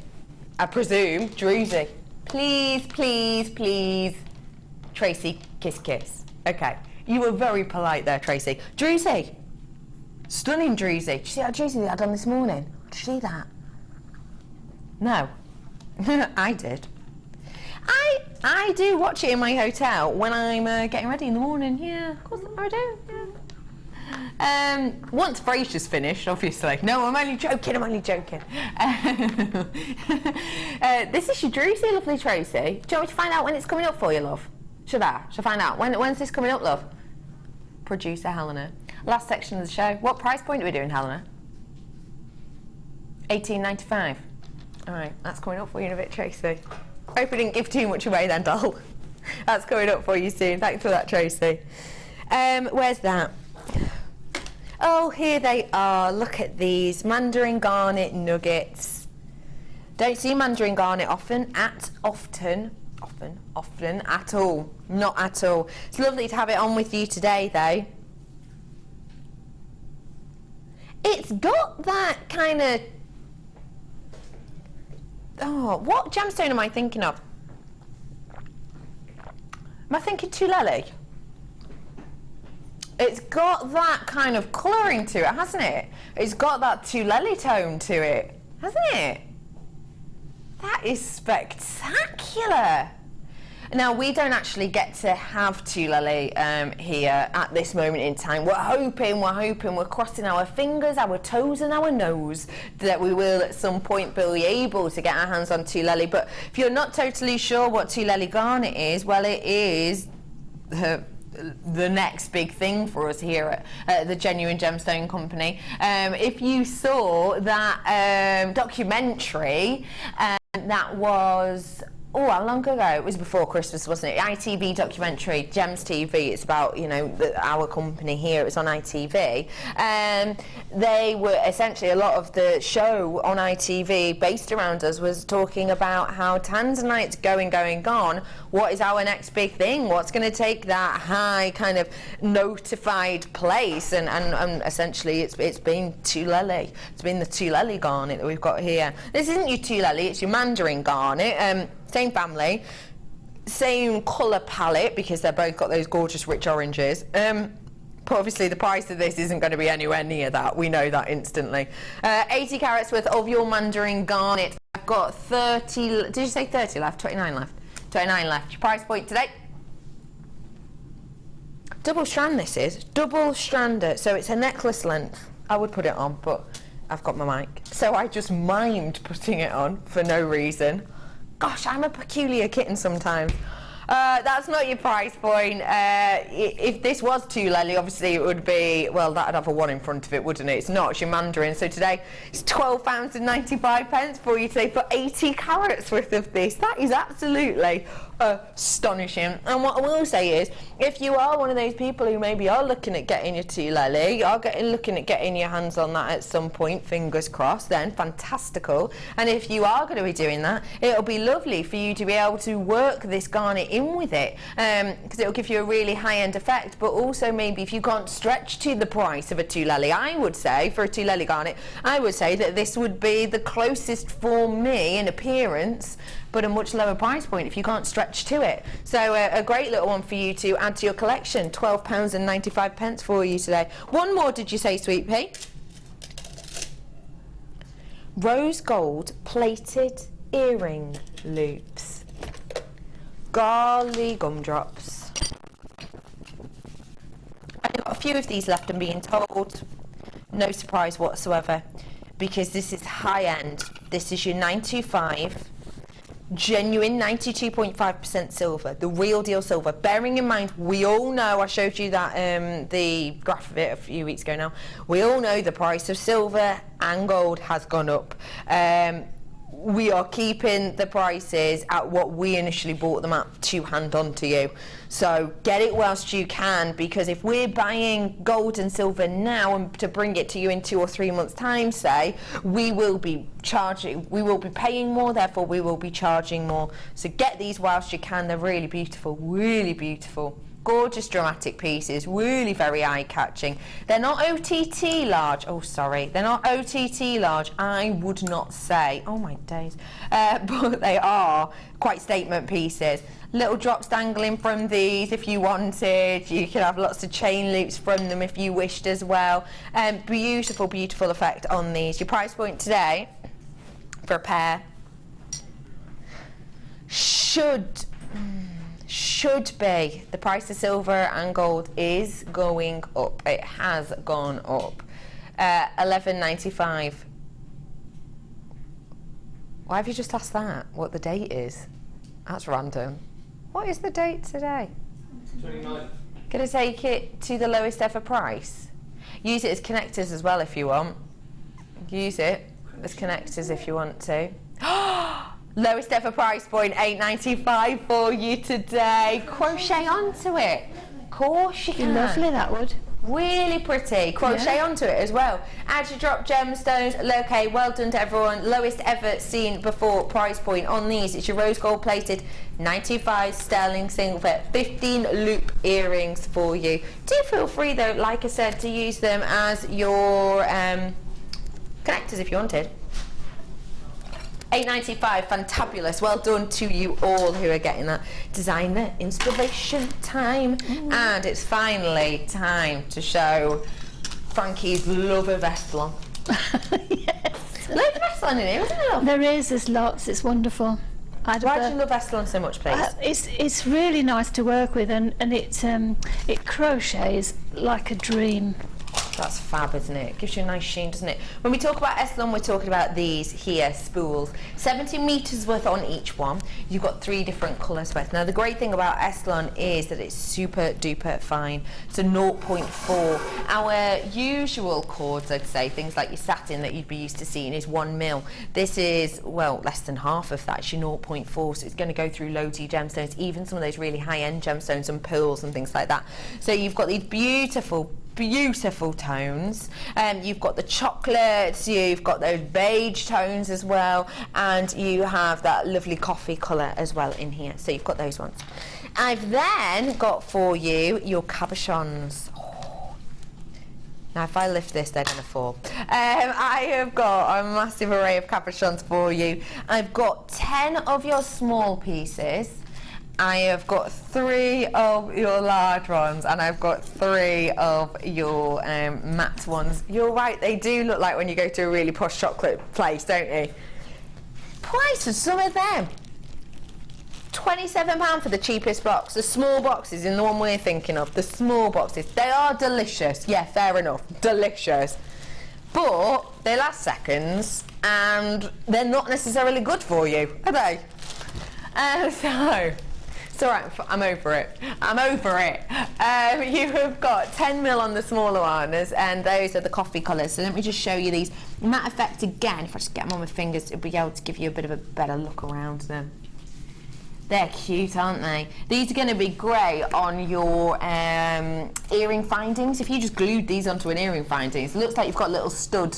I presume, Druzy. Please, please, please. Tracy, kiss, kiss. Okay. You were very polite there, Tracy. Druzy. Stunning Druzy. Did you see that Druzy we had on this morning? Did you see that? No. I did. I do watch it in my hotel when I'm getting ready in the morning. Yeah, of course I do. Yeah. Once Frasier's finished, obviously. No, I'm only joking. This is your Druzy, lovely Tracy. Do you want me to find out when it's coming up for you, love? Should I find out? When's this coming up, love? Producer Helena. Last section of the show. What price point are we doing, Helena? $18.95. All right, that's coming up for you in a bit, Tracy. Hope I didn't give too much away then, doll. That's coming up for you soon. Thanks for that, Tracy. Where's that? Oh, here they are. Look at these mandarin garnet nuggets. Don't see mandarin garnet often at all. Not at all. It's lovely to have it on with you today, though. It's got that kind of... Oh, what gemstone am I thinking of? Am I thinking Tulele? It's got that kind of colouring to it, hasn't it? It's got that Tulele tone to it, hasn't it? That is spectacular. Now, we don't actually get to have Tulele here at this moment in time. We're hoping, we're crossing our fingers, our toes and our nose that we will at some point be able to get our hands on Tulele. But if you're not totally sure what Tulele garnet is, well, it is the next big thing for us here at the Genuine Gemstone Company. If you saw that documentary, that was... Oh, how long ago? It was before Christmas, wasn't it? ITV documentary, Gems TV. It's about, you know, our company here. It was on ITV. They were essentially, a lot of the show on ITV based around us was talking about how tanzanite's going, gone. What is our next big thing? What's going to take that high kind of notified place? And essentially, it's been Tulele. It's been the Tulele garnet that we've got here. This isn't your Tulele, it's your mandarin garnet. Same family, same colour palette, because they've both got those gorgeous rich oranges. But obviously the price of this isn't going to be anywhere near that. We know that instantly. 80 carats worth of your mandarin garnet. I've got 30, did you say 30 left? 29 left. 29 left. Your price point today? Double strand this is. Double stranded. So it's a necklace length. I would put it on, but I've got my mic. So I just mimed putting it on for no reason. Gosh, I'm a peculiar kitten sometimes. That's not your price point. If this was Tulele, obviously it would be, well, that'd have a 1 in front of it, wouldn't it? It's not, it's your mandarin. So today, it's £12.95 for you today for 80 carats worth of this. That is absolutely astonishing. And what I will say is, if you are one of those people who maybe are looking at getting your Tulele, you are looking at getting your hands on that at some point, fingers crossed, then fantastical. And if you are going to be doing that, it'll be lovely for you to be able to work this garnet in with it, because it'll give you a really high-end effect. But also, maybe if you can't stretch to the price of a Tulele, I would say, for a Tulele garnet, I would say that this would be the closest for me in appearance, but a much lower price point if you can't stretch to it. So a great little one for you to add to your collection. £12.95 for you today. One more, did you say, Sweet Pea? Rose gold plated earring loops. Golly gumdrops. I've got a few of these left, I'm being told. No surprise whatsoever, because this is high end. This is your 925. Genuine 92.5% silver, the real deal silver. Bearing in mind, we all know, I showed you that the graph of it a few weeks ago now, we all know the price of silver and gold has gone up. we are keeping the prices at what we initially bought them at to hand on to you. So get it whilst you can, because if we're buying gold and silver now and to bring it to you in 2 or 3 months' time, say, we will be paying more, therefore we will be charging more. So get these whilst you can. They're really beautiful, really beautiful. Gorgeous dramatic pieces, really very eye-catching. They're not OTT large. Oh, sorry, they're not OTT large, I would not say. Oh my days. But they are quite statement pieces. Little drops dangling from these if you wanted. You could have lots of chain loops from them if you wished as well. Beautiful, beautiful effect on these. Your price point today for a pair should be, the price of silver and gold is going up. It has gone up. $11.95. Why have you just asked that? What the date is? That's random. What is the date today? 29th. Gonna take it to the lowest ever price. Use it as connectors as well if you want. Use it as connectors if you want to. Lowest ever price point, $8.95 for you today. Crochet onto it. Of course you can. Lovely, that would. Really pretty. Crochet onto it as well. Add your drop gemstones. Okay, well done to everyone. Lowest ever seen before price point on these. It's your rose gold plated 95 sterling silver, 15 loop earrings for you. Do feel free though, like I said, to use them as your connectors if you wanted. $8.95, fantabulous. Well done to you all who are getting that designer inspiration time. And it's finally time to show Frankie's love of Elan. Yes. Loads of Elan in here, isn't there? There is, there's lots, it's wonderful. Why do you love Elan so much, please? It's really nice to work with, and it crochets like a dream. That's fab, isn't it? Gives you a nice sheen, doesn't it? When we talk about Elan, we're talking about these here, spools. 70 metres worth on each one. You've got 3 different colours worth. Now, the great thing about Elan is that it's super duper fine. It's a 0.4. Our usual cords, I'd say, things like your satin that you'd be used to seeing is 1 mil. This is, well, less than half of that. It's your 0.4, so it's going to go through loads of gemstones, even some of those really high-end gemstones and pearls and things like that. So you've got these beautiful tones. You've got the chocolates, you've got those beige tones as well, and you have that lovely coffee colour as well in here. So you've got those ones. I've then got for you your cabochons. Now if I lift this, they're going to fall. I have got a massive array of cabochons for you. I've got 10 of your small pieces. I have got 3 of your large ones, and I've got 3 of your matte ones. You're right, they do look like when you go to a really posh chocolate place, don't you? Price of some of them. £27 for the cheapest box. The small boxes in the one we're thinking of, the small boxes, they are delicious. Yeah, fair enough, delicious. But they last seconds, and they're not necessarily good for you, are they? So... It's all right, I'm over it. I'm over it. You have got 10 mil on the smaller ones, and those are the coffee colours. So let me just show you these. Matte effect again, if I just get them on my fingers, it'll be able to give you a bit of a better look around them. They're cute, aren't they? These are going to be great on your earring findings. If you just glued these onto an earring findings, it looks like you've got little stud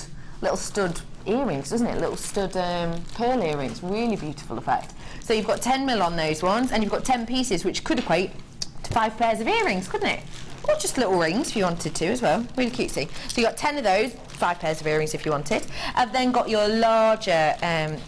earrings, doesn't it? Little stud pearl earrings. Really beautiful effect. So you've got 10 mil on those ones, and you've got 10 pieces, which could equate to 5 pairs of earrings, couldn't it? Or just little rings if you wanted to as well. Really cutesy. So you've got 10 of those, 5 pairs of earrings if you wanted. I've then got your larger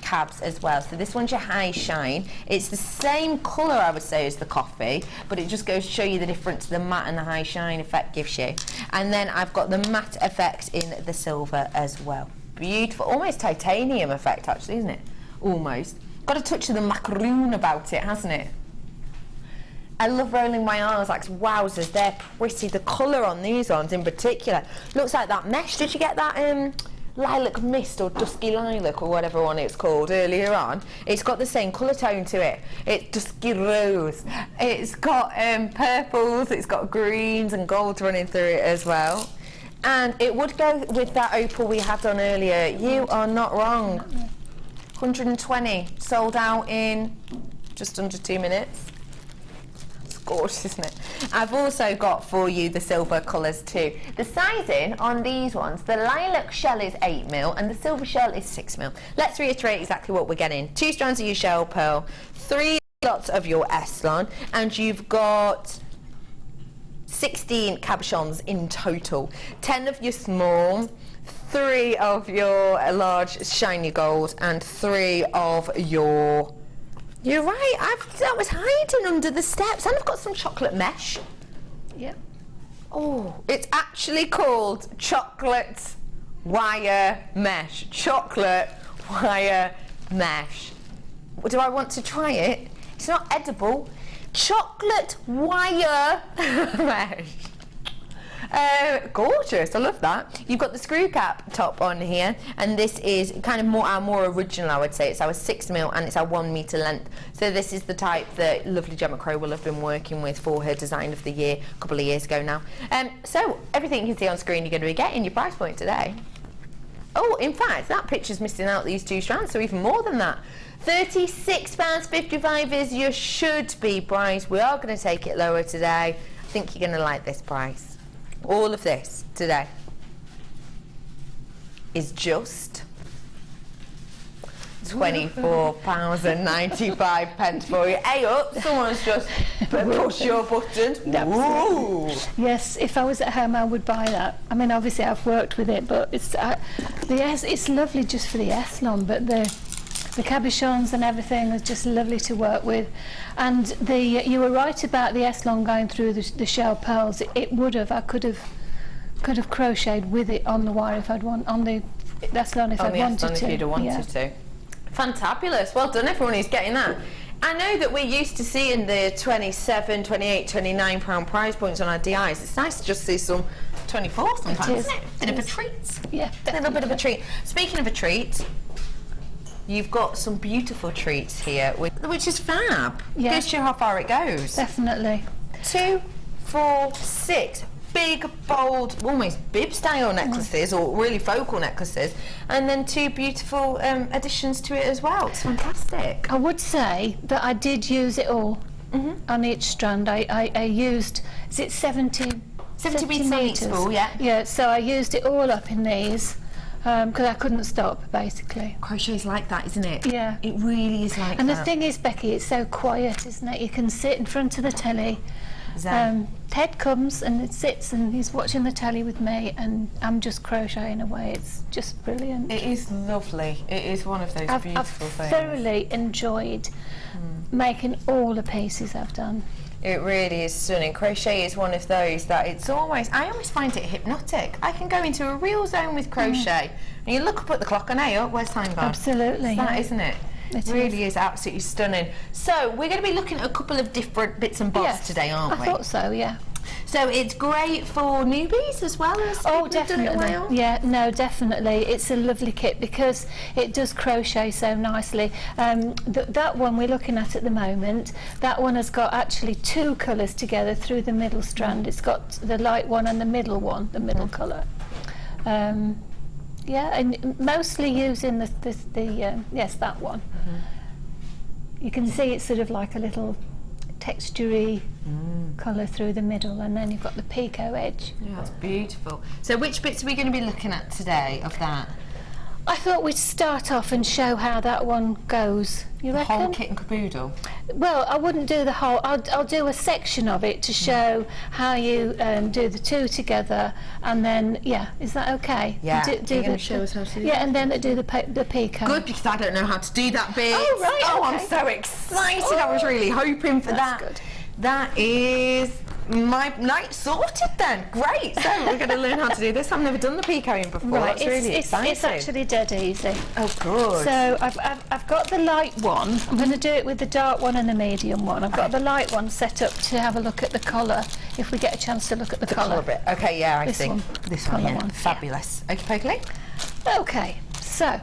cabs as well. So this one's your high shine. It's the same colour, I would say, as the coffee, but it just goes to show you the difference the matte and the high shine effect gives you. And then I've got the matte effect in the silver as well. Beautiful, almost titanium effect actually, isn't it? Almost. Got a touch of the macaroon about it, hasn't it? I love rolling my arms like wowzers, they're pretty. The colour on these ones in particular looks like that mesh. Did you get that lilac mist or dusky lilac or whatever one it's called earlier on? It's got the same colour tone to it. It's dusky rose. It's got purples, it's got greens and golds running through it as well. And it would go with that opal we had on earlier. You are not wrong. 120, sold out in just under 2 minutes. It's gorgeous, isn't it? I've also got for you the silver colours too. The sizing on these ones, the lilac shell is 8mm and the silver shell is 6mm. Let's reiterate exactly what we're getting. 2 strands of your shell pearl, 3 lots of your Elan, and you've got 16 cabochons in total. 10 of your small, 3 of your large shiny gold, and 3 of your... You're right, that was hiding under the steps, and I've got some chocolate mesh. Yep. Oh, it's actually called chocolate wire mesh. Chocolate wire mesh. Do I want to try it? It's not edible. Chocolate wire mesh. Gorgeous, I love that. You've got the screw cap top on here, and this is kind of our more original, I would say. It's our 6mm and it's our 1 metre length. So this is the type that lovely Gemma Crow will have been working with for her design of the year a couple of years ago now. So everything you can see on screen you're going to be getting your price point today. Oh, in fact, that picture's missing out these 2 strands, so even more than that. £36.55 is your should-be price. We are going to take it lower today. I think you're going to like this price. All of this today is just £24.95 for you. Hey up, someone's just pushed your button. Woo. Yes, if I was at home I would buy that. I mean, obviously I've worked with it, but it's it's lovely just for the Elan, but the cabochons and everything is just lovely to work with. And you were right about the Elan going through the shell pearls. It would have, I could have crocheted with it on the wire if I'd want, on the Elan if I'd wanted to. If you'd have wanted to. Fantabulous. Well done everyone who's getting that. I know that we're used to seeing the 27, 28, 29 pound price points on our DIs. It's nice to just see some 24 sometimes, isn't it? Bit of a treat. Yeah, a little bit of a treat. Speaking of a treat, you've got some beautiful treats here, which is fab. Yeah. Goes to show how far it goes. Definitely. 2, 4, 6 big, bold, almost bib-style necklaces, or really focal necklaces, and then 2 beautiful additions to it as well. It's fantastic. I would say that I did use it all on each strand. I used, is it 70 beads on each spool, yeah. Yeah, so I used it all up in these. Because I couldn't stop, basically. Crochet's like that, isn't it? Yeah. It really is like that. And the thing is, Becky, it's so quiet, isn't it? You can sit in front of the telly. Ted comes and it sits and he's watching the telly with me, and I'm just crocheting away. It's just brilliant. It is lovely. It is one of those beautiful things. I've thoroughly enjoyed making all the pieces I've done. It really is stunning. Crochet is one of those that I almost find it hypnotic. I can go into a real zone with crochet and you look up at the clock and hey, oh, where's time gone? Absolutely. It's that, isn't it? It really is absolutely stunning. So we're going to be looking at a couple of different bits and bobs today, aren't we? I thought so, yeah. So it's great for newbies as well as people who've done it a while? Yeah, no, definitely. It's a lovely kit because it does crochet so nicely. That one we're looking at the moment, that one has got actually 2 colours together through the middle strand. It's got the light one and the middle one, the middle colour. Yeah, and mostly using yes, that one. You can see it's sort of like a little textury colour through the middle, and then you've got the Pico edge. Yeah, that's beautiful. So which bits are we going to be looking at today of that? I thought we'd start off and show how that one goes. You reckon? The whole kit and caboodle? Well, I wouldn't do the whole. I'll do a section of it to show how you do the 2 together, and then is that okay? Yeah. You're going to show us how to do that? Yeah, and then do the Pico. Good, because I don't know how to do that bit. Oh right. Oh, okay. I'm so excited. I was really hoping for that. Good. That is my night sorted then. Great. So we're going to learn how to do this. I've never done the picoing before. Right. That's really exciting. It's actually dead easy. Oh, good. So I've got the light one. I'm going to do it with the dark one and the medium one. I've got the light one set up to have a look at the collar, if we get a chance to look at the collar bit. Okay, yeah, I this think one. This one, yeah. Fabulous. Okay. Okay. So I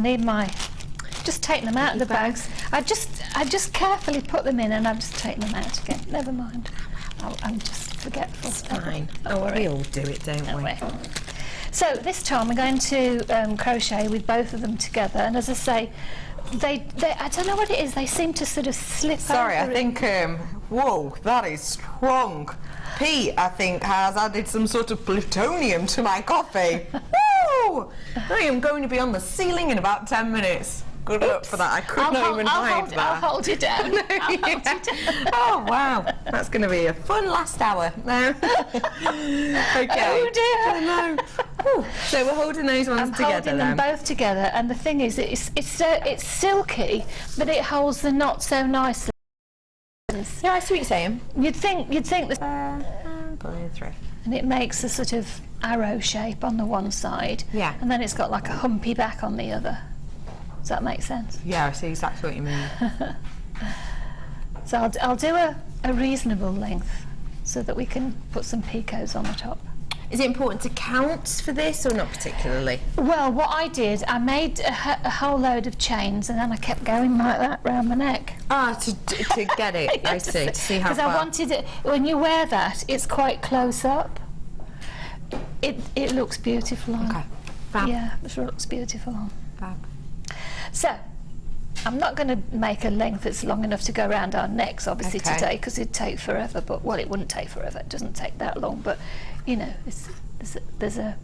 need my. Just taking them out of the bags. I just carefully put them in, and I've just taken them out again. Never mind. I'm just forgetful. It's fine. Don't worry. We all do it, don't we? So this time we're going to crochet with both of them together, and as I say, they I don't know what it is, they seem to sort of slip Sorry, over. I think, whoa, that is strong. Pete, I think, has added some sort of plutonium to my coffee. Woo! I am going to be on the ceiling in about 10 minutes. Good luck for that. I could not even hide that. I'll hold you down. I'll hold you down. Oh, wow. That's going to be a fun last hour. Okay. Oh, dear. No. So we're holding those ones I'm together holding them both together, and the thing is, it's silky, but it holds the knot so nicely. Yeah, I see what you're saying. You'd think this, Pull it through. and it makes a sort of arrow shape on the one side. Yeah. And then it's got like a humpy back on the other. Does that make sense? Yeah, I see exactly what you mean. So I'll do a reasonable length so that we can put some picos on the top. Is it important to count for this or not particularly? Well, what I did, I made a whole load of chains, and then I kept going like that round my neck. Ah, to get it, I see, to see how far. Because I wanted it, when you wear that, it's quite close up. It looks beautiful on. Okay, fab. Yeah, it looks beautiful on. Fab. So, I'm not going to make a length that's long enough to go around our necks, obviously, Okay. today, because it'd take forever. But well, it wouldn't take forever. It doesn't take that long. But you know, there's a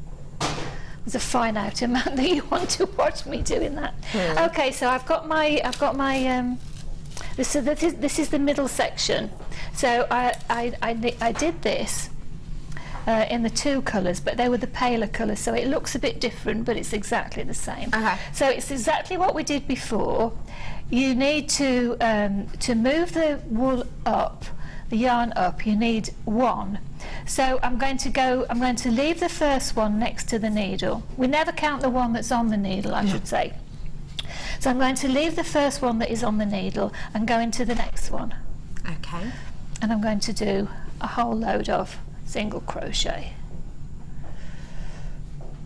finite amount that you want to watch me doing that. Okay, so I've got my this is the middle section. So I did this. In the two colours, but they were the paler colours, so it looks a bit different, but it's exactly the same. Okay. So it's exactly what we did before. You need to move the wool up, the yarn up. You need one. So I'm going to leave the first one next to the needle. We never count the one that's on the needle, I should say. So I'm going to leave the first one that is on the needle and go into the next one. Okay. And I'm going to do a whole load of single crochet,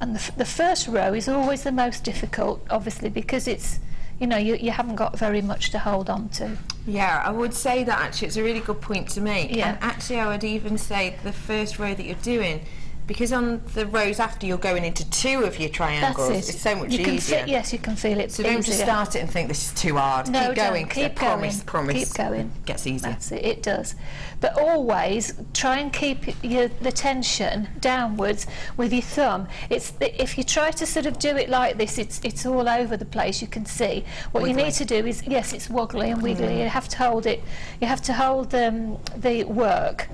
and the first row is always the most difficult, obviously, because it's, you know, you haven't got very much to hold on to. Yeah, I would say that actually it's a really good point to make. Yeah. And actually I would even say the first row that you're doing, because on the rows after you're going into two of your triangles, That's it. it's so much You can easier. yes, you can feel it. So don't just easier. start it and think this is too hard. No, keep going, don't. 'cause I Keep promise, going. Keep going. gets easier. That's it. It does. But always try and keep the tension downwards with your thumb. If you try to sort of do it like this, it's all over the place. You can see. What you need to do is, yes, it's wobbly and wiggly. You have to hold it. You have to hold the work.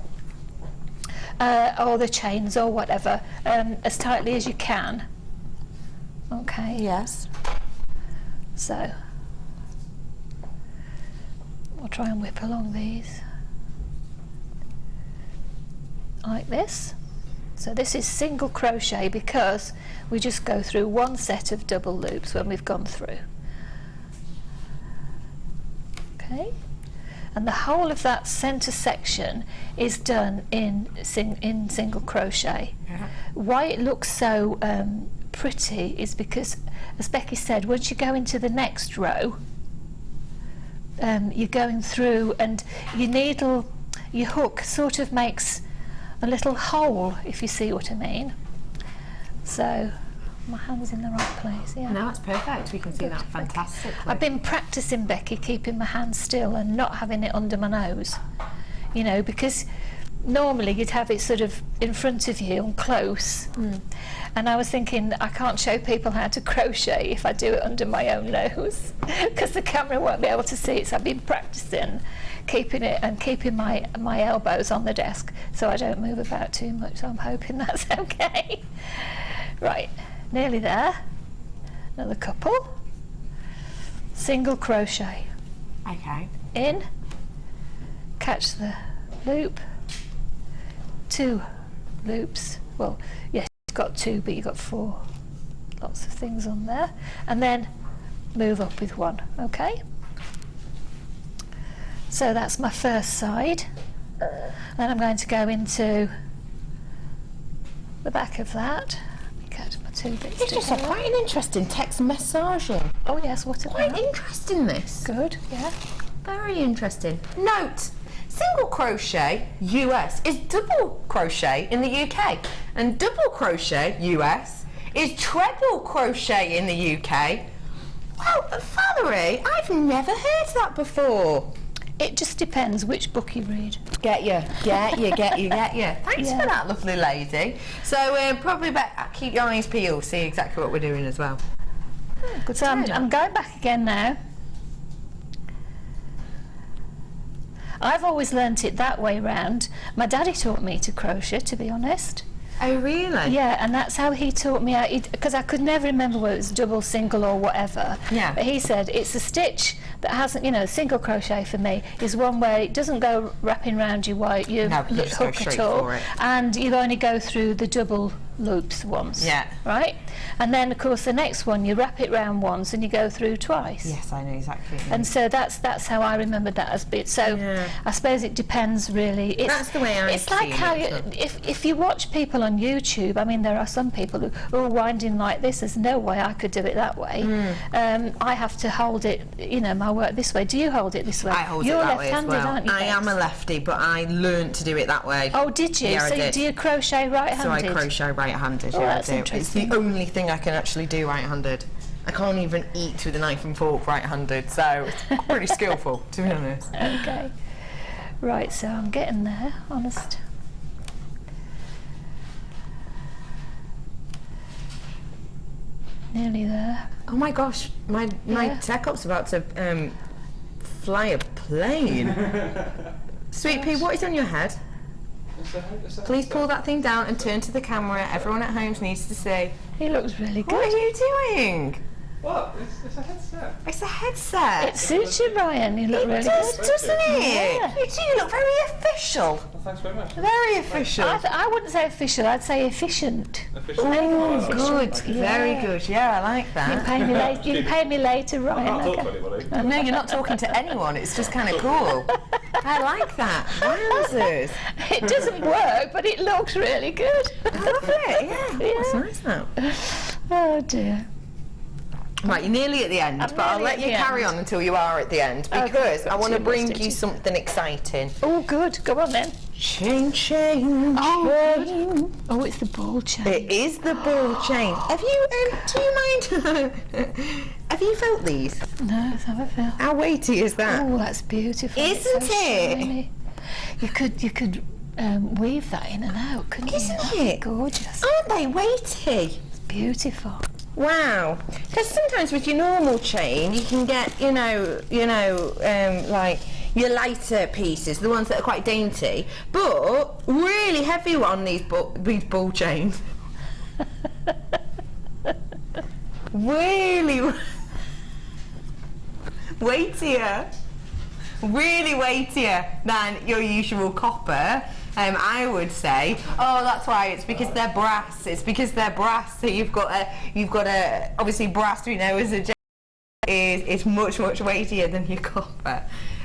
Or the chains or whatever, as tightly as you can. Okay. Yes. So I'll try and whip along these like this. So this is single crochet because we just go through one set of double loops when we've gone through. Okay. And the whole of that centre section is done in single crochet. Yeah. Why it looks so pretty is because, as Becky said, once you go into the next row, you're going through, and your hook sort of makes a little hole, if you see what I mean. So my hand's in the right place, yeah. No, it's perfect. We can see that fantastically. I've been practicing, Becky, keeping my hand still and not having it under my nose, you know, because normally you'd have it sort of in front of you and close. And I was thinking, I can't show people how to crochet if I do it under my own nose because the camera won't be able to see it. So I've been practicing keeping it and keeping my elbows on the desk so I don't move about too much. So I'm hoping that's okay. Right. Nearly there. Another couple. Single crochet. Okay. In. Catch the loop. 2 loops. Well, yes, you've got 2, but you've got 4. Lots of things on there. And then move up with 1. Okay. So that's my first side. Then I'm going to go into the back of that. Catch my 2 bits It's just together. quite an interesting text messaging. Oh yes, what about? Quite interesting, this. Good, yeah. Very interesting. Note, single crochet US is double crochet in the UK. And double crochet, US, is treble crochet in the UK. Well, Valerie, I've never heard that before. It just depends which book you read. Get you. Thanks for that, lovely lady. So probably keep your eyes peeled, see exactly what we're doing as well. Good. So I'm going back again now. I've always learnt it that way round. My daddy taught me to crochet, to be honest. Oh, really? Yeah, and that's how he taught me, because I could never remember whether it was double, single or whatever. Yeah. But he said it's a stitch that hasn't, you know, single crochet for me is one where it doesn't go wrapping around your hook at all. And you only go through the double loops once. Yeah. Right? And then, of course, the next one, you wrap it round once and you go through twice. Yes, I know exactly. And so that's how I remembered that as bit. So I suppose it depends really. That's the way I It's like how if you watch people on YouTube, I mean, there are some people who are winding like this. There's no way I could do it that way. I have to hold it, you know, my work this way. Do you hold it this way? I hold You're it that way as left-handed, well. aren't you, I am Bex? a lefty, but I learnt to do it that way. Oh, did you? Yeah, I So did. do you crochet right-handed? So I crochet right-handed. Oh, yeah, that's I do. interesting. It's the only thing I can actually do right-handed. I can't even eat with a knife and fork right-handed, so it's pretty skillful, to be honest. Okay. Right, so I'm getting there, honest. Nearly there. Oh my gosh, my tech up's about to fly a plane. Sweet pea, what is on your head? Please pull that thing down and turn to the camera. Everyone at home needs to see. He looks really good. What are you doing? What? It's a headset. It's a headset. It suits you, Ryan. You look really does, good. doesn't it? Yeah. You do look very official. Well, thanks very much. Very official. I wouldn't say official. I'd say efficient. Oh, good. Efficient. Very Yeah. good. Yeah, I like You that. can pay me later. You can pay me later, I Ryan. can't talk Okay. to anybody. No, you're not talking to anyone. It's just kind of cool. I like that. Wowzers. It doesn't work, but it looks really good. I love it. Yeah. It's Yeah. nice now. Oh dear. Right, you're nearly at the end, I'm but I'll nearly let at you the carry end. on until you are at the end, Okay, because got I want to two more bring you stitches. something exciting. Oh, good. Go on then. Chain, chain, Oh, chain. Oh, it's the ball chain. It is the ball chain. Have you, do you mind, have you felt these? No, let's have a feel. How weighty is that? Oh, that's beautiful. It's Isn't so it? shiny. You could weave that in and out, couldn't Isn't you? That'd be it? gorgeous. Aren't they weighty? It's beautiful. Wow. Because sometimes with your normal chain, you can get, like your lighter pieces, the ones that are quite dainty, but really heavy on these ball chains. Really weightier. Really weightier than your usual copper. I would say, oh, that's why. It's because they're brass. It's because they're brass. So you've got a obviously brass. We know as a is much weightier than your copper.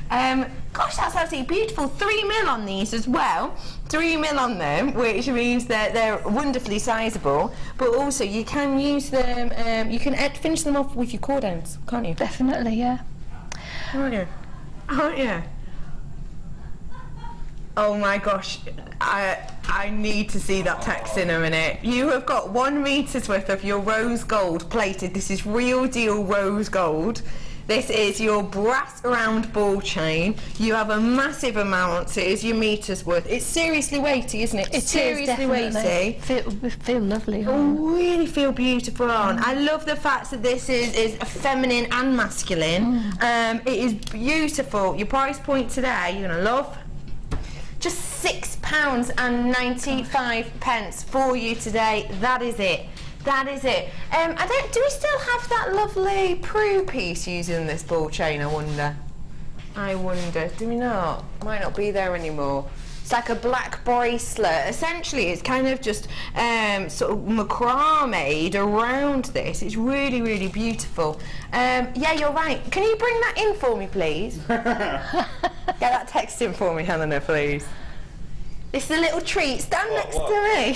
Gosh, that's absolutely beautiful. 3 mil on these as well. 3 mil on them, which means that they're wonderfully sizable. But also, you can use them. You can finish them off with your cordons, can't you? Definitely, yeah. Aren't you? Aren't you? Oh my gosh, I need to see that text in a minute. You have got 1 meter's worth of your rose gold plated. This is real deal rose gold. This is your brass round ball chain. You have a massive amount. So it is your meter's worth. It's seriously weighty, isn't it? It is, seriously definitely. weighty. Feel lovely. Oh, really feel beautiful on. I love the fact that this is feminine and masculine. It is beautiful. Your price point today, you're gonna love. Just £6.95 for you today. That is it. That is it. Do we still have that lovely Prue piece using this ball chain, I wonder? Do we not? Might not be there anymore. It's like a black bracelet. Essentially, it's kind of just sort of macrame around this. It's really, really beautiful. Yeah, you're right. Can you bring that in for me, please? Get that text in for me, Helena, please. It's a little treat. Stand next to me. What are you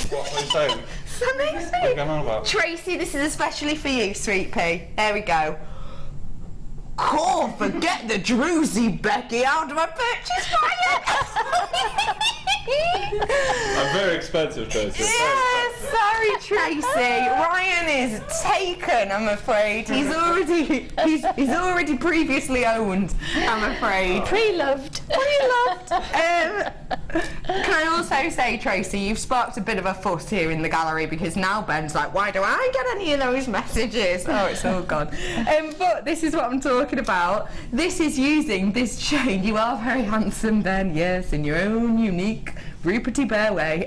saying? Stand next to What are you going on me. about? Tracy, this is especially for you, sweet pea. There we go. course, forget the druzy, Becky. How do I purchase mine? I'm very expensive, Tracy. Yeah, sorry, Tracy. Ryan is taken, I'm afraid. He's already previously owned, I'm afraid. Pre-loved. Can I also say, Tracy, you've sparked a bit of a fuss here in the gallery because now Ben's like, why do I get any of those messages? Oh, it's all gone. But this is what I'm talking about. This is using this chain. You are very handsome, Ben, yes, in your own unique Ruperty Bear way.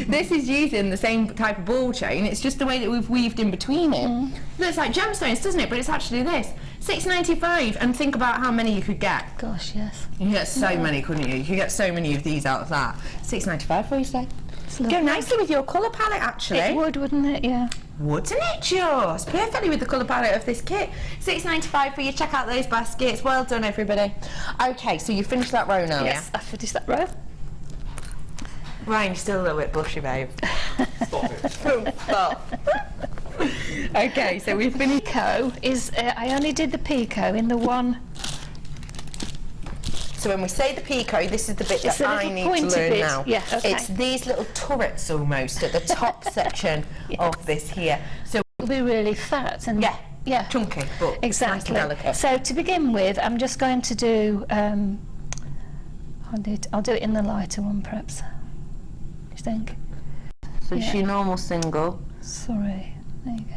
This is using the same type of ball chain. It's just the way that we've weaved in between it. Looks like gemstones, doesn't it? But it's actually this. $6.95, and think about how many you could get. Gosh, yes. You could get so many, couldn't you? You could get so many of these out of that. $6.95 for you today. Go nicely with your colour palette, actually. It would, wouldn't it? Yeah. Wouldn't it just? Perfectly with the colour palette of this kit. $6.95 for you. Check out those baskets. Well done, everybody. Okay, so you finished that row now, Yes, I finished that row. yeah? Ryan, you're still a little bit blushy, babe. Stop it. Stop. Okay, so we've finished. Pico is, I only did the Pico in the one. So when we say the Pico, this is the bit It's that the I little need to pointy learn bit. now. Yeah, okay. It's these little turrets almost at the top section of this here. So It'll be really fat and yeah, chunky, but exactly. nice and delicate. So to begin with, I'm just going to do. I'll do it in the lighter one, perhaps. You think? So it's your normal single. Sorry. There you go.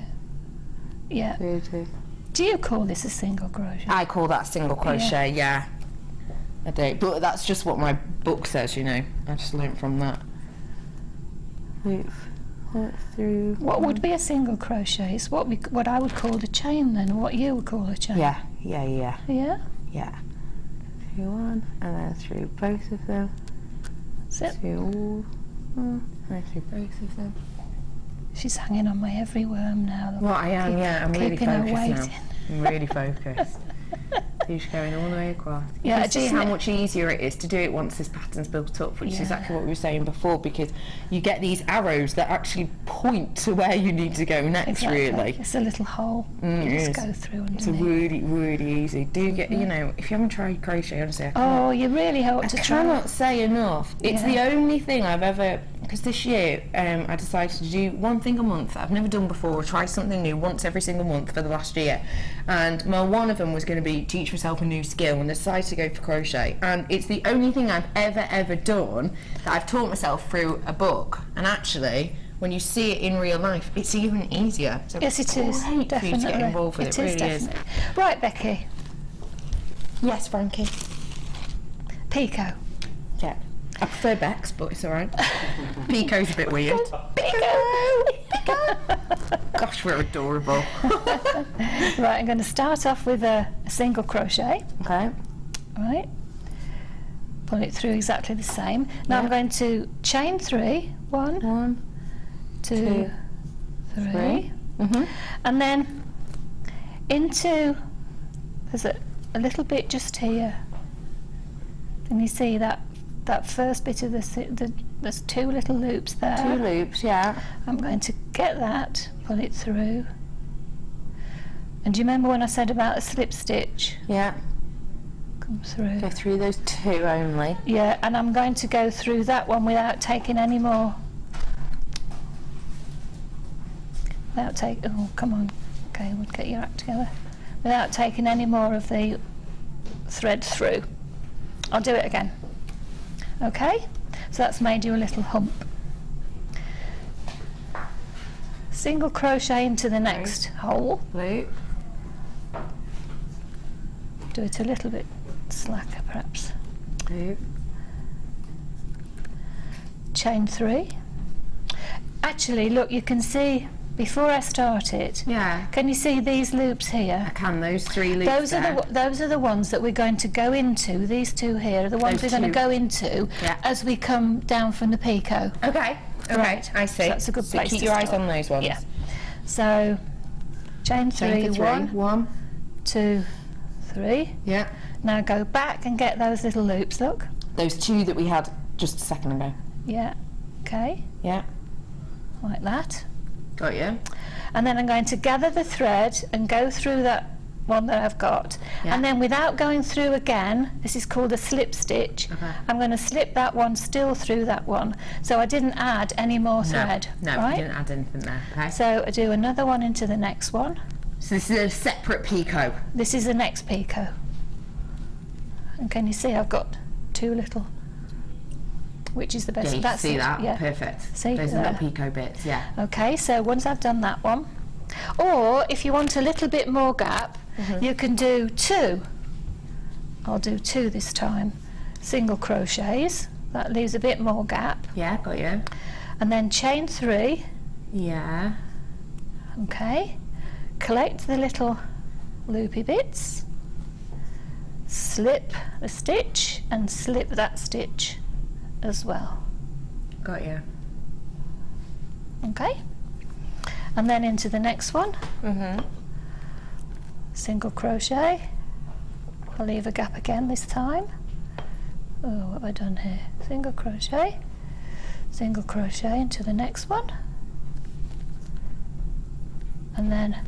Yeah. 2. Do you call this a single crochet? I call that single crochet, yeah. I do, but that's just what my book says, you know. I just learnt from that. Loop through. What would be a single crochet? It's what I would call a chain then, what you would call a chain. Yeah. Yeah? Through one, and then through both of them. That's it. Through all, and through both of them. She's hanging on my every worm now. Look. Well, I am, yeah. I'm really Keeping her focused now. waiting. I'm really focused. She's going all the way across. You Yeah, can see just how much easier it is to do it once this pattern's built up, which is exactly what we were saying before, because you get these arrows that actually point to where you need to go next, Exactly. really. It's a little hole. It You is. just go through It's underneath. really, really easy. Do get, you know, if you haven't tried crochet, honestly, I Oh, you really ought to I try. cannot say enough. It's the Yeah. only thing I've ever, because this year I decided to do one thing a month that I've never done before, or try something new once every single month for the last year. And one of them was going to be teach myself a new skill, and I decided to go for crochet. And it's the only thing I've ever done that I've taught myself through a book. And actually, when you see it in real life, it's even easier. So Yes, it is. great for you Definitely. to get involved with it. It is Really is. definitely. Right, Becky. Yes, Frankie. Pico. Yeah. I prefer Bex, but it's alright. Pico's a bit weird. Pico! Gosh, we're adorable. Right, I'm going to start off with a single crochet. Okay. Right. Pull it through exactly the same. Now I'm going to chain 3. 1, 2, 3. And then into, there's a little bit just here. Can you see that first bit of there's 2 little loops there. 2 loops, yeah. I'm going to get that, pull it through. And do you remember when I said about a slip stitch? Yeah. Come through. Go through those 2 only. Yeah, and I'm going to go through that one without taking any more. Oh, come on. Okay, we'll get your act together. Without taking any more of the thread through. I'll do it again. Okay, so that's made you a little hump. Single crochet into the next hole. Loop. Do it a little bit slacker perhaps. Loop. Chain 3. Actually, look, you can see before I start it. Yeah. Can you see these loops here? I can, those 3 loops Those are the ones that we're going to go into. These 2 here are the ones Those we're going to 2. go into as we come down from the Pico. Okay. Right. I see. So that's a good So place keep to your eyes start. on those ones. Yeah. So chain 3, Chain for 3. 1, 2, 3. Yeah. Now go back and get those little loops, look. Those 2 that we had just a second ago. Yeah. Okay. Yeah. Like that. Got you. And then I'm going to gather the thread and go through that one that I've got. Yeah. And then without going through again, this is called a slip stitch. Okay. I'm going to slip that one still through that one. So I didn't add any more thread. No, right? you didn't add anything there. Okay. So I do another one into the next one. So this is a separate picot. This is the next picot. And can you see I've got two little, which is the best. Yeah, you can see that. Yeah. Perfect. See, those there. little picot bits. Yeah. Okay, so once I've done that one, or if you want a little bit more gap, you can do 2. I'll do 2 this time. Single crochets. That leaves a bit more gap. Yeah, got you. And then chain 3. Yeah. Okay. Collect the little loopy bits. Slip the stitch and slip that stitch as well. Got you. Okay. And then into the next one. Single crochet. I'll leave a gap again this time. Oh, what have I done here? Single crochet into the next one, and then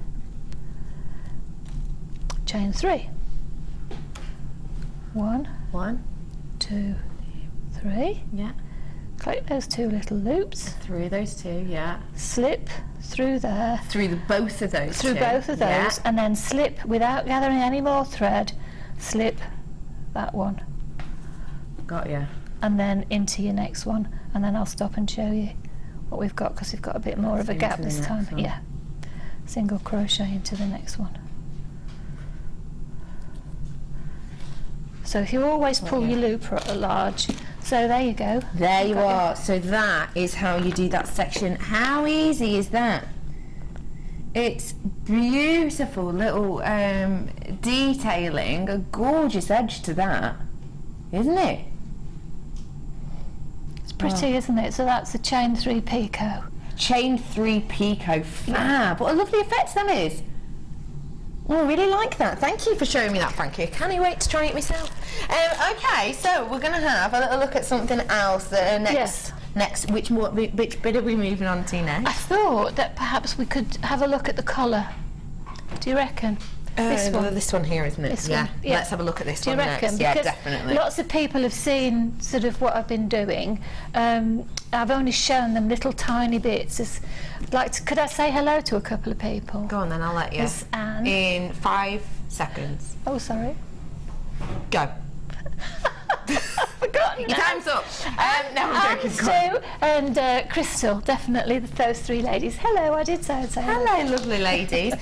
chain 3. 1, 2, 3. Yeah. Collect those 2 little loops. Through those 2. Yeah. Slip through there. Through both of those. Through 2. both of those, Yeah. and then slip without gathering any more thread. Slip that one, Got you. and then into your next one, and then I'll stop and show you what we've got, because we've got a bit more of a gap Into the this time. next one. Yeah. Single crochet into the next one. So if you always pull your loop large, so there you go. There you Got are. So that is how you do that section. How easy is that? It's beautiful little detailing, a gorgeous edge to that, isn't it? It's pretty, isn't it? So that's a chain 3 picot. Chain 3 picot, fab. What a lovely effect that is. Oh, I really like that. Thank you for showing me that, Frankie. I can't wait to try it myself. Okay, so we're going to have a little look at something else next. Yes. Next, which bit are we moving on to next? I thought that perhaps we could have a look at the collar. Do you reckon? This one here, isn't it? This Yeah. one, yeah. Let's have a look at this Do you one reckon? next. Yeah, Because definitely. lots of people have seen sort of what I've been doing. I've only shown them little tiny bits. Could I say hello to a couple of people? Go on then, I'll let you. There's Anne. In 5 seconds. Oh, sorry. Go. Forgotten. Your time's up. No, I'm joking. Go on. Sue and Crystal, definitely those 3 ladies. Hello, I did say I'd say hello. Hello, lovely ladies.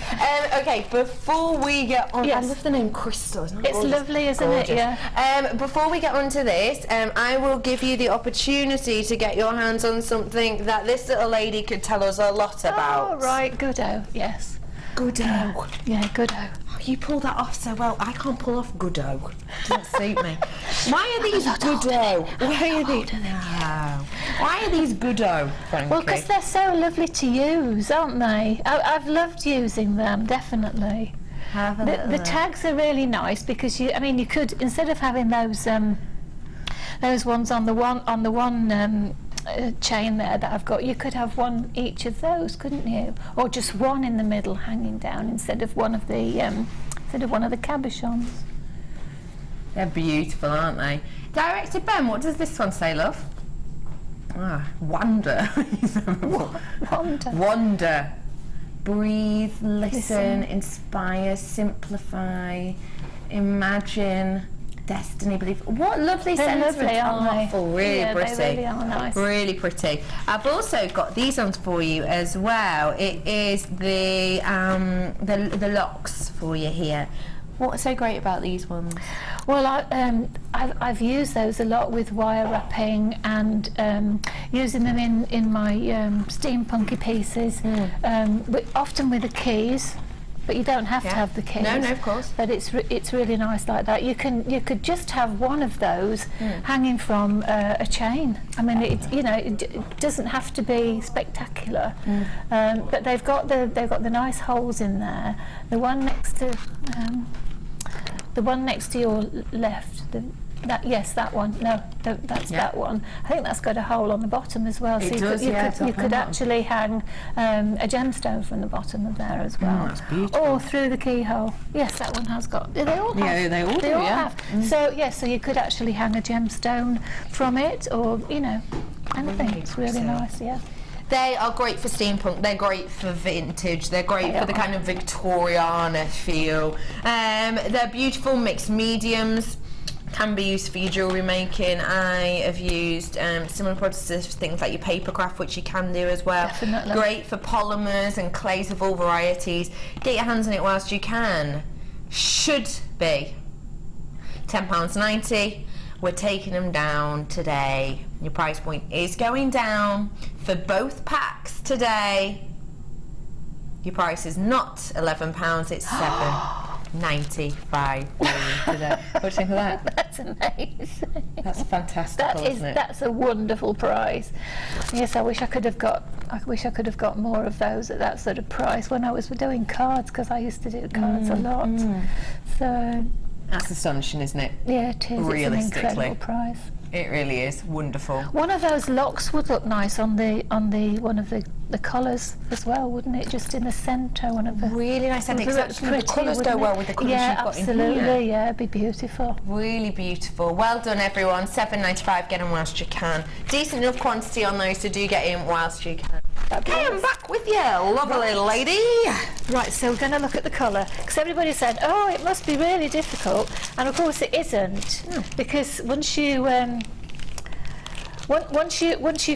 Okay, before we get on, Yes. I love the name Crystal. Isn't it It's gorgeous? lovely, isn't Gorgeous. it? Yeah. Before we get on to this, I will give you the opportunity to get your hands on something that this little lady could tell us a lot about. Oh, right, goodo. Yes. Goodo. Yeah, goodo. Oh, you pull that off so well. I can't pull off goodo. Doesn't suit me. Why are these goodo? Why are these? No. Why are these goodo, Frankie? Well, because they're so lovely to use, aren't they? I've loved using them, definitely. Have a The little tags are really nice because you could, instead of having those ones on the one chain there that I've got, you could have one each of those, couldn't you? Or just one in the middle hanging down instead of one of the cabochons. They're beautiful, aren't they? Director Ben, what does this one say, love? Wonder. Wonder. Wonder. Breathe, listen, inspire, simplify, imagine, destiny, believe. What lovely They're sentiment. lovely, aren't they? Really Yeah, pretty. they really are nice. Really pretty. I've also got these ones for you as well. It is the locks for you here. What's so great about these ones? Well, I've used those a lot with wire wrapping and using them in my steampunky pieces, often with the keys. But you don't have to have the keys. No, of course. But it's really nice like that. You could just have one of those hanging from a chain. I mean, it doesn't have to be spectacular. But they've got the nice holes in there. The one next to your left, Yes, that one. No, that's that one. I think that's got a hole on the bottom as well. It So does, you could actually hang a gemstone from the bottom of there as well. that's beautiful. Or through the keyhole. Yes, that one has got. They all have. Yeah, they all do, yeah. have. So yes, so you could actually hang a gemstone from it, or anything. It's really nice. Yeah. They are great for steampunk, they're great for vintage, they're great for the kind of Victoriana feel. They're beautiful mixed mediums, can be used for your jewellery making. I have used similar processes for things like your paper craft, which you can do as well. Definitely. Great for polymers and clays of all varieties. Get your hands on it whilst you can. Should be £10.90. We're taking them down today. Your price point is going down for both packs today. Your price is not £11, it's £7.95 today. What do you think of that? That's amazing. That's fantastic, isn't it? That's a wonderful price. Yes, I wish I could have got more of those at that sort of price when I was doing cards, because I used to do cards a lot. So that's astonishing, isn't it? yeah, it is. It's an incredible price. It really is wonderful. One of those locks would look nice on the one of the collars as well, wouldn't it? Just in the centre, one of the Really nice, I think, Would because look actually the pretty, colours go wouldn't well it? with the colours Yeah, you've got in absolutely. here. Yeah, it'd be beautiful. Really beautiful. Well done, everyone. £7.95. Get them whilst you can. Decent enough quantity on those, so do get in whilst you can. Okay, I'm back with you, lovely lady. Right, so we're going to look at the colour, because everybody said, oh, it must be really difficult, and of course it isn't, because once you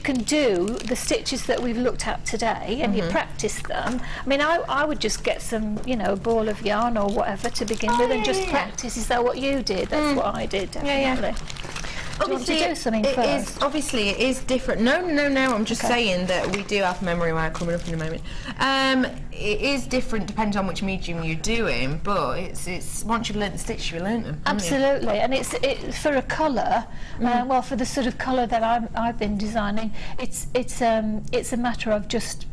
can do the stitches that we've looked at today, and you practice them. I mean, I would just get some, a ball of yarn or whatever to begin with, and just practice. Is that what you did? That's what I did, definitely. Do you want to do something first? Obviously, it is different. No. I'm just saying that we do have memory wire coming up in a moment. It is different depending on which medium you're doing, but it's once you've learnt the stitch, you've learnt them. Absolutely, and it's for a colour. Well, for the sort of colour that I've been designing, it's a matter of just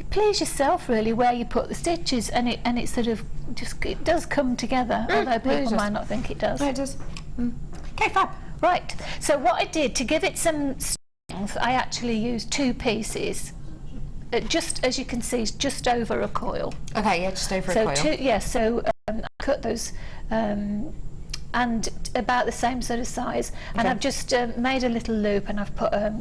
please yourself really where you put the stitches, and it sort of it does come together. Although people might not think it does. No, it does. Okay, fab. Right, so what I did to give it some strength, I actually used 2 pieces. Just as you can see, it's just over a coil. Okay, yeah, just over a coil. I cut those and about the same sort of size, and I've just made a little loop, and I've put a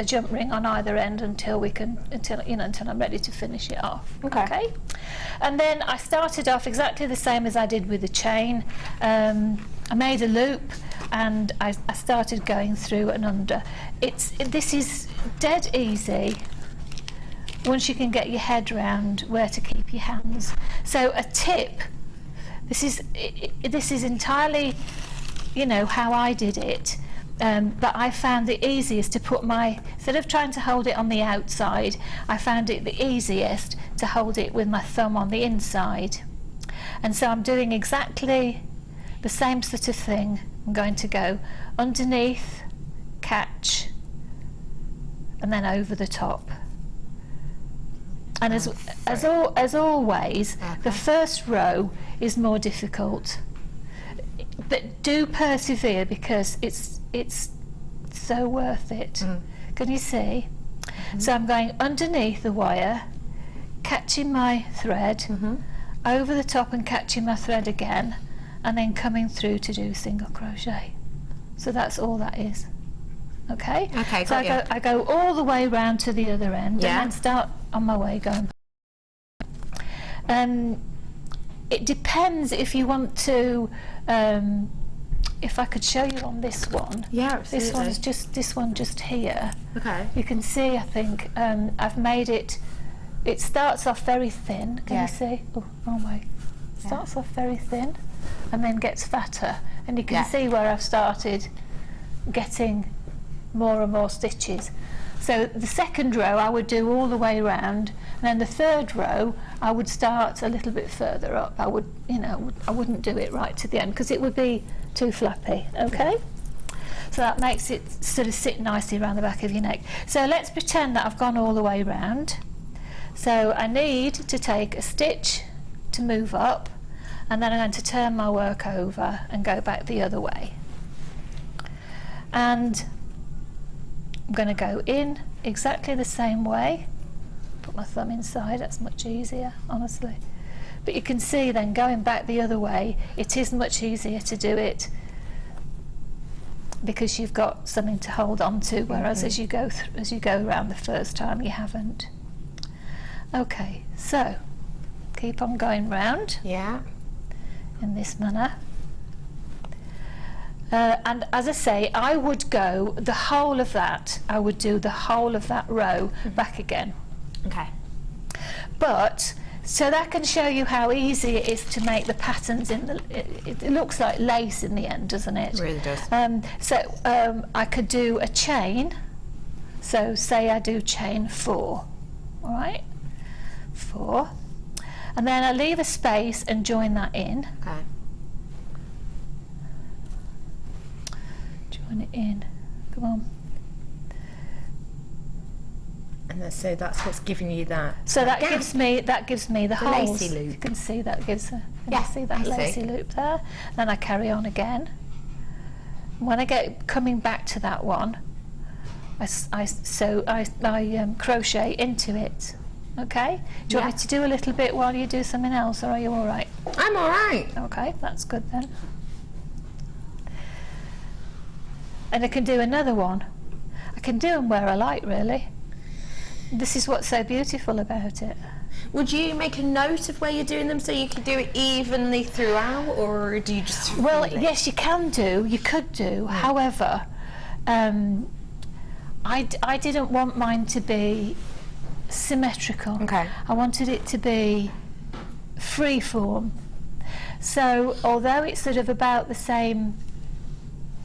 jump ring on either end until I'm ready to finish it off. Okay. And then I started off exactly the same as I did with the chain. I made a loop, and I started going through and under. This is dead easy once you can get your head round where to keep your hands. So a tip. This is entirely, how I did it. But I found it easiest to put instead of trying to hold it on the outside, I found it the easiest to hold it with my thumb on the inside. And so I'm doing exactly the same sort of thing. I'm going to go underneath, catch, and then over the top. And as always, the first row is more difficult, but do persevere, because it's so worth it. Can you see? So I'm going underneath the wire, catching my thread, over the top and catching my thread again, and then coming through to do single crochet. So that's all that is. Okay. So I go all the way round to the other end, and then start on my way going. It depends if you want to. If I could show you on this one. Yeah, absolutely. This one just here. Okay. You can see. I think I've made it. It starts off very thin. Can you see? Oh wait. Starts off very thin, and then gets fatter, and you can see where I've started getting more and more stitches. So the second row I would do all the way around, and then the third row I would start a little bit further up. I wouldn't do it right to the end, because it would be too flappy. Okay. So that makes it sort of sit nicely around the back of your neck. So let's pretend that I've gone all the way round. So I need to take a stitch to move up, and then I'm going to turn my work over and go back the other way. And I'm going to go in exactly the same way. Put my thumb inside, that's much easier, honestly. But you can see then going back the other way, it is much easier to do it because you've got something to hold on to, whereas as you go around the first time, you haven't. Okay, so keep on going round. Yeah. In this manner. And as I say, I would go the whole of that, I would do the whole of that row back again. Okay. But, so that can show you how easy it is to make the patterns in the, it looks like lace in the end, doesn't it? It really does. I could do a chain, so say I do chain 4, all right? 4. And then I leave a space and join that in. Okay. Join it in. Come on. And then, so that's what's giving you that. So that gives me the holes. lacy loop. You can see that gives a. Yeah, See that I see. lacy loop there. Then I carry on again. When I get coming back to that one, I crochet into it. Okay. Do you want me to do a little bit while you do something else, or are you all right? I'm all right. Okay, that's good then. And I can do another one. I can do them where I like, really. This is what's so beautiful about it. Would you make a note of where you're doing them so you can do it evenly throughout, or do you just Well, feel it? yes, you can do. You could do. However, I didn't want mine to be symmetrical. Okay. I wanted it to be free form. So although it's sort of about the same,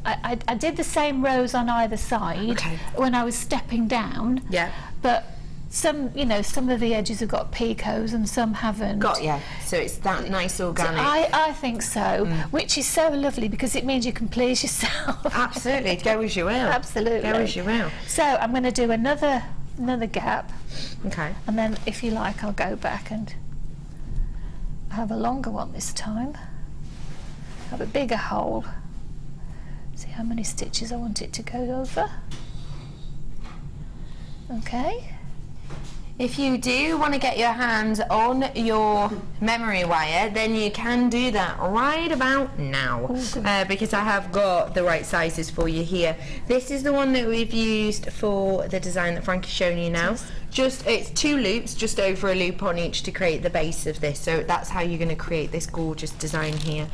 I did the same rows on either side when I was stepping down. Yeah. But some of the edges have got picos and some haven't. Got ya. So it's that nice organic. I think so, which is so lovely because it means you can please yourself. Absolutely. Go as you will. Absolutely. Go as you will. So I'm going to do another gap, Okay. and then if you like I'll go back and have a longer one this time. Have a bigger hole. See how many stitches I want it to go over. Okay. If you do want to get your hands on your memory wire, then you can do that right about now, because I have got the right sizes for you here. This is the one that we've used for the design that Frankie's shown you now. It's 2 loops, just over a loop on each to create the base of this. So that's how you're going to create this gorgeous design here.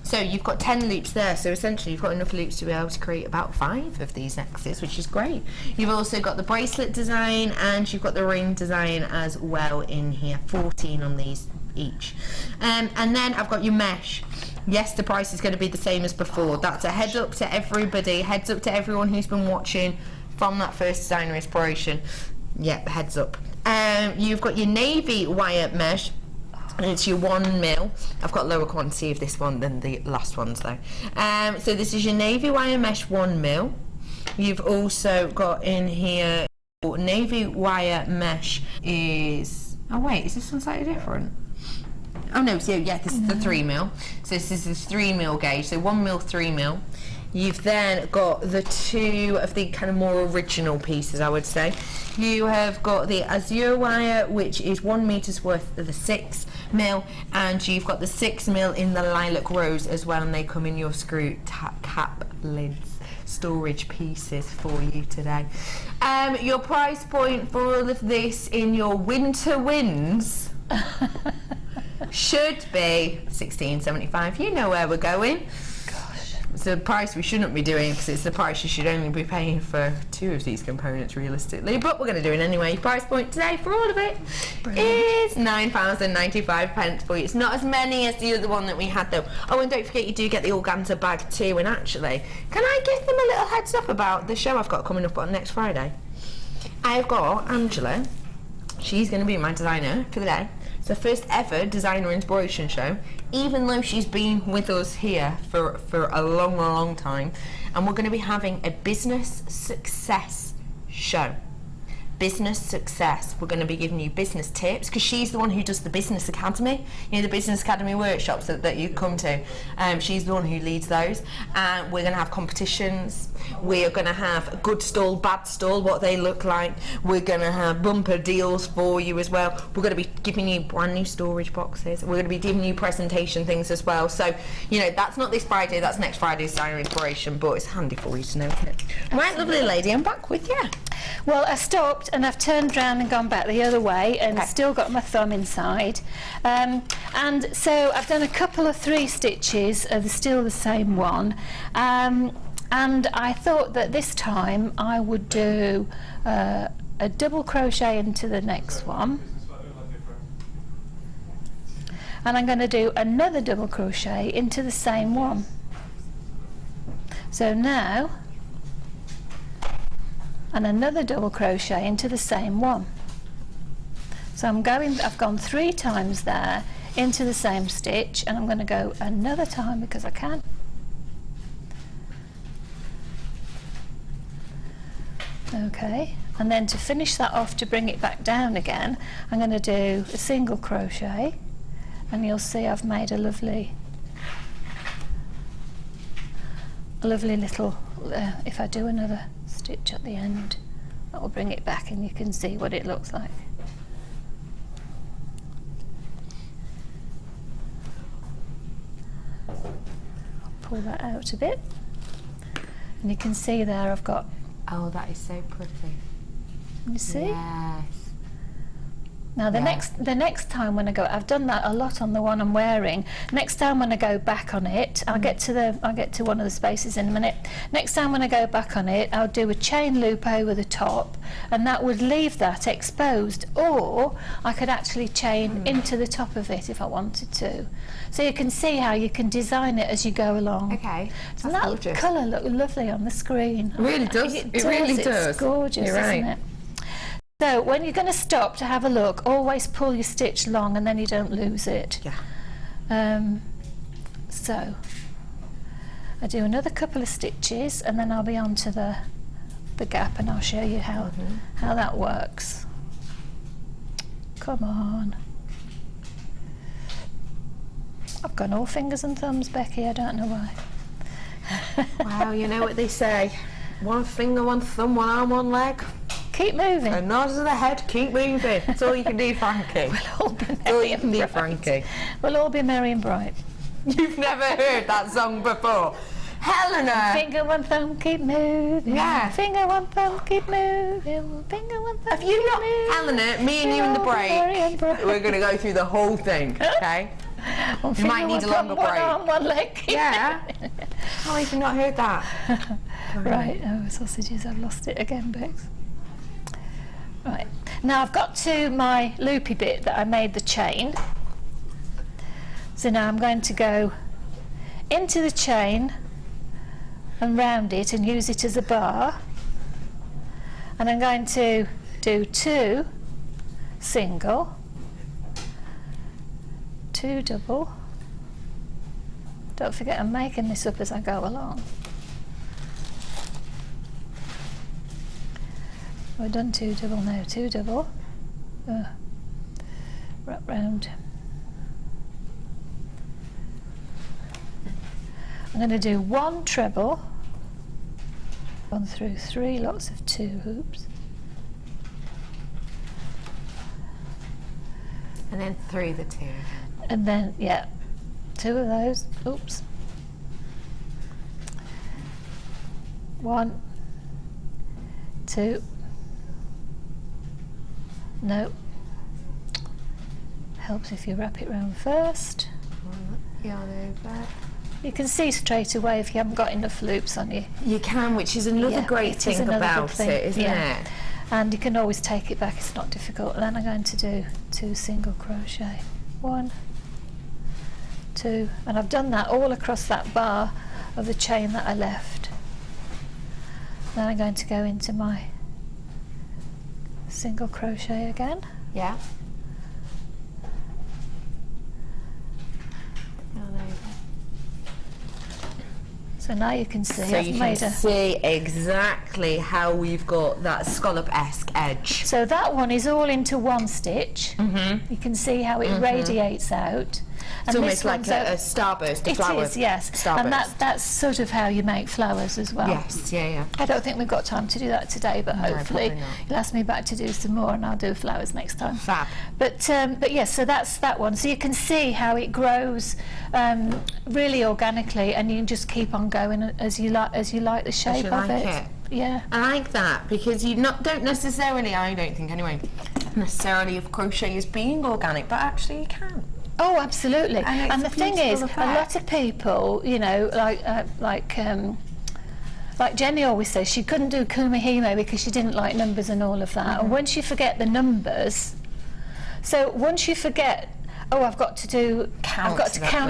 So you've got 10 loops there, so essentially you've got enough loops to be able to create about 5 of these necklaces, which is great. You've also got the bracelet design and you've got the ring design as well in here, 14 on these each. And then I've got your mesh. Yes, the price is going to be the same as before. That's a heads up to everybody, heads up to everyone who's been watching from that first designer inspiration. Yep, heads up. You've got your navy wire mesh, and it's your 1 mil. I've got lower quantity of this one than the last ones though. So this is your navy wire mesh 1 mil. You've also got in here navy wire mesh is, oh wait, is this one slightly different? Oh no, so yeah, this is the 3 mil. So this is the 3 mil gauge, so 1 mil, 3 mil. You've then got the 2 of the kind of more original pieces, I would say. You have got the azure wire, which is 1 meter's worth of the 6 mil, and you've got the 6 mil in the lilac rose as well, and they come in your screw cap lids storage pieces for you today. Your price point for all of this in your winter winds should be $16.75. You know where we're going. It's a price we shouldn't be doing because it's the price you should only be paying for 2 of these components realistically, but we're going to do it anyway. Price point today for all of it is £9.95 for you. It's not as many as the other one that we had though. Oh, and don't forget you do get the organza bag too. And actually, can I give them a little heads up about the show I've got coming up on next Friday? I've got Angela. She's going to be my designer for the day. It's the first ever designer inspiration show, even though she's been with us here for a long time, and we're going to be having a business success show. business success. We're going to be giving you business tips, because she's the one who does the business academy, you know, the business academy workshops that you come to. She's the one who leads those. And we're going to have competitions. We are going to have good stall, bad stall, what they look like. We're going to have bumper deals for you as well. We're going to be giving you brand new storage boxes. We're going to be giving you presentation things as well. So, you know, that's not this Friday, that's next Friday's Designer Inspiration, but it's handy for you to know it. Right, lovely lady, I'm back with you. Well, I stopped and I've turned round and gone back the other way and still got my thumb inside. And so I've done a couple of 3 stitches of still the same one. And I thought that this time I would do a double crochet into the next one. And I'm going to do another double crochet into the same one. So now, and another double crochet into the same one. So I've gone 3 times there into the same stitch, and I'm going to go another time because I can. Okay, and then to finish that off, to bring it back down again, I'm going to do a single crochet, and you'll see I've made a lovely little, if I do another stitch at the end, that will bring it back and you can see what it looks like. I'll pull that out a bit, and you can see there I've got, Oh, that is so pretty. you see? Yes. Now the next time when I go, I've done that a lot on the one I'm wearing. Next time when I go back on it, I'll get to one of the spaces in a minute. Next time when I go back on it, I'll do a chain loop over the top, and that would leave that exposed, or I could actually chain into the top of it if I wanted to. So you can see how you can design it as you go along. Okay, Doesn't that colour look lovely on the screen? It really does. It really does. It's gorgeous, You're right. isn't it? So when you're going to stop to have a look, always pull your stitch long and then you don't lose it. Yeah. So I do another couple of stitches and then I'll be on to the gap, and I'll show you how that works. Come on. I've gone all fingers and thumbs, Becky, I don't know why. Wow, you know what they say, one finger, one thumb, one arm, one leg. Keep moving. A nod of the head, keep moving. That's all you can do, Frankie. We'll all be That's all you can do, bright. Frankie. We'll all be merry and bright. You've never heard that song before. Helena! Finger, one thumb, keep moving. Yeah. Finger, one thumb, keep moving. Finger, one thumb, Have you not, Helena, me and you in the break, we're going to go through the whole thing, okay? You might need a longer break. One arm, one leg. Yeah. How have you not heard that? Right, oh, sausages, I've lost it again, Bex. Right, now I've got to my loopy bit that I made the chain. So now I'm going to go into the chain and round it and use it as a bar. And I'm going to do 2 single, 2 double. Don't forget I'm making this up as I go along. We've done 2 double now, 2 double, wrap round. I'm going to do 1 treble, gone through 3 lots of 2 hoops. And then through the 2. And then, yeah, 2 of those, oops. 1, 2. No, helps if you wrap it round first. Yarn over. You can see straight away if you haven't got enough loops on you. You can, which is another great it is thing another about good thing, it, isn't yeah. it? And you can always take it back, it's not difficult. And then I'm going to do 2 single crochet. 1, 2, and I've done that all across that bar of the chain that I left. Then I'm going to go into my single crochet again. Yeah. So now you can see So I've you can made a... see exactly how we've got that scallop-esque edge. So that one is all into one stitch. You can see how it radiates out. It's almost like a starburst, a flower. It is, yes. Starburst. And that's sort of how you make flowers as well. Yes, yeah. I don't think we've got time to do that today, but hopefully probably not. you'll ask me back to do some more and I'll do flowers next time. Fab. But yes, so that's that one. So you can see how it grows really organically, and you can just keep on going as you like the shape of like it. it. Yeah. I like that, because you don't necessarily, I don't think anyway, necessarily of crochet as being organic, but actually you can. Oh, absolutely. And the thing is, a lot of people, you know, like Jenny always says, she couldn't do kumihime because she didn't like numbers and all of that. And once you forget the numbers, so once you forget, oh, I've got to count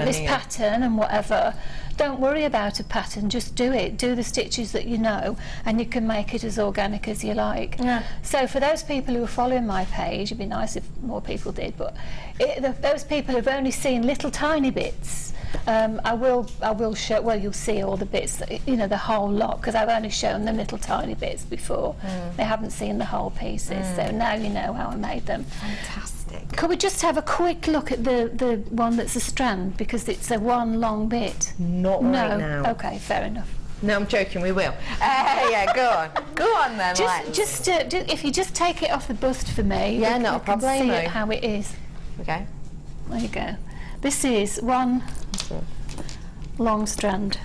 this pattern and whatever, don't worry about a pattern, just do it. Do the stitches that you know, and you can make it as organic as you like. Yeah. So for those people who are following my page, it'd be nice if more people did, but those people who've only seen little tiny bits, I will show, well, you'll see all the bits, you know, the whole lot, because I've only shown them little tiny bits before. They haven't seen the whole pieces, so now you know how I made them. Fantastic. Could we just have a quick look at the one that's a strand, because it's a one long bit? Not right now. Okay, fair enough. No, I'm joking, we will. Yeah, go on. Go on then, if you just take it off the bust for me. Yeah, we not a can problemo. see it how it is. Okay. There you go. This is one long strand.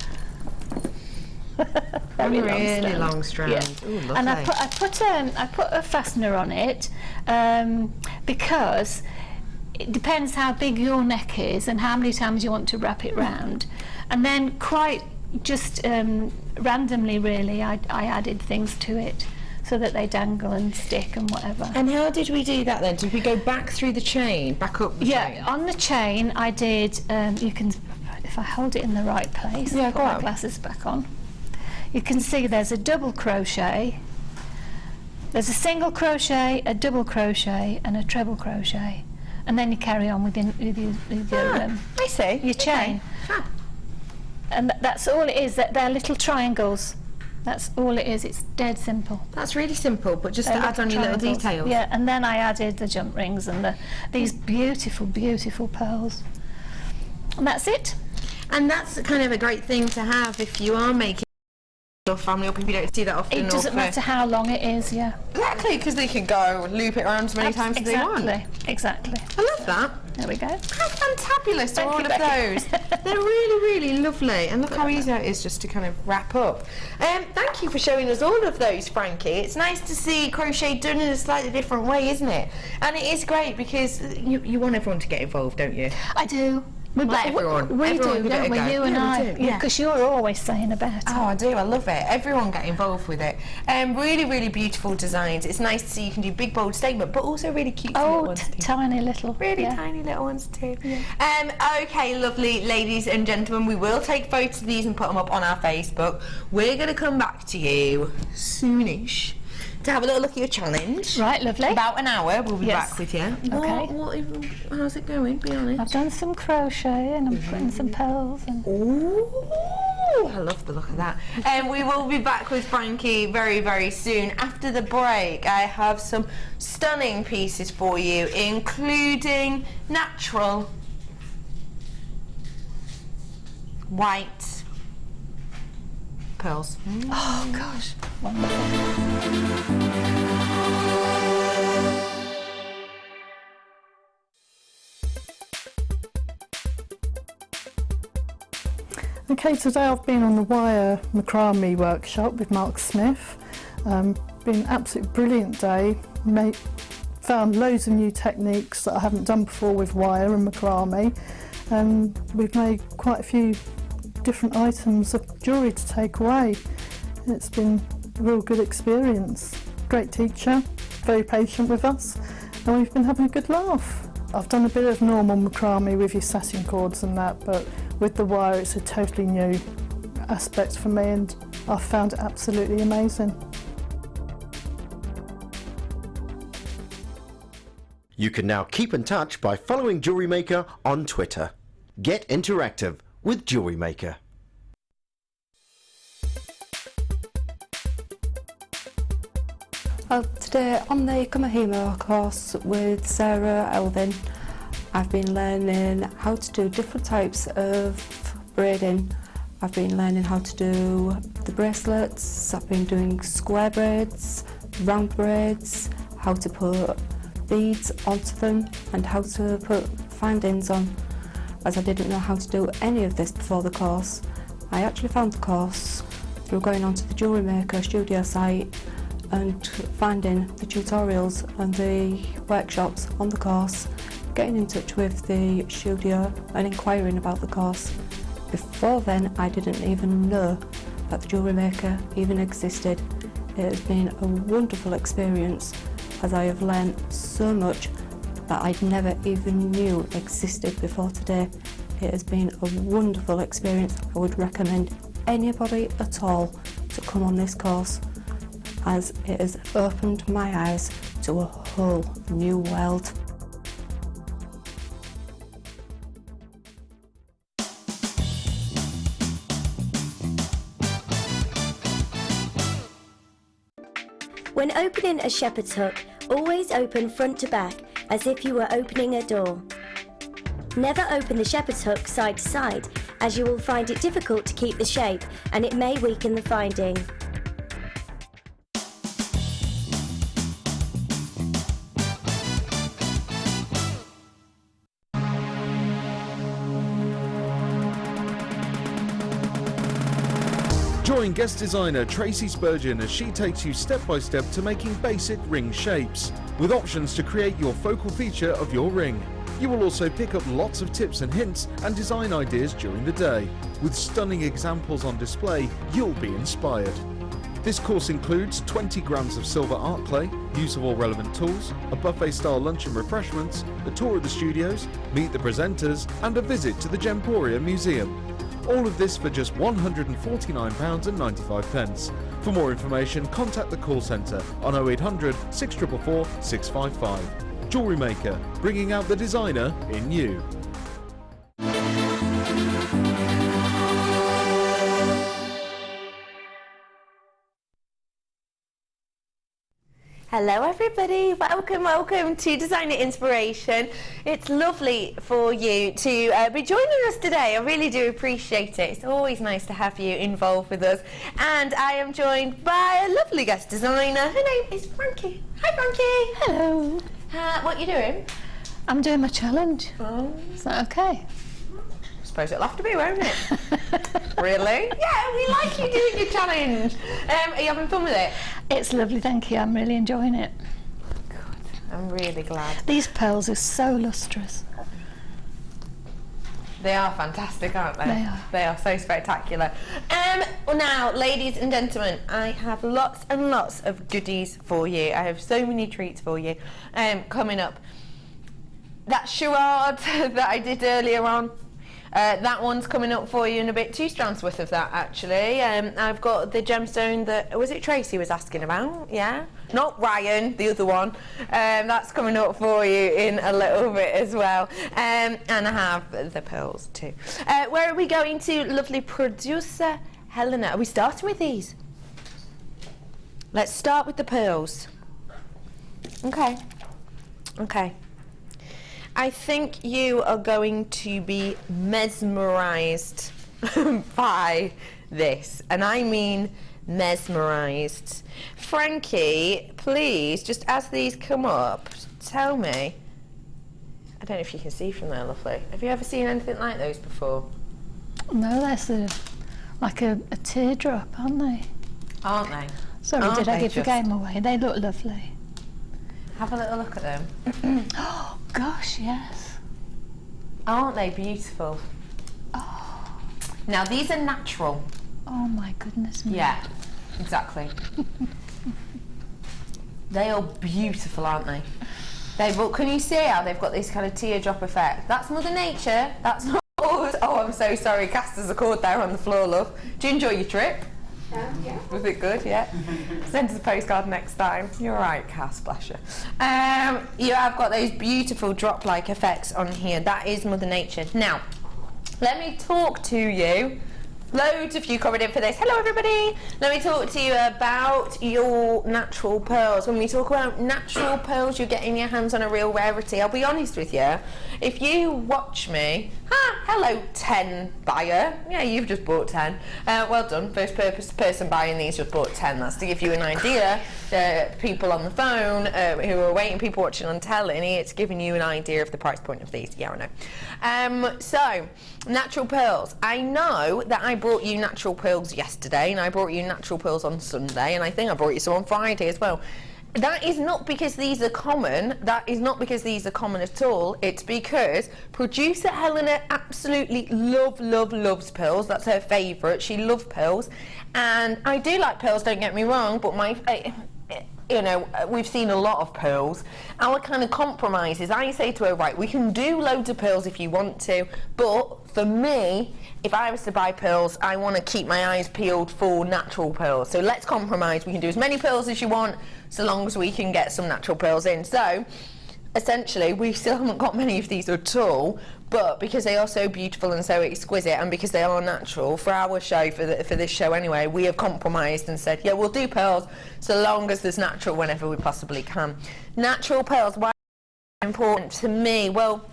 Very really long strand. Yeah. Ooh, lovely. And I put a fastener on it because it depends how big your neck is and how many times you want to wrap it round. And then quite just randomly, really, I added things to it so that they dangle and stick and whatever. And how did we do that then? Did we go back through the chain, back up the chain? Yeah, on the chain I did, you can, if I hold it in the right place, yeah, put my glasses back on, you can see there's a double crochet, there's a single crochet, a double crochet and a treble crochet, and then you carry on with your I see. your chain. Okay. And that's all it is, they're little triangles. That's all it is, it's dead simple. That's really simple, but just to They're add on your little triangles. details. Yeah, and then I added the jump rings and these beautiful, beautiful pearls. And that's it. And that's kind of a great thing to have if you are making your family up, if you don't see that often. It doesn't matter how long it is, yeah. Exactly, because they can go and loop it around as many times as they want. Exactly. I love that. There we go. How fantabulous are Thank all you, of Becky. those. They're really, really lovely. And look how easy it is just to kind of wrap up. Thank you for showing us all of those, Frankie. It's nice to see crochet done in a slightly different way, isn't it? And it is great because you want everyone to get involved, don't you? I do. Everyone. We Everyone do, give it don't a we? go. You and Yeah, I. we do, yeah. Because you're always saying about it. Oh, I do. I love it. Everyone get involved with it. Really, really beautiful designs. It's nice to see you can do big, bold statement, but also really cute little Oh, ones too. tiny little. Really yeah. tiny little ones too. Yeah. Okay, lovely ladies and gentlemen, we will take photos of these and put them up on our Facebook. We're going to come back to you soonish to have a little look at your challenge. Right, lovely. About an hour, we'll be Yes. back with you. Okay. How's it going? Be honest. I've done some crochet and I'm putting some pearls and... Ooh, I love the look of that. We will be back with Frankie very, very soon. After the break, I have some stunning pieces for you, including natural white pearls. Oh gosh, wonderful. Okay, today I've been on the wire macrame workshop with Mark Smith. Been an absolutely brilliant day. Found loads of new techniques that I haven't done before with wire and macrame, and we've made quite a few different items of jewellery to take away. It's been a real good experience. Great teacher, very patient with us, and we've been having a good laugh. I've done a bit of normal macrame with your satin cords and that, but with the wire it's a totally new aspect for me, and I've found it absolutely amazing. You can now keep in touch by following JewelleryMaker on Twitter. Get interactive with JewelleryMaker. Today on the Kumahimo course with Sarah Elvin, I've been learning how to do different types of braiding. I've been learning how to do the bracelets, I've been doing square braids, round braids, how to put beads onto them and how to put findings on, as I didn't know how to do any of this before the course. I actually found the course through going onto the JewelleryMaker studio site and finding the tutorials and the workshops on the course, getting in touch with the studio and inquiring about the course. Before then, I didn't even know that the JewelleryMaker even existed. It has been a wonderful experience, as I have learned so much that I never even knew existed before today. It has been a wonderful experience. I would recommend anybody at all to come on this course, as it has opened my eyes to a whole new world. When opening a shepherd's hook, always open front to back, as if you were opening a door. Never open the shepherd's hook side to side, as you will find it difficult to keep the shape and it may weaken the finding. Join guest designer Tracy Spurgeon as she takes you step by step to making basic ring shapes, with options to create your focal feature of your ring. You will also pick up lots of tips and hints and design ideas during the day. With stunning examples on display, you'll be inspired. This course includes 20 grams of silver art clay, use of all relevant tools, a buffet-style lunch and refreshments, a tour of the studios, meet the presenters, and a visit to the Gemporia Museum. All of this for just £149.95. For more information, contact the call centre on 0800 644 655. JewelleryMaker, bringing out the designer in you. Hello everybody, welcome to Designer Inspiration. It's lovely for you to be joining us today. I really do appreciate it. It's always nice to have you involved with us. And I am joined by a lovely guest designer. Her name is Frankie. Hi Frankie. Hello. What are you doing? I'm doing my challenge. Oh. Is that okay? I suppose it'll have to be, won't it? Really? Yeah, we like you doing your challenge. Are you having fun with it? It's lovely, thank you. I'm really enjoying it. Good. I'm really glad. These pearls are so lustrous. They are fantastic, aren't they? They are. They are so spectacular. Now, ladies and gentlemen, I have lots and lots of goodies for you. I have so many treats for you coming up. That charade that I did earlier on, that one's coming up for you in a bit. 2 strands worth of that, actually. I've got the gemstone that, was it Tracy was asking about? Yeah? Not Ryan, the other one. That's coming up for you in a little bit as well. And I have the pearls too. Where are we going to? Lovely producer Helena. Are we starting with these? Let's start with the pearls. Okay. Okay. I think you are going to be mesmerised by this, and I mean mesmerised. Frankie, please, just as these come up, tell me. I don't know if you can see from there, lovely. Have you ever seen anything like those before? No, they're sort of like a teardrop, aren't they? Aren't they? Sorry, did I give the game away? They look lovely. Have a little look at them. Oh, gosh, yes. Aren't they beautiful? Oh. Now, these are natural. Oh, my goodness me. Yeah, exactly. They are beautiful, aren't they? Can you see how they've got this kind of teardrop effect? That's Mother Nature. That's not us. Oh, I'm so sorry. Caster's a cord there on the floor, love. Do you enjoy your trip? Yeah. Was it good? Yeah. Send us a postcard next time. You're right, Cass, bless you. You have got those beautiful drop-like effects on here. That is Mother Nature. Now, let me talk to you Loads of you commented for this. Hello everybody. Let me talk to you about your natural pearls. When we talk about natural pearls, you're getting your hands on a real rarity. I'll be honest with you. If you watch me, hello 10 buyer. Yeah, you've just bought 10. Well done. First person buying these just bought 10. That's to give you an idea. People on the phone who are waiting, people watching on telly, it's giving you an idea of the price point of these. Yeah, I know. So, natural pearls. I know that I brought you natural pearls yesterday, and I brought you natural pearls on Sunday, and I think I brought you some on Friday as well. That is not because these are common. That is not because these are common at all. It's because producer Helena absolutely loves pearls. That's her favourite. She loves pearls. And I do like pearls, don't get me wrong, but you know, we've seen a lot of pearls. Our kind of compromise is I say to her, right, we can do loads of pearls if you want to, but for me, if I was to buy pearls, I want to keep my eyes peeled for natural pearls. So let's compromise. We can do as many pearls as you want, so long as we can get some natural pearls in. So essentially, we still haven't got many of these at all, but because they are so beautiful and so exquisite, and because they are natural, for our show, for this show anyway, we have compromised and said, yeah, we'll do pearls so long as there's natural whenever we possibly can. Natural pearls, why are they important to me? Well,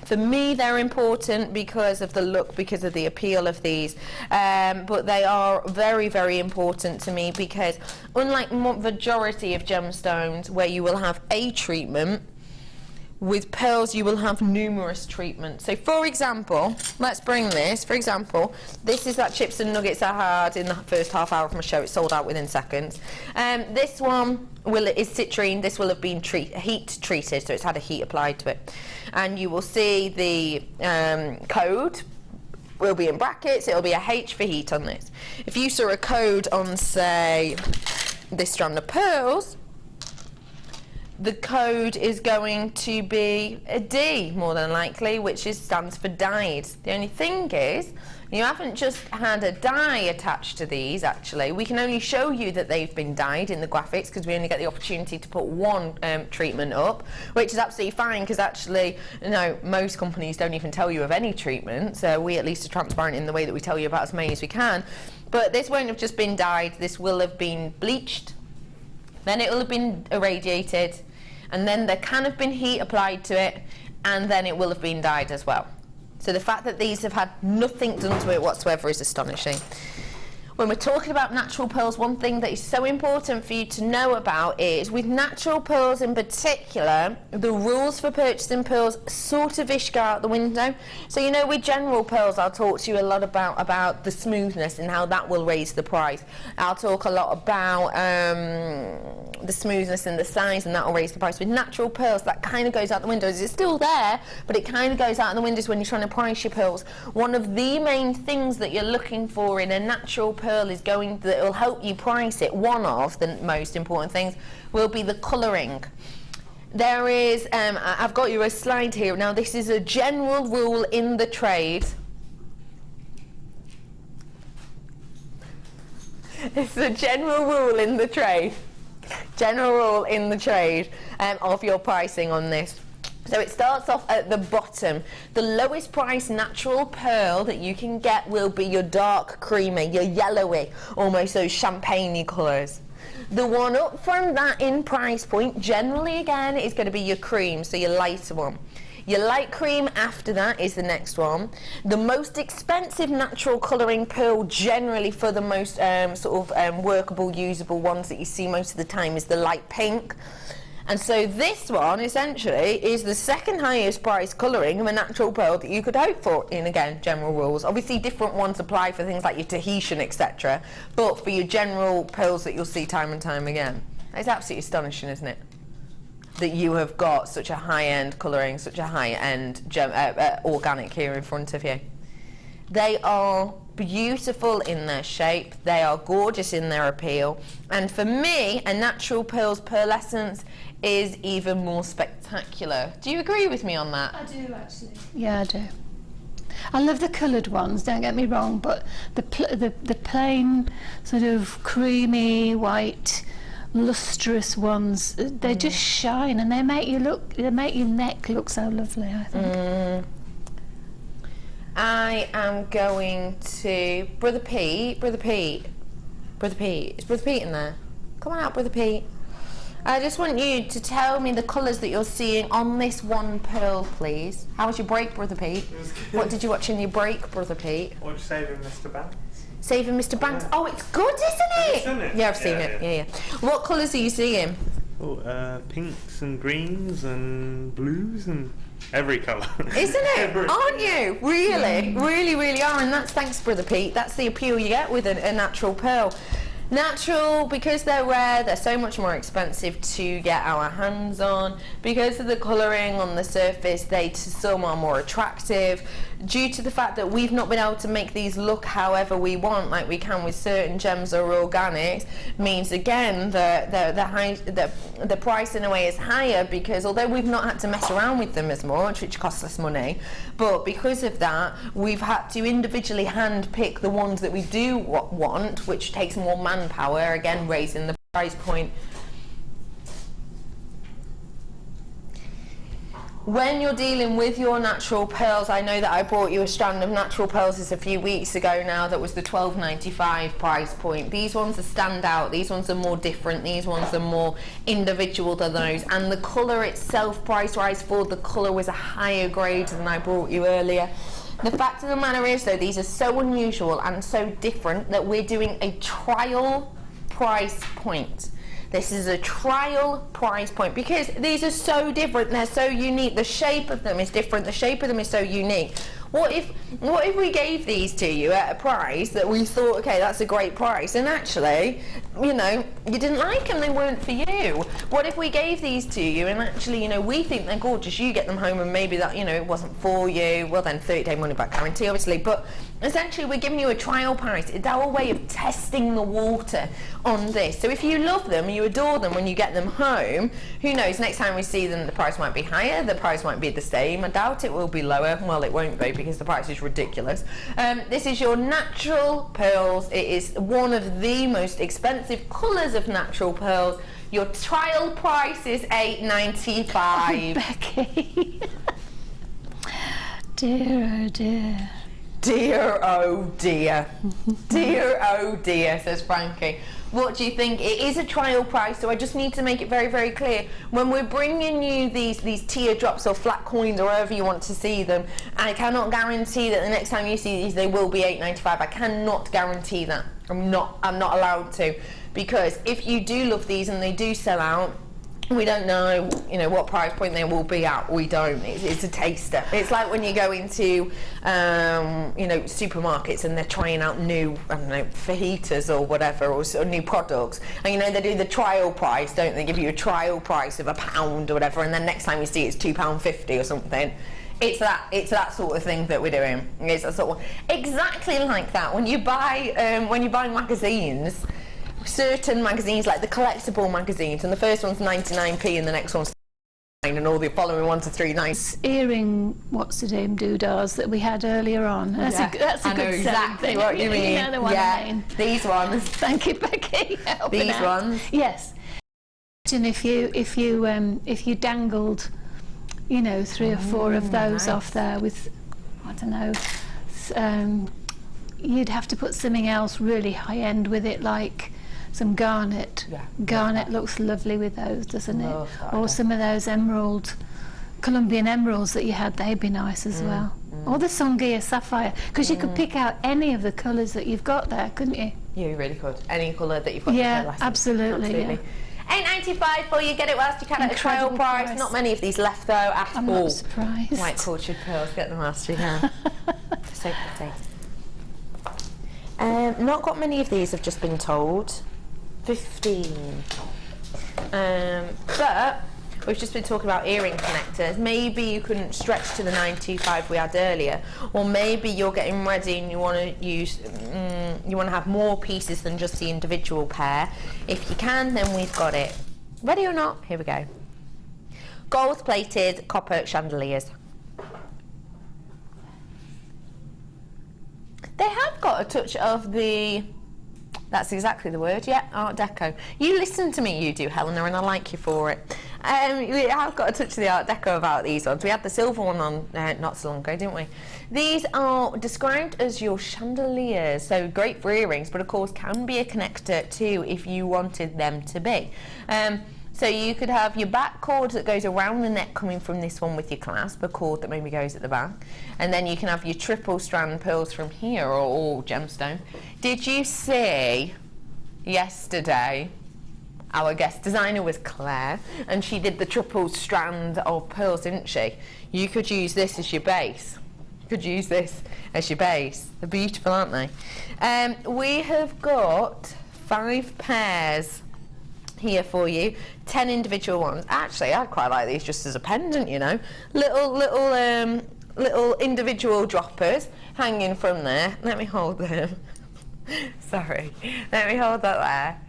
for me, they're important because of the look, because of the appeal of these, but they are very important to me because unlike majority of gemstones where you will have a treatment, with pearls you will have numerous treatments. So for example, let's bring this. For example, this is that chips and nuggets I had in the first half hour of my show. It sold out within seconds. This one is citrine. This will have been heat treated, so it's had a heat applied to it. And you will see the code will be in brackets. It'll be a H for heat on this. If you saw a code on, say, this strand of pearls, the code is going to be a D, more than likely, which stands for dyed. The only thing is, you haven't just had a dye attached to these, actually. We can only show you that they've been dyed in the graphics because we only get the opportunity to put one treatment up, which is absolutely fine because actually, you know, most companies don't even tell you of any treatment, so we at least are transparent in the way that we tell you about as many as we can. But this won't have just been dyed, this will have been bleached, then it will have been irradiated, and then there can have been heat applied to it, and then it will have been dyed as well. So the fact that these have had nothing done to it whatsoever is astonishing. When we're talking about natural pearls, one thing that is so important for you to know about is, with natural pearls in particular, the rules for purchasing pearls sort of go out the window. So, you know, with general pearls, I'll talk to you a lot about the smoothness and how that will raise the price. I'll talk a lot about the smoothness and the size, and that will raise the price. With natural pearls, that kind of goes out the windows. It's still there, but it kind of goes out the windows when you're trying to price your pearls. One of the main things that you're looking for in a natural pearl is that will help you price it. One of the most important things will be the colouring. There is, I've got you a slide here. Now, this is a general rule in the trade. It's a general rule in the trade. General rule in the trade of your pricing on this. So it starts off at the bottom. The lowest price natural pearl that you can get will be your dark creamy, your yellowy, almost those champagne colours. The one up from that in price point, generally again, is going to be your cream, so your lighter one. Your light cream after that is the next one. The most expensive natural colouring pearl, generally for the most workable, usable ones that you see most of the time, is the light pink. And so this one, essentially, is the second highest price colouring of a natural pearl that you could hope for, in, again, general rules. Obviously, different ones apply for things like your Tahitian, etc. But for your general pearls that you'll see time and time again. It's absolutely astonishing, isn't it? That you have got such a high-end colouring, such a high-end organic here in front of you. They are beautiful in their shape, they are gorgeous in their appeal, and for me, a natural pearl's pearlescence is even more spectacular. Do you agree with me on that? I do, actually. Yeah, I do. I love the coloured ones, don't get me wrong, but the plain sort of creamy white lustrous ones, they just shine and they make your neck look so lovely, I think. I am going to Brother Pete. Is Brother Pete in there? Come on out, Brother Pete. I just want you to tell me the colours that you're seeing on this one pearl, please. How was your break, Brother Pete? What did you watch in your break, Brother Pete? Watch Saving Mr. Banks. Saving Mr. Banks. Oh, it's good, isn't it? Isn't it? Yeah, I've seen it. Yeah. What colours are you seeing? Oh, pinks and greens and blues and every colour. Isn't it? Aren't you? Really? Really, really are. And that's thanks, Brother Pete. That's the appeal you get with a natural pearl. Natural, because they're rare, they're so much more expensive to get our hands on. Because of the colouring on the surface, they to some are more attractive. Due to the fact that we've not been able to make these look however we want, like we can with certain gems or organics, means again the price in a way is higher, because although we've not had to mess around with them as much, which costs less money, but because of that, we've had to individually hand pick the ones that we do want, which takes more manpower, again raising the price point. When you're dealing with your natural pearls, I know that I bought you a strand of natural pearls a few weeks ago now that was the $12.95 price point. These ones are stand out, these ones are more different, these ones are more individual than those, and the colour itself, price rise for the colour, was a higher grade than I brought you earlier. The fact of the matter is though, these are so unusual and so different that we're doing a trial price point. This is a trial price point because these are so different, they're so unique. The shape of them is different, the shape of them is so unique. What if we gave these to you at a price that we thought, okay, that's a great price, and actually, you know, you didn't like them, they weren't for you? What if we gave these to you and actually, you know, we think they're gorgeous, you get them home and maybe that, you know, it wasn't for you? Well then, 30-day money back guarantee, obviously, but essentially we're giving you a trial price. It's our way of testing the water on this. So if you love them, you adore them when you get them home, who knows, next time we see them the price might be higher, the price might be the same. I doubt it will be lower. Well, it won't be because the price is ridiculous. This is your natural pearls. It is one of the most expensive colours of natural pearls. Your trial price is $8.95. Oh, Becky. Dear, oh dear. Dear, oh dear. Dear, oh dear, says Frankie. What do you think? It is a trial price, so I just need to make it very, very clear. When we're bringing you these teardrops or flat coins or however you want to see them, I cannot guarantee that the next time you see these, they will be $8.95. I cannot guarantee that. I'm not allowed to, because if you do love these and they do sell out, we don't know, you know, what price point they will be at. We don't. It's a taster. It's like when you go into, you know, supermarkets and they're trying out new, I don't know, fajitas or whatever, or new products. And you know, they do the trial price, don't they? Give you a trial price of £1 or whatever, and then next time you see it's £2.50 or something. It's that sort of thing that we're doing. It's a sort of exactly like that. When you buy magazines. Certain magazines, like the collectible magazines, and the first one's 99p and the next one's 9, and all the following ones are 3.9. Earring, what's the name, doodahs that we had earlier on. That's a I know good exactly thing. what you mean. You know the one I mean. These ones. Thank you, Becky. These ones. Yes. And if you dangled, you know, 3 or 4 of those off there with, I don't know, you'd have to put something else really high end with it, like some garnet. Yeah. Garnet looks lovely with those, doesn't it? Or some of those Colombian emeralds that you had, they'd be nice as well. Or the Songea sapphire, because you could pick out any of the colours that you've got there, couldn't you? You really could. Any colour that you've got. Yeah, absolutely. Yeah. $8.95 for you. Get it whilst you can at a trial price. Not many of these left though at all. I'm not surprised. White cultured pearls. Get them whilst you can. So pretty. Not got many of these, I've just been told. 15. But we've just been talking about earring connectors. Maybe you couldn't stretch to the 925 we had earlier, or maybe you're getting ready and you want to use, you want to have more pieces than just the individual pair. If you can, then we've got it. Ready or not? Here we go. Gold-plated copper chandeliers. They have got a touch of the, that's exactly the word, yeah, Art Deco. You listen to me, you do, Helena, and I like you for it. We have got a touch of the Art Deco about these ones. We had the silver one on not so long ago, didn't we? These are described as your chandeliers, so great for earrings, but of course can be a connector too if you wanted them to be. So you could have your back cord that goes around the neck coming from this one with your clasp, a cord that maybe goes at the back, and then you can have your triple strand pearls from here, or all gemstone. Did you see yesterday our guest designer was Claire, and she did the triple strand of pearls, didn't she? You could use this as your base. You could use this as your base. They're beautiful, aren't they? We have got 5 pairs here for you, 10 individual ones. Actually, I quite like these just as a pendant, you know. Little individual droppers hanging from there. Let me hold them. Sorry. Let me hold that there,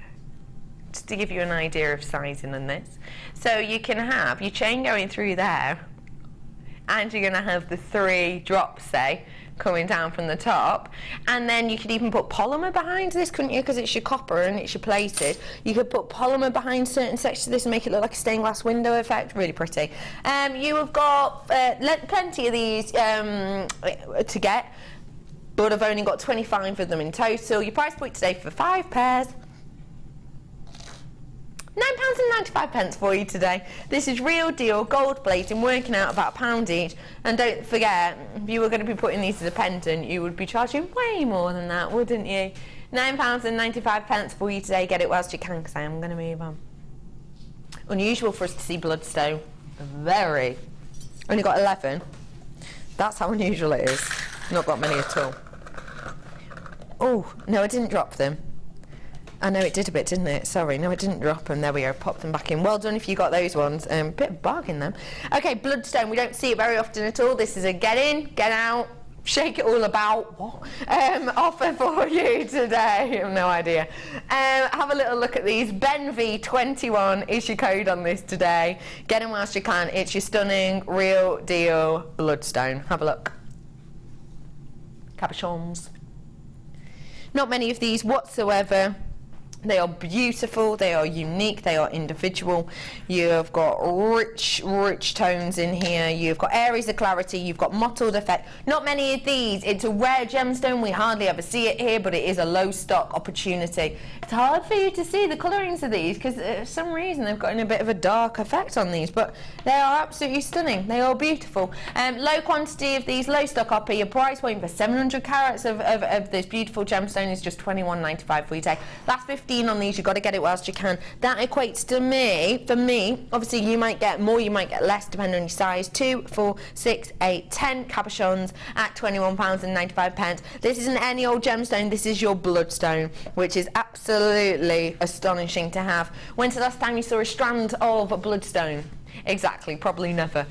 just to give you an idea of sizing on this. So you can have your chain going through there, and you're going to have the 3 drops, say, coming down from the top, and then you could even put polymer behind this, couldn't you, because it's your copper and it's your plated. You could put polymer behind certain sections of this and make it look like a stained glass window effect. Really pretty. You have got plenty of these to get, but I've only got 25 of them in total. Your price point today for 5 pairs, £9.95 for you today. This is real deal gold plating, working out about £1 each. And don't forget, if you were going to be putting these as a pendant, you would be charging way more than that, wouldn't you? £9.95 for you today. Get it whilst you can, because I am going to move on. Unusual for us to see bloodstone. Very. Only got 11. That's how unusual it is. Not got many at all. Oh, no, I didn't drop them. I know it did a bit, didn't it? Sorry, no, I didn't drop them. There we go, pop them back in. Well done if you got those ones. Bit of bargain them. Okay, bloodstone, we don't see it very often at all. This is a get in, get out, shake it all about offer for you today. I have no idea. Have a little look at these. BenV21 is your code on this today. Get in whilst you can. It's your stunning, real deal bloodstone. Have a look. Cabochons. Not many of these whatsoever. They are beautiful, they are unique, they are individual. You have got rich tones in here. You've got areas of clarity, you've got mottled effect. Not many of these. It's a rare gemstone. We hardly ever see it here, but it is a low stock opportunity. It's hard for you to see the colourings of these because for some reason they've got a bit of a dark effect on these, but they are absolutely stunning. They are beautiful. Low quantity of these, low stock opera. Your price point for 700 carats of this beautiful gemstone is just £21.95 for you today. Last 15 on these, you've got to get it whilst you can. That equates to me, for me, obviously you might get more, you might get less, depending on your size. 2, 4, 6, 8, 10 cabochons at £21.95. This isn't any old gemstone, this is your bloodstone, which is absolutely astonishing to have. When's the last time you saw a strand of bloodstone? Exactly, probably never.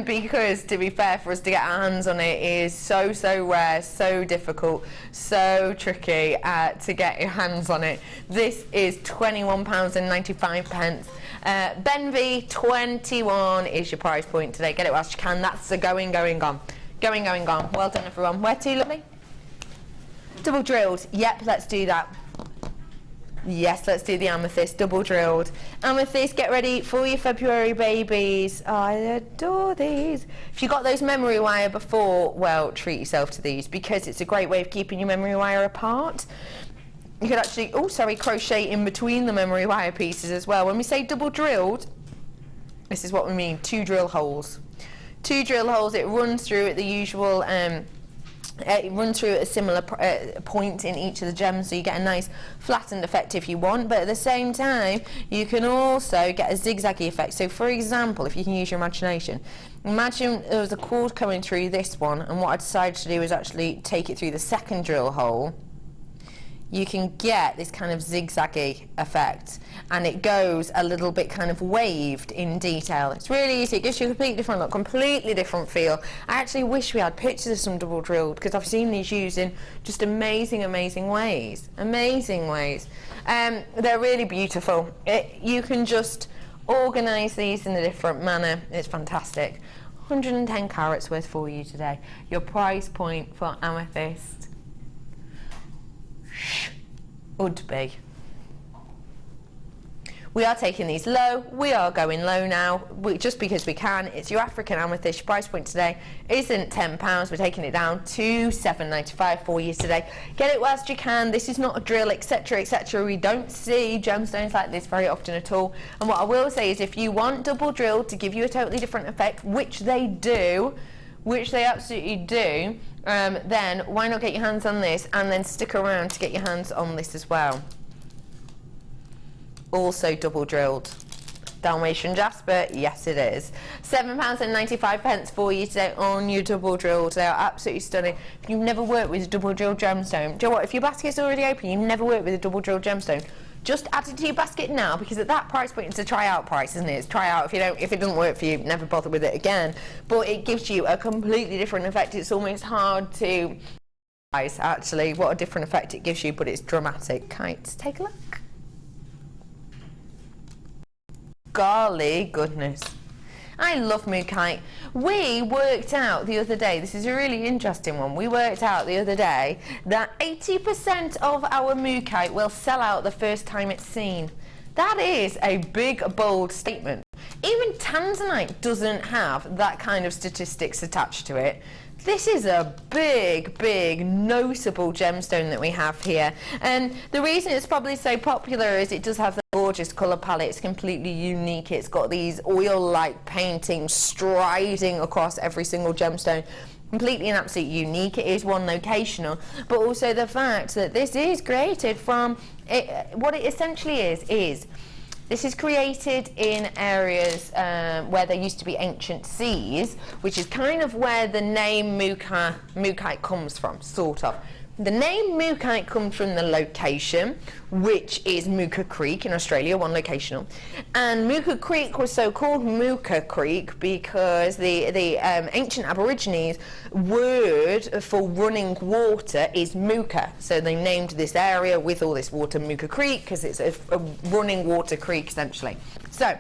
Because to be fair, for us to get our hands on it is so rare, so difficult, so tricky to get your hands on it. This is £21.95. BenV21 is your price point today. Get it whilst you can. That's the going, gone. Well done, everyone. Where to, lovely? Double drilled. Yep, let's do that. Yes, let's do the amethyst, double drilled. Amethyst, get ready for your February babies. Oh, I adore these. If you got those memory wire before, well, treat yourself to these because it's a great way of keeping your memory wire apart. You could actually, crochet in between the memory wire pieces as well. When we say double drilled, this is what we mean, 2 drill holes. 2 drill holes, it runs through at the usual it runs through at a similar point in each of the gems, so you get a nice flattened effect if you want, but at the same time you can also get a zigzaggy effect. So for example, if you can use your imagination, imagine there was a cord coming through this one, and what I decided to do was actually take it through the second drill hole. You can get this kind of zigzaggy effect, and it goes a little bit kind of waved in detail. It's really easy. It gives you a completely different look, completely different feel. I actually wish we had pictures of some double drilled because I've seen these used in just amazing ways. They're really beautiful. You can just organise these in a different manner. It's fantastic. 110 carats worth for you today. Your price point for amethyst would be We are taking these low. We are going low now, just because we can. It's your African amethyst. Your price point today isn't £10. We're taking it down to $7.95 for you today. Get it whilst you can. This is not a drill, etc., etc. We don't see gemstones like this very often at all. And what I will say is, if you want double drilled to give you a totally different effect, which they do, which they absolutely do, then why not get your hands on this and then stick around to get your hands on this as well. Also double drilled. Dalmatian jasper, yes it is. £7.95 for you today on your double drilled. They are absolutely stunning. If you've never worked with a double drilled gemstone, do you know what, if your basket's already open, you've never worked with a double drilled gemstone, just add it to your basket now, because at that price point it's a try out price, isn't it? It's try out. If it doesn't work for you, never bother with it again. But it gives you a completely different effect. It's almost hard to actually what a different effect it gives you, but it's dramatic. Kites, take a look. Golly goodness, I love mookaite. We worked out the other day, this is a really interesting one, we worked out the other day that 80% of our mookaite will sell out the first time it's seen. That is a big, bold statement. Even tanzanite doesn't have that kind of statistics attached to it. This is a big, big, noticeable gemstone that we have here. And the reason it's probably so popular is it does have the gorgeous colour palette. It's completely unique. It's got these oil-like paintings striding across every single gemstone. Completely and absolutely unique. It is one locational, but also the fact that this is created from, what it essentially is this is created in areas where there used to be ancient seas, which is kind of where the name mookaite comes from, sort of. The name mookaite comes from the location, which is Mooka Creek in Australia, one locational. And Mooka Creek was so called Mooka Creek because the ancient Aborigines' word for running water is Mooka. So they named this area with all this water Mooka Creek because it's a running water creek essentially. So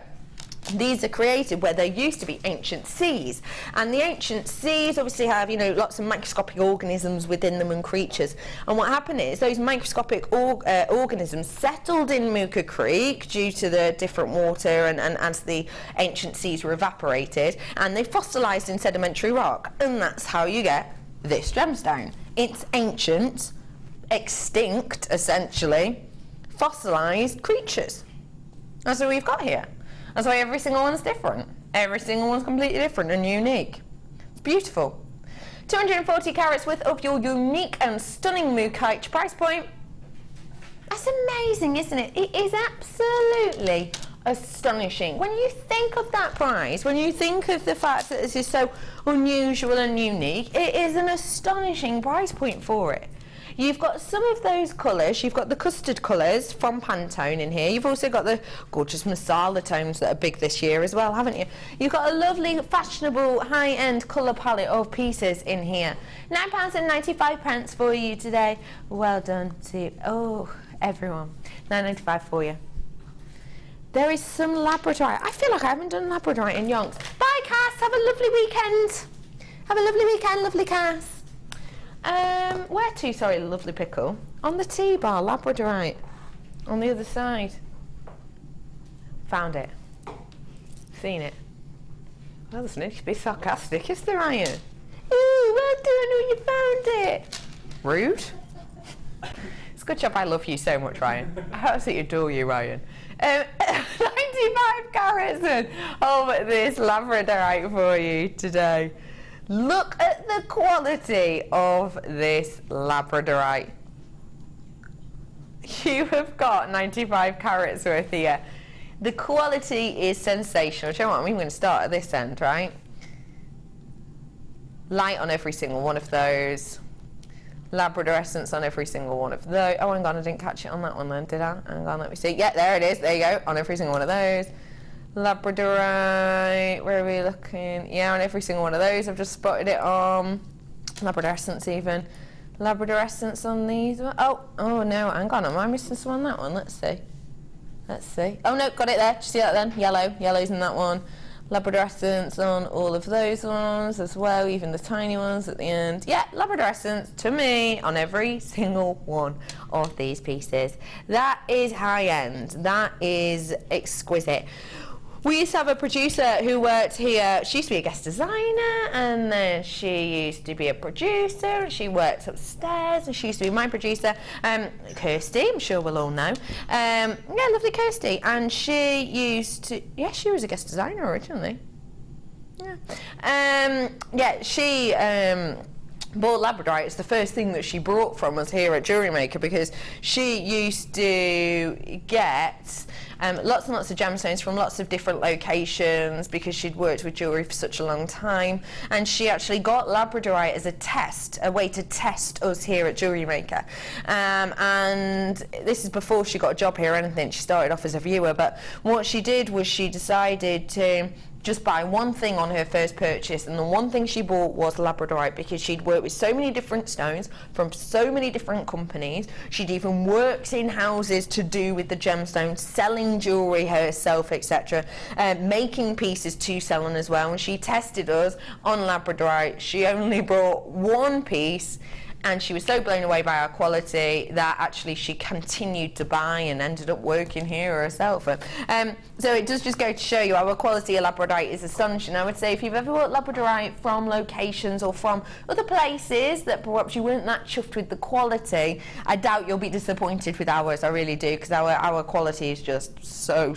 these are created where there used to be ancient seas, and the ancient seas obviously have, you know, lots of microscopic organisms within them and creatures. And what happened is those microscopic organisms settled in Mooka Creek due to the different water and as the ancient seas were evaporated, and they fossilized in sedimentary rock, and that's how you get this gemstone. It's ancient, extinct essentially, fossilized creatures. That's what we've got here. That's why every single one's different. Every single one's completely different and unique. It's beautiful. 240 carats worth of your unique and stunning mookaite. Price point, that's amazing, isn't it? It is absolutely astonishing. When you think of that price, when you think of the fact that this is so unusual and unique, it is an astonishing price point for it. You've got some of those colours. You've got the custard colours from Pantone in here. You've also got the gorgeous masala tones that are big this year as well, haven't you? You've got a lovely, fashionable, high-end colour palette of pieces in here. £9.95 for you today. Well done to everyone. £9.95 for you. There is some Labradorite. I feel like I haven't done Labradorite in yonks. Bye, Cass. Have a lovely weekend. Have a lovely weekend, lovely Cass. Where to? Sorry, lovely Pickle. On the T-bar, Labradorite. On the other side. Found it. Seen it. Well, there's no need to be sarcastic, is there, Ryan? Ooh, well done, you found it. Rude. It's a good job I love you so much, Ryan. I absolutely adore you, Ryan. 95 carats of this Labradorite for you today. Look at the quality of this Labradorite. You have got 95 carats worth here. The quality is sensational. Do you know what? I'm going to start at this end, right? Light on every single one of those. Labrador essence on every single one of those. Oh, hang on, I didn't catch it on that one then, did I? Hang on, let me see. Yeah, there it is. There you go. On every single one of those. Labradorite, where are we looking? Yeah, on every single one of those. I've just spotted it on Labrador essence even. Labrador essence on these. Oh no, hang on. Am I missing some on that one? Let's see. Let's see. Oh no, got it there. Did you see that then? Yellow. Yellow's in that one. Labradorescence on all of those ones as well, even the tiny ones at the end. Yeah, Labradorescence to me on every single one of these pieces. That is high end. That is exquisite. We used to have a producer who worked here. She used to be a guest designer, and then she used to be a producer, and she worked upstairs, and she used to be my producer, Kirsty, I'm sure we'll all know. Yeah, lovely Kirsty. And she used to, yeah, she was a guest designer originally. Yeah. She bought Labradorite. It's the first thing that she brought from us here at JewelleryMaker, because she used to get lots and lots of gemstones from lots of different locations, because she'd worked with jewellery for such a long time, and she actually got Labradorite as a test, a way to test us here at JewelleryMaker. And this is before she got a job here or anything. She started off as a viewer, but what she did was she decided to just buy one thing on her first purchase, and the one thing she bought was Labradorite, because she'd worked with so many different stones from so many different companies. She'd even worked in houses to do with the gemstones, selling jewellery herself, etc., making pieces to sell on as well. And she tested us on Labradorite. She only brought one piece, and she was so blown away by our quality that actually she continued to buy and ended up working here herself. So it does just go to show you our quality of Labradorite is astonishing. I would say if you've ever bought Labradorite from locations or from other places that perhaps you weren't that chuffed with the quality, I doubt you'll be disappointed with ours. I really do, because our quality is just so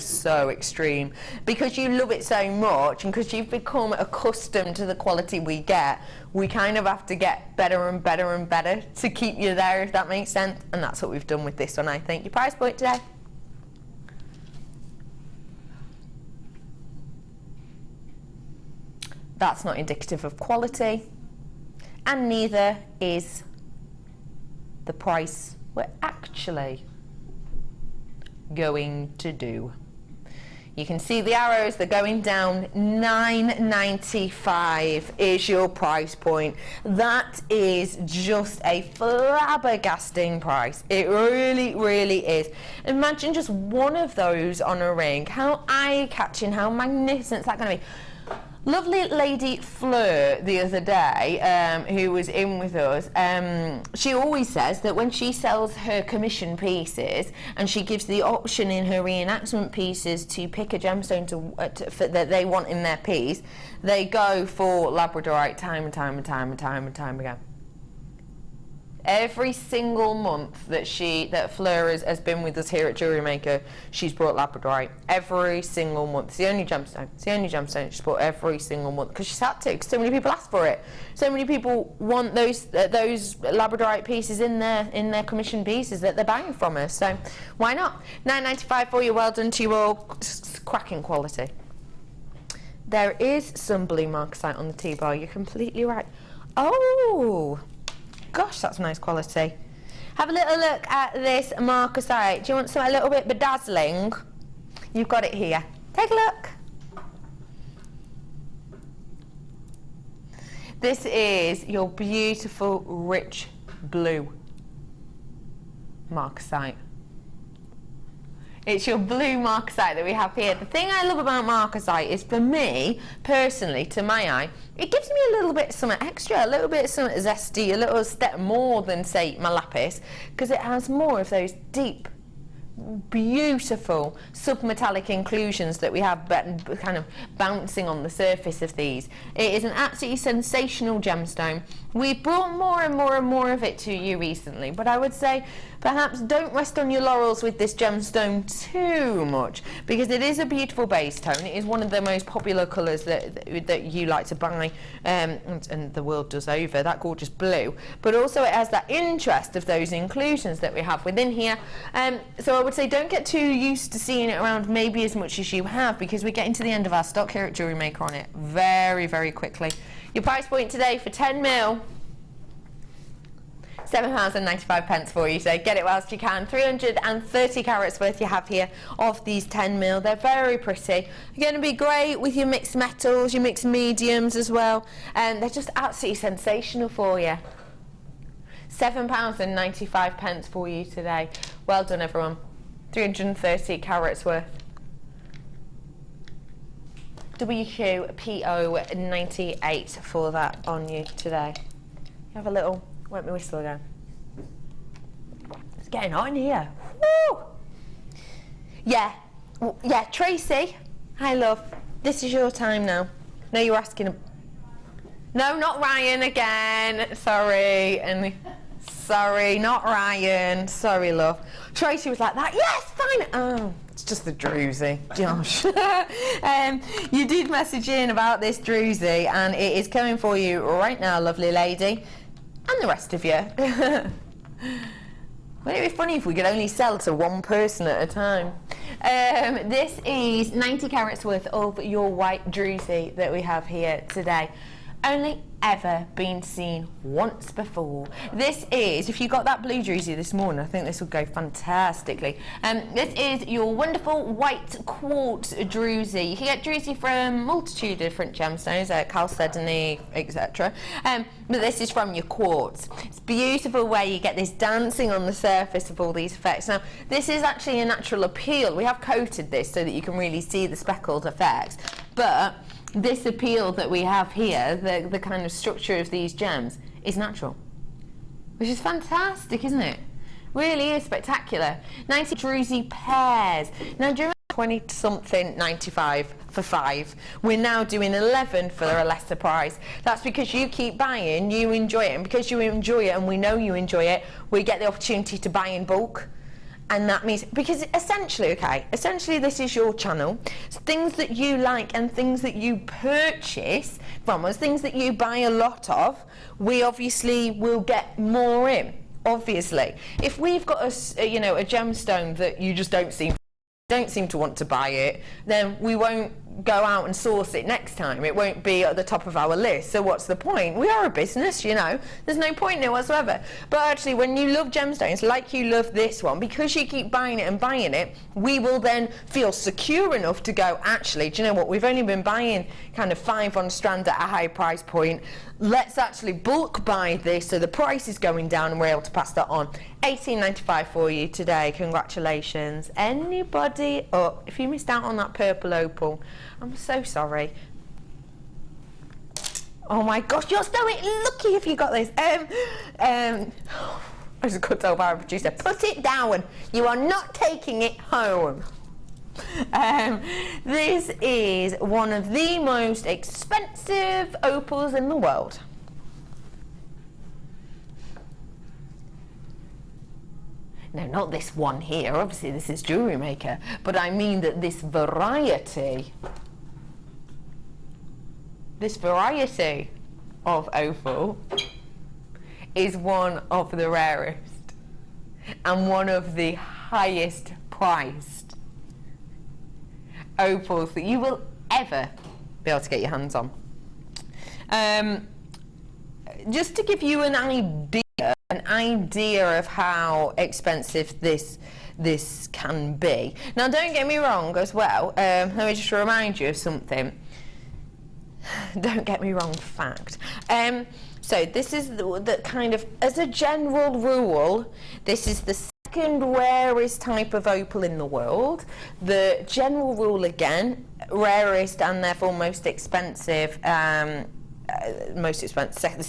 extreme. Because you love it so much, and because you've become accustomed to the quality we get, we kind of have to get better and better and better to keep you there, if that makes sense. And that's what we've done with this one, I think. Your price point today? That's not indicative of quality, and neither is the price we're actually going to do. You can see the arrows, they're going down. $9.95 is your price point. That is just a flabbergasting price. It really, really is. Imagine just one of those on a ring. How eye-catching, how magnificent is that going to be? Lovely lady Fleur the other day, who was in with us, she always says that when she sells her commission pieces, and she gives the option in her reenactment pieces to pick a gemstone that they want in their piece, they go for Labradorite time and time and time and time and time again. Every single month that Fleur has been with us here at JewelleryMaker, she's brought Labradorite. Every single month. It's the only gemstone. It's the only gemstone she's brought every single month, because she's had to, because so many people ask for it. So many people want those Labradorite pieces in their commission pieces that they're buying from us. So why not? $9.95 for you. Well done to you all. Cracking quality. There is some blue marcasite on the T-bar. You're completely right. Oh! Gosh, that's nice quality. Have a little look at this marcasite. Do you want something a little bit bedazzling? You've got it here. Take a look. This is your beautiful, rich blue marcasite. It's your blue marcasite that we have here. The thing I love about marcasite is, for me, personally, to my eye, it gives me a little bit of something extra, a little bit of something zesty, a little step more than, say, my lapis, because it has more of those deep, beautiful submetallic inclusions that we have kind of bouncing on the surface of these. It is an absolutely sensational gemstone. We've brought more and more and more of it to you recently, but I would say perhaps don't rest on your laurels with this gemstone too much, because it is a beautiful base tone. It is one of the most popular colours that you like to buy, and the world does over, that gorgeous blue. But also it has that interest of those inclusions that we have within here. So I would say don't get too used to seeing it around maybe as much as you have, because we're getting to the end of our stock here at JewelleryMaker on it very, very quickly. Your price point today for 10 mil, £7.95 for you, so get it whilst you can. 330 carats worth you have here of these 10 mil. They're very pretty. They're going to be great with your mixed metals, your mixed mediums as well, and they're just absolutely sensational for you. £7.95 for you today. Well done, everyone. 330 carats worth. WQ PO98 for that on you today. Have a little, won't me whistle again. It's getting hot in here. Woo! Yeah, Tracy. Hi, love. This is your time now. No, you're asking. No, not Ryan again. Sorry. Sorry, not Ryan. Sorry, love. Tracy was like that. Yes, fine. Oh, it's just the druzy, Josh. You did message in about this druzy, and it is coming for you right now, lovely lady, and the rest of you. Wouldn't it be funny if we could only sell to one person at a time? This is 90 carats worth of your white druzy that we have here today. Only ever been seen once before. This is, if you got that blue druzy this morning, I think this will go fantastically. This is your wonderful white quartz druzy. You can get druzy from a multitude of different gemstones, chalcedony, etc. But this is from your quartz. It's beautiful where you get this dancing on the surface of all these effects. Now, this is actually a natural appeal. We have coated this so that you can really see the speckled effects. But this appeal that we have here, the kind of structure of these gems, is natural. Which is fantastic, isn't it? Really is spectacular. 90 druzy pairs. Now, during 20-something 95 for 5, we're now doing 11 for a lesser price. That's because you keep buying, you enjoy it, and because you enjoy it and we know you enjoy it, we get the opportunity to buy in bulk. And that means, because essentially this is your channel. So things that you like and things that you purchase from us, things that you buy a lot of, we obviously will get more in, obviously. If we've got a gemstone that you just don't seem to want to buy it, then we won't go out and source it next time. It won't be at the top of our list. So what's the point? We are a business, you know. There's no point in it whatsoever. But actually, when you love gemstones, like you love this one, because you keep buying it and buying it, we will then feel secure enough to go, actually, do you know what? We've only been buying kind of 5 on strand at a high price point. Let's actually bulk buy this so the price is going down and we're able to pass that on. $18.95 for you today. Congratulations. Anybody up? If you missed out on that purple opal, I'm so sorry. Oh my gosh, you're so lucky if you got this. I just got told by our producer, put it down. You are not taking it home. This is one of the most expensive opals in the world. No, not this one here. Obviously, this is JewelleryMaker. But I mean that this variety of opal is one of the rarest and one of the highest priced opals that you will ever be able to get your hands on. Just to give you an idea of how expensive this can be. Now, don't get me wrong as well. Let me just remind you of something. Don't get me wrong, fact. So this is the kind of, as a general rule, this is the second rarest type of opal in the world. The general rule again, rarest and therefore most expensive. The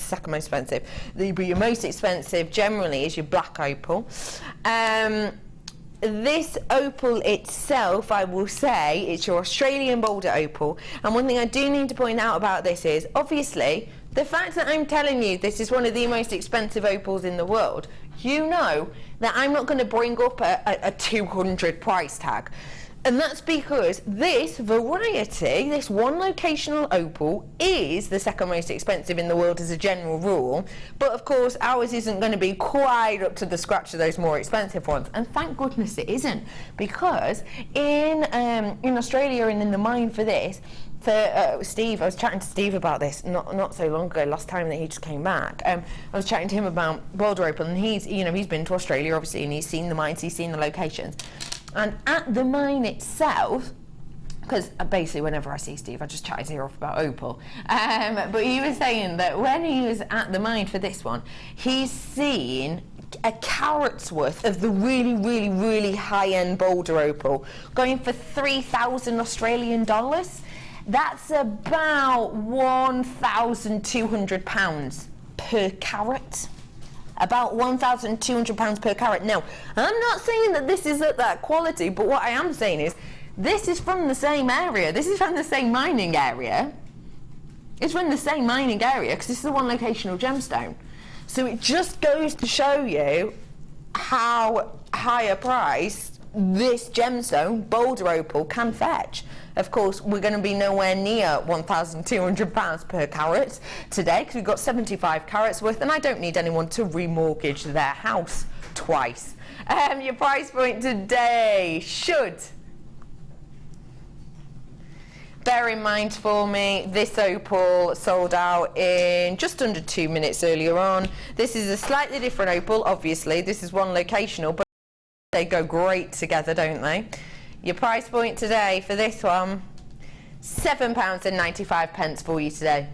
second most expensive. But your most expensive generally is your black opal. This opal itself, I will say, it's your Australian boulder opal. And one thing I do need to point out about this is, obviously, the fact that I'm telling you this is one of the most expensive opals in the world, you know that I'm not going to bring up a 200 price tag. And that's because this variety, this one locational opal, is the second most expensive in the world as a general rule. But of course, ours isn't going to be quite up to the scratch of those more expensive ones. And thank goodness it isn't, because in Australia and in the mine for this, for Steve, I was chatting to Steve about this not so long ago, last time that he just came back. I was chatting to him about boulder opal, and he's been to Australia obviously, and he's seen the mines, he's seen the locations. And at the mine itself, because basically whenever I see Steve, I just chat his ear off about opal. But he was saying that when he was at the mine for this one, he's seen a carat's worth of the really, really, really high-end boulder opal going for 3,000 Australian dollars. That's about £1,200 per carat. About £1,200 per carat. Now, I'm not saying that this is at that quality, but what I am saying is this is from the same area. This is from the same mining area. It's from the same mining area because this is the one locational gemstone. So it just goes to show you how high a price this gemstone, boulder opal, can fetch. Of course, we're going to be nowhere near £1,200 per carat today because we've got 75 carats worth, and I don't need anyone to remortgage their house twice. Your price point today should, bear in mind for me, this opal sold out in just under 2 minutes earlier on. This is a slightly different opal, obviously. This is one locational, but they go great together, don't they? Your price point today for this one, £7.95 for you today.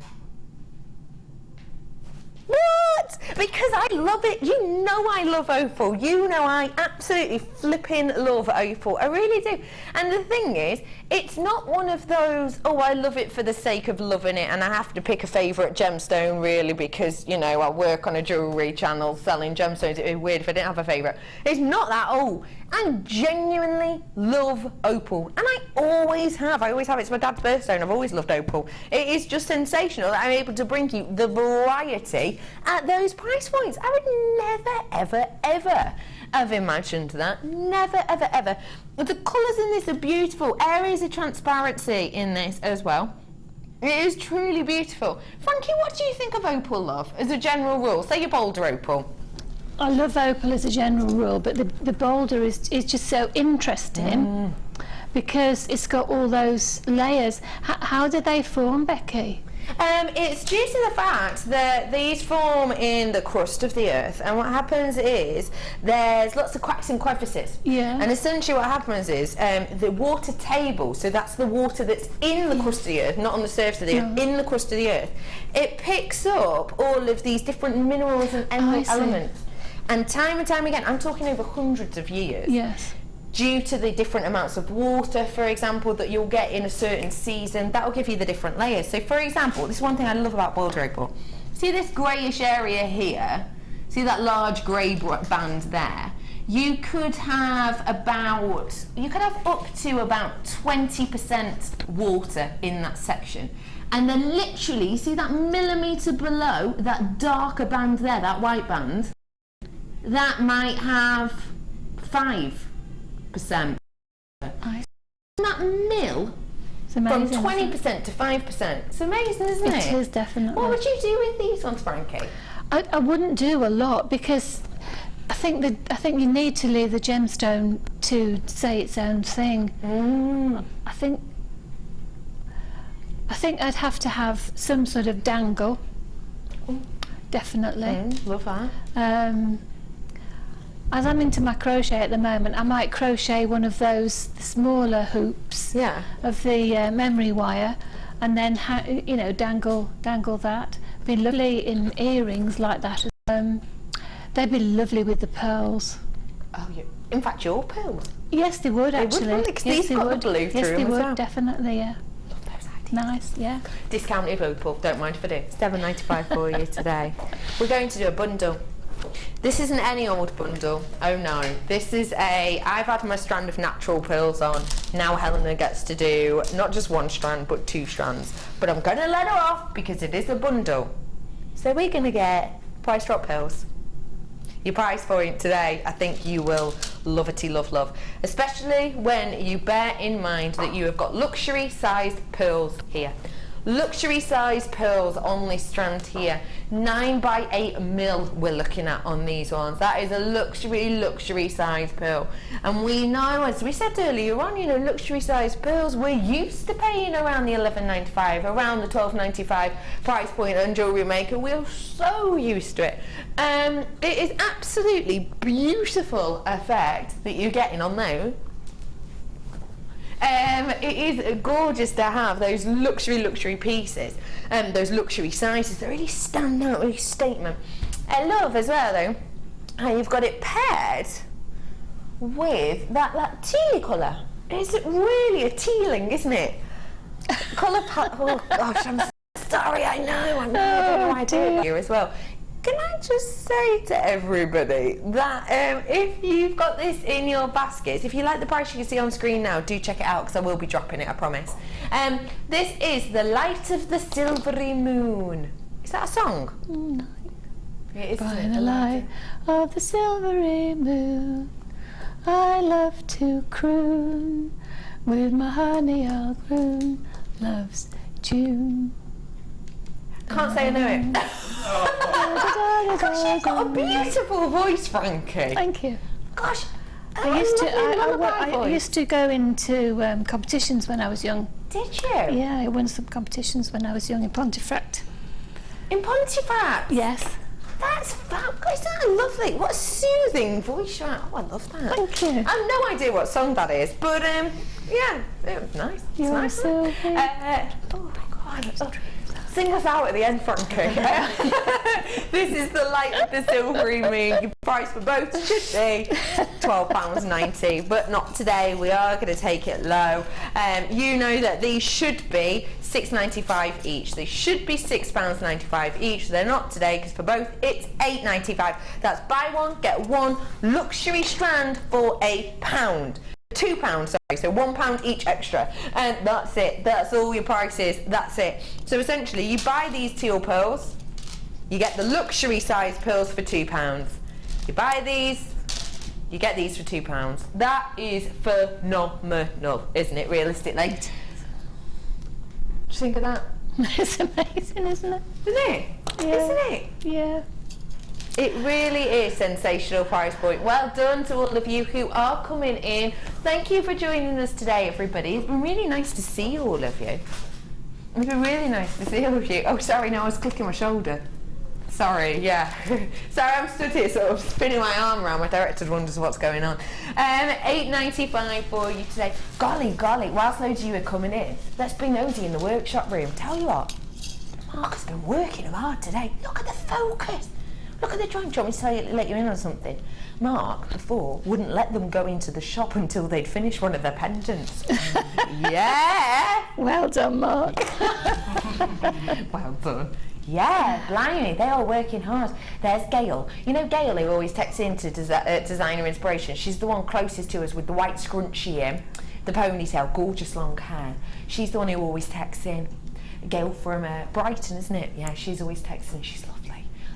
What? Because I love it. You know I love opal. You know I absolutely flipping love opal. I really do. And the thing is, it's not one of those, oh, I love it for the sake of loving it and I have to pick a favourite gemstone really because, you know, I work on a jewellery channel selling gemstones. It would be weird if I didn't have a favourite. It's not that. Oh, I genuinely love opal. And I always have. It's my dad's birthstone. I've always loved opal. It is just sensational that I'm able to bring you the variety at those price points. I would never, ever, ever have imagined that. Never, ever, ever. The colours in this are beautiful. Areas of transparency in this as well. It is truly beautiful. Frankie, what do you think of opal, love, as a general rule? Say your boulder opal. I love opal as a general rule, but the boulder is just so interesting because it's got all those layers. How do they form, Becky? It's due to the fact that these form in the crust of the earth, and what happens is there's lots of cracks and crevices. Yeah. And essentially what happens is the water table, so that's the water that's in the crust of the earth, not on the surface of the earth, in the crust of the earth, it picks up all of these different minerals and elements. And time again, I'm talking over hundreds of years. Yes. Due to the different amounts of water, for example, that you'll get in a certain season, that will give you the different layers. So, for example, this is one thing I love about boulder opal. See this greyish area here? See that large grey band there? You could have up to about 20% water in that section. And then literally, you see that millimetre below, that darker band there, that white band, that might have 5%. That mill from 20% to 5%. It's amazing, isn't it? It is, definitely. What would you do with these ones, Frankie? I wouldn't do a lot because I think you need to leave the gemstone to say its own thing. I think I'd have to have some sort of dangle. Definitely. Love that. As I'm into my crochet at the moment, I might crochet one of those smaller hoops of the memory wire, and then dangle that. Be lovely in earrings like that. They'd be lovely with the pearls. Oh, in fact, your pearls. Yes, they would actually. They would, because these got the blue through them. Yes, they would well. Definitely. Yeah. Love those ideas. Nice, yeah. Discounted opal. Don't mind if I do. £7.95 for you today. We're going to do a bundle. This isn't any old bundle. Oh no. This is I've had my strand of natural pearls on. Now Helena gets to do not just one strand but 2 strands. But I'm going to let her off because it is a bundle. So we're going to get price drop pearls. Your price point today, I think you will love-ity love. Especially when you bear in mind that you have got luxury sized pearls here. Luxury size pearls on this strand here. 9x8mm we're looking at on these ones. That is a luxury size pearl. And we know, as we said earlier on, luxury size pearls, we're used to paying around the £11.95, around the £12.95 price point on JewelleryMaker. We're so used to it. It is absolutely beautiful effect that you're getting on those. It is gorgeous to have those luxury pieces, those luxury sizes that really stand out, really statement. I love as well though how you've got it paired with that tealy colour. It's really a tealing, isn't it? colour palette. Oh gosh, I'm sorry. I know. I don't know why I do it here as well. Can I just say to everybody that if you've got this in your baskets, if you like the price you can see on screen now, do check it out because I will be dropping it, I promise. This is The Light of the Silvery Moon. Is that a song? No. It is. By the light of the silvery moon, I love to croon. With my honey I'll croon. Love's June. Can't say I know it. Gosh, you've got a beautiful voice, Frankie. Thank you. Gosh, I used to go into competitions when I was young. Did you? Yeah, I won some competitions when I was young in Pontefract. In Pontefract? Yes. That's fab. Isn't that lovely? What a soothing voice you have. Oh, I love that. Thank you. I have no idea what song that is, but yeah, it was nice. It's You're nice. so Oh my God. Sing us out at the end, Frankie. This is The Light of the Silvery Moon. Your price for both should be £12.90, but not today. We are going to take it low. You know that these should be £6.95 each. They should be £6.95 each. They're not today because for both it's £8.95. That's buy one, get one luxury strand for £1. £2, sorry, so £1 each extra, and that's it. That's all your prices. That's it. So essentially, you buy these teal pearls, you get the luxury size pearls for £2. You buy these, you get these for £2. That is phenomenal, isn't it? Realistically, what do you think of that? It's amazing, isn't it? Isn't it? Yeah. Isn't it? Yeah. It really is sensational price point. Well done to all of you who are coming in. Thank you for joining us today, everybody. It's been really nice to see all of you. It's been really nice to see all of you. Oh, sorry, no, I was clicking my shoulder. Sorry, yeah. Sorry, I'm stood here sort of spinning my arm around. My director wonders what's going on. £8.95 for you today. Golly, whilst loads of you are coming in, let's be nosy in the workshop room. Tell you what, Mark has been working hard today. Look at the focus. Look at the drawing. Do you want me to let you in on something? Mark, before, wouldn't let them go into the shop until they'd finished one of their pendants. Yeah! Well done, Mark. Well done. Yeah, blimey, they are working hard. There's Gail. You know Gail who always texts into Designer Inspiration? She's the one closest to us with the white scrunchie in, the ponytail, gorgeous long hair. She's the one who always texts in. Gail from Brighton, isn't it? Yeah, she's always texting. She's lovely.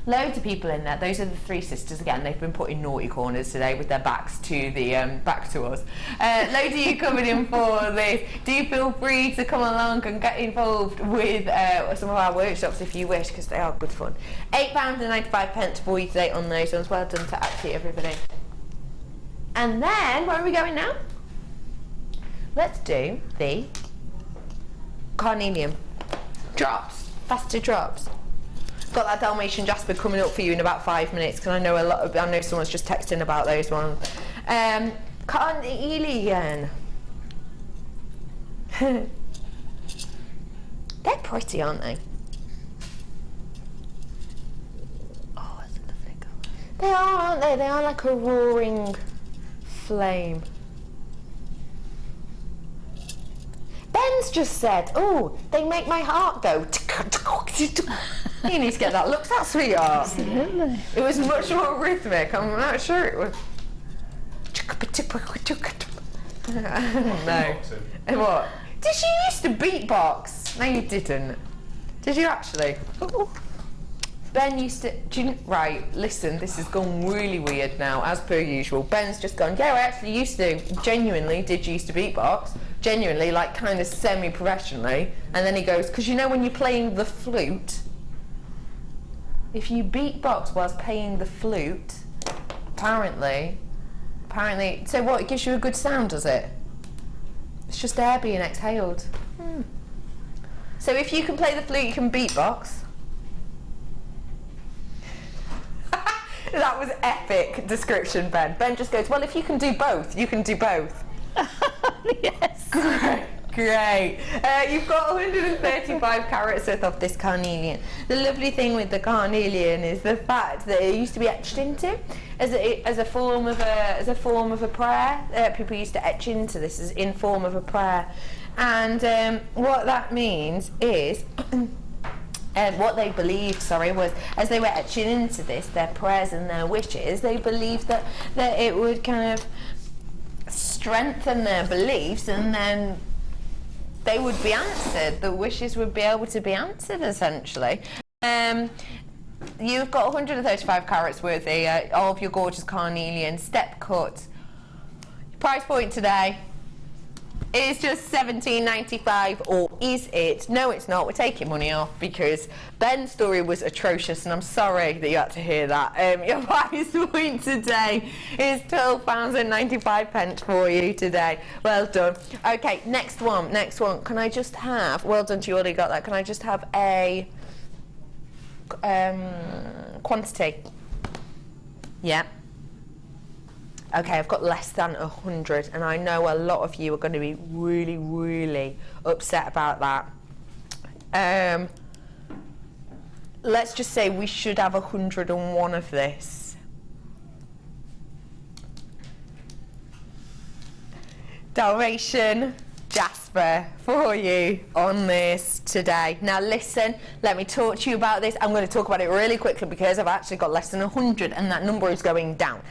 Loads of people in there. Those are the three sisters again. They've been put in naughty corners today with their backs to the back to us. Loads of you coming in for this. Do feel free to come along and get involved with some of our workshops if you wish, because they are good fun. £8.95 for you today on those ones. Well done to absolutely everybody. And then where are we going now? Let's do the carnelian drops, faster drops. Got that Dalmatian Jasper coming up for you in about 5 minutes because I know I know someone's just texting about those ones. Carnelian. They're pretty, aren't they? Oh, that's a lovely colour. They are, aren't they? They are like a roaring flame. Ben's just said, oh, they make my heart go. You need to get that looked at, sweetheart. Absolutely. It was much more rhythmic. I'm not sure it was. No. And what? Did you used to beatbox? No, you didn't. Did you actually? Ben used to. Right, listen, this has gone really weird now, as per usual. Ben's just gone, yeah, I actually used to. Genuinely did used to beatbox. Genuinely, like kind of semi-professionally. And then he goes, because you know when you're playing the flute, if you beatbox whilst playing the flute, apparently, so what, it gives you a good sound, does it? It's just air being exhaled. So if you can play the flute, you can beatbox. That was epic description, Ben. Ben just goes, well, if you can do both, you can do both. Yes. Great. You've got 135 carats worth of this carnelian. The lovely thing with the carnelian is the fact that it used to be etched into as a form of a prayer. People used to etch into this as in form of a prayer, and what that means is. What they believed, was as they were etching into this, their prayers and their wishes, they believed that it would kind of strengthen their beliefs, and then they would be answered. The wishes would be able to be answered, essentially. You've got 135 carats worth of your gorgeous carnelian step cut. Price point today is just $17.95, or is it? No, it's not. We're taking money off because Ben's story was atrocious, and I'm sorry that you had to hear that. Your price point today is £12.95 for you today. Well done. Okay, next one. Can I just have? Well done. You already got that. Can I just have a quantity? Yeah. Okay, I've got less than 100, and I know a lot of you are going to be really, really upset about that. Let's just say we should have 101 of this. Dalmatian jasper for you on this today. Now listen, let me talk to you about this. I'm going to talk about it really quickly because I've actually got less than 100, and that number is going down.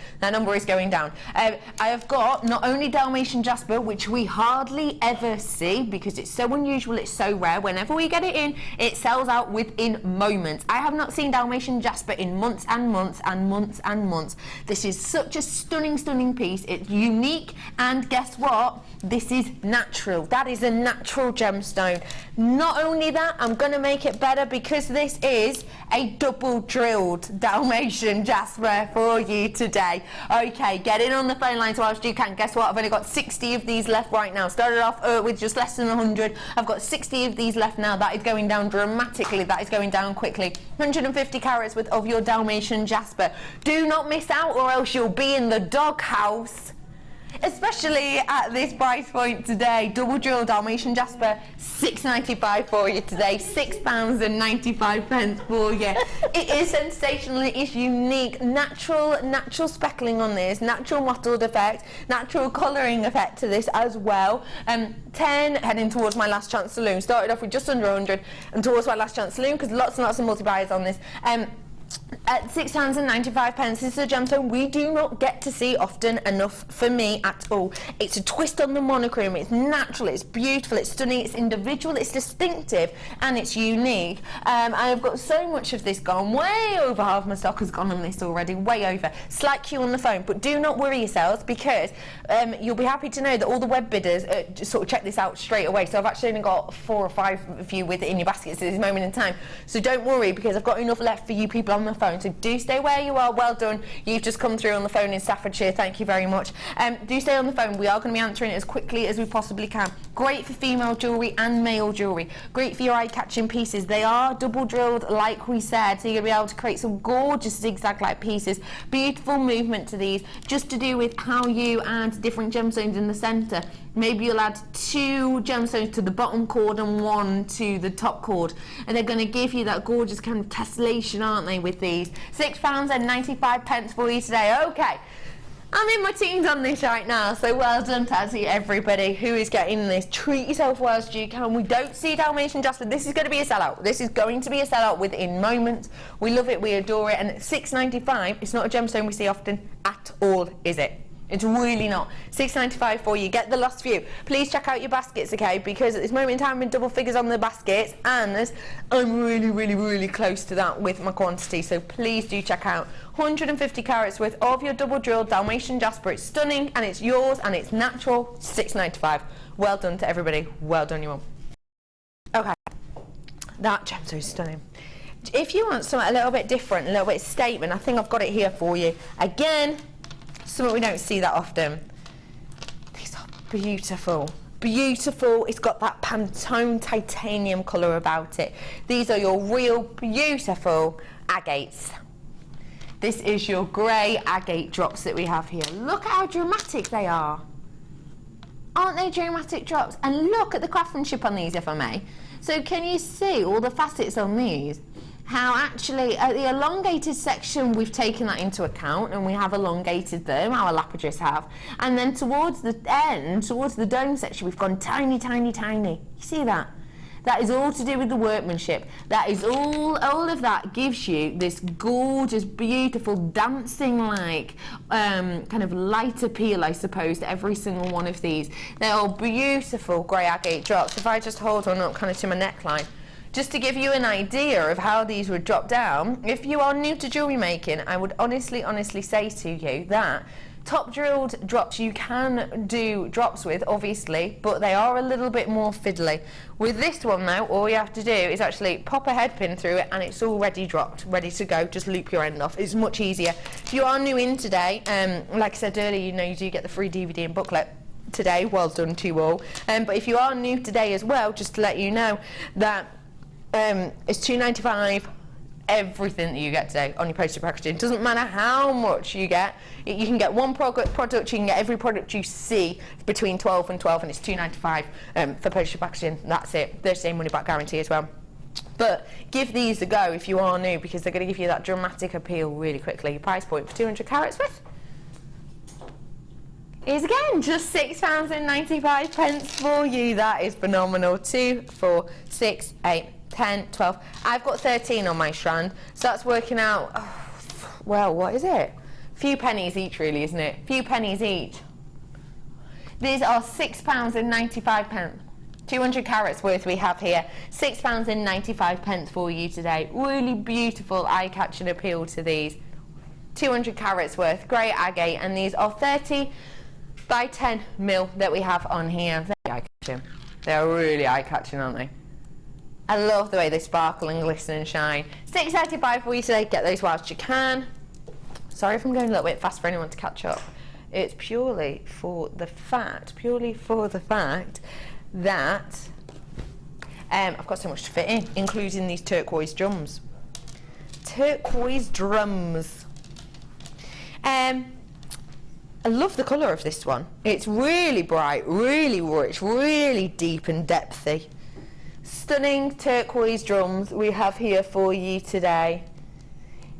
I have got not only Dalmatian jasper, which we hardly ever see because it's so unusual, it's so rare. Whenever we get it in, it sells out within moments. I have not seen Dalmatian jasper in months and months and months and months. This is such a stunning piece. It's unique, and guess what? This is natural. That is a natural gemstone. Not only that, I'm going to make it better because this is a double drilled Dalmatian jasper for you today. Okay, get in on the phone lines whilst you can. Guess what? I've only got 60 of these left right now. Started off with just less than 100. I've got 60 of these left now. That is going down dramatically. That is going down quickly. 150 carats worth of your Dalmatian jasper. Do not miss out, or else you'll be in the doghouse. Especially at this price point today. Double drill Dalmatian jasper, £6.95 for you today. £6.95 for you. It is sensational, it is unique. Natural speckling on this, natural mottled effect, natural colouring effect to this as well. 10 heading towards my last chance saloon. Started off with just under 100 and towards my last chance saloon because lots and lots of multi-buyers on this. At £6.95, this is a gemstone we do not get to see often enough for me at all. It's a twist on the monochrome, it's natural, it's beautiful, it's stunning, it's individual, it's distinctive, and it's unique. I've got so much of this gone, way over half my stock has gone on this already, way over. Slight queue on the phone, but do not worry yourselves because you'll be happy to know that all the web bidders just sort of check this out straight away. So I've actually only got 4 or 5 of you with it in your baskets at this moment in time. So don't worry because I've got enough left for you people on the phone. So do stay where you are. Well done. You've just come through on the phone in Staffordshire. Thank you very much. Do stay on the phone. We are going to be answering it as quickly as we possibly can. Great for female jewellery and male jewellery. Great for your eye-catching pieces. They are double drilled like we said, so you're going to be able to create some gorgeous zigzag-like pieces. Beautiful movement to these, just to do with how you add different gemstones in the centre. Maybe you'll add 2 gemstones to the bottom cord and 1 to the top cord, and they're going to give you that gorgeous kind of tessellation, aren't they, with these. £6.95 for you today. Okay, I'm in my teens on this right now, so well done to everybody who is getting this. Treat yourself whilst you can. We don't see Dalmatian jasper. This is going to be a sellout. This is going to be a sellout within moments. We love it, we adore it, and at £6.95, it's not a gemstone we see often at all, is it? It's really not. £6.95 for you. Get the last few. Please check out your baskets, okay? Because at this moment in time, I'm in double figures on the baskets, and I'm really close to that with my quantity. So please do check out 150 carats worth of your double drilled Dalmatian jasper. It's stunning, and it's yours, and it's natural. £6.95. Well done to everybody. Well done, you all. Okay, that gemstone is stunning. If you want something a little bit different, a little bit statement, I think I've got it here for you. Again, something we don't see that often. These are beautiful. Beautiful. It's got that Pantone titanium colour about it. These are your real beautiful agates. This is your grey agate drops that we have here. Look at how dramatic they are. Aren't they dramatic drops? And look at the craftsmanship on these, if I may. So can you see all the facets on these? How actually at the elongated section we've taken that into account and we have elongated them, our lapidarists have, and then towards the end, towards the dome section, we've gone tiny, tiny, tiny. You see that? That is all to do with the workmanship. That is all of that gives you this gorgeous, beautiful, dancing-like kind of light appeal, I suppose, to every single one of these. They're all beautiful grey agate drops. If I just hold one up kind of to my neckline, just to give you an idea of how these would drop down, if you are new to jewellery making, I would honestly say to you that top drilled drops you can do drops with, obviously, but they are a little bit more fiddly. With this one now, all you have to do is actually pop a head pin through it and it's already dropped, ready to go. Just loop your end off. It's much easier. If you are new in today, like I said earlier, you know you do get the free DVD and booklet today. Well done to you all. But if you are new today as well, just to let you know that it's $2.95 everything that you get today on your postage packaging. Doesn't matter how much you get. You can get one product, you can get every product you see between 12 and 12, and it's $2.95 for postage packaging. That's it. 30-day money back guarantee as well. But give these a go if you are new, because they're going to give you that dramatic appeal really quickly. Your price point for 200 carats worth is again just £6.95 for you. That is phenomenal. 2, 4, 6, 8, 10, 12. I've got 13 on my strand, so that's working out, well, what is it? A few pennies each, really, isn't it? A few pennies each. These are £6.95. 200 carats worth we have here. £6.95 for you today. Really beautiful, eye-catching appeal to these. 200 carats worth, grey agate, and these are 30 by 10 mil that we have on here. Very eye-catching. They're really eye-catching, aren't they? I love the way they sparkle and glisten and shine. $6.95 for you today. Get those whilst you can. Sorry if I'm going a little bit fast for anyone to catch up. It's purely for the fact that I've got so much to fit in, including these turquoise drums. Turquoise drums. I love the colour of this one. It's really bright, really rich, really deep and depthy. Stunning turquoise drums we have here for you today.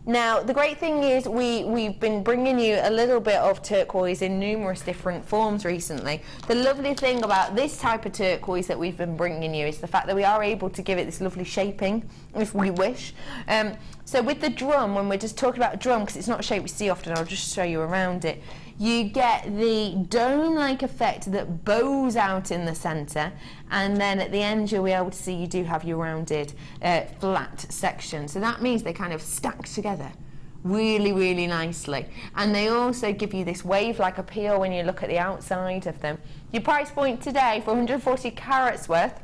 Now, the great thing is we've been bringing you a little bit of turquoise in numerous different forms recently. The lovely thing about this type of turquoise that we've been bringing you is the fact that we are able to give it this lovely shaping, if we wish. So with the drum, when we're just talking about a drum, because it's not a shape we see often, I'll just show you around it. You get the dome-like effect that bows out in the centre, and then at the end you'll be able to see you do have your rounded flat section. So that means they kind of stack together really, really nicely. And they also give you this wave-like appeal when you look at the outside of them. Your price point today for 140 carats worth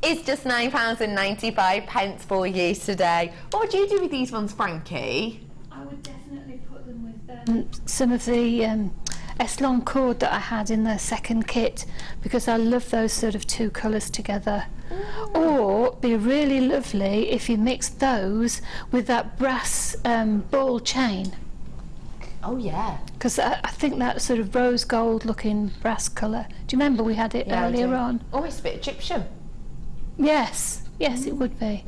is just £9.95 for you today. What would you do with these ones, Frankie? I would definitely put them with some of the Elan cord that I had in the second kit, because I love those sort of two colours together. Or it'd be really lovely if you mixed those with that brass ball chain. Oh yeah. Because I think that sort of rose gold looking brass colour. Do you remember we had it earlier on? Oh, it's a bit Egyptian. Yes, yes, it would be.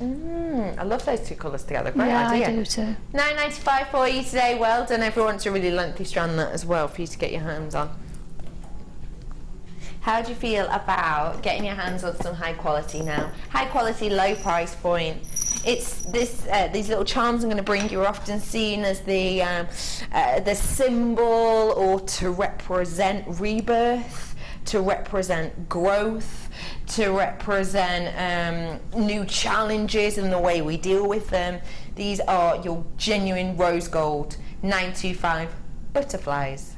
I love those two colours together. Great idea. I do too. £9.95 for you today. Well done, everyone. It's a really lengthy strand that as well for you to get your hands on. How do you feel about getting your hands on some high quality now? High quality, low price point. It's this. These little charms I'm going to bring you are often seen as the symbol, or to represent rebirth, to represent growth, to represent new challenges and the way we deal with them. These are your genuine rose gold 925 butterflies.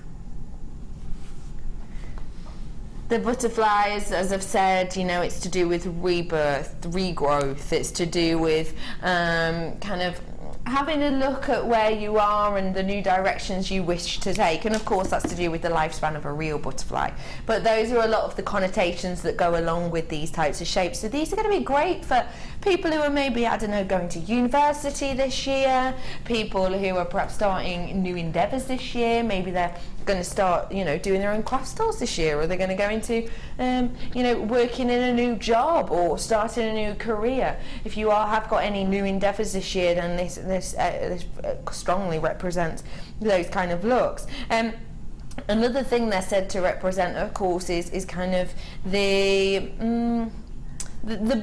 The butterflies, as I've said, you know, it's to do with rebirth, regrowth. It's to do with kind of having a look at where you are and the new directions you wish to take. And of course that's to do with the lifespan of a real butterfly. But those are a lot of the connotations that go along with these types of shapes. So these are going to be great for people who are maybe, I don't know, going to university this year, people who are perhaps starting new endeavours this year, maybe they're going to start, you know, doing their own craft stores this year, or they're going to go into, you know, working in a new job or starting a new career. If you have got any new endeavours this year, then this strongly represents those kind of looks. Another thing they're said to represent, of course, is kind of the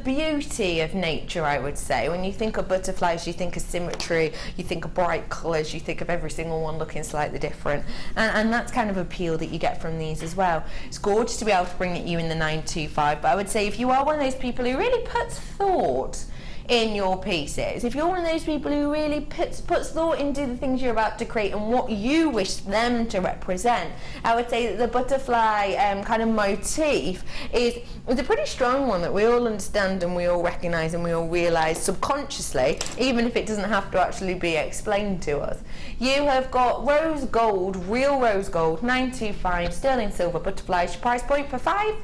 beauty of nature, I would say. When you think of butterflies, you think of symmetry, you think of bright colours, you think of every single one looking slightly different, and that's kind of appeal that you get from these as well. It's gorgeous to be able to bring it you in the 925, but I would say if you are one of those people who really puts thought in your pieces, if you're one of those people who really puts thought into the things you're about to create and what you wish them to represent, I would say that the butterfly kind of motif is a pretty strong one that we all understand and we all recognise and we all realise subconsciously, even if it doesn't have to actually be explained to us. You have got rose gold, real rose gold, 925 sterling silver butterflies. Your price point for 5?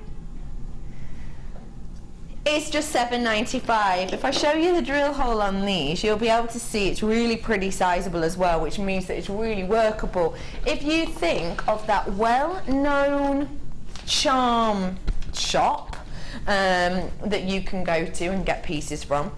It's just $7.95. If I show you the drill hole on these, you'll be able to see it's really pretty sizable as well, which means that it's really workable. If you think of that well-known charm shop that you can go to and get pieces from,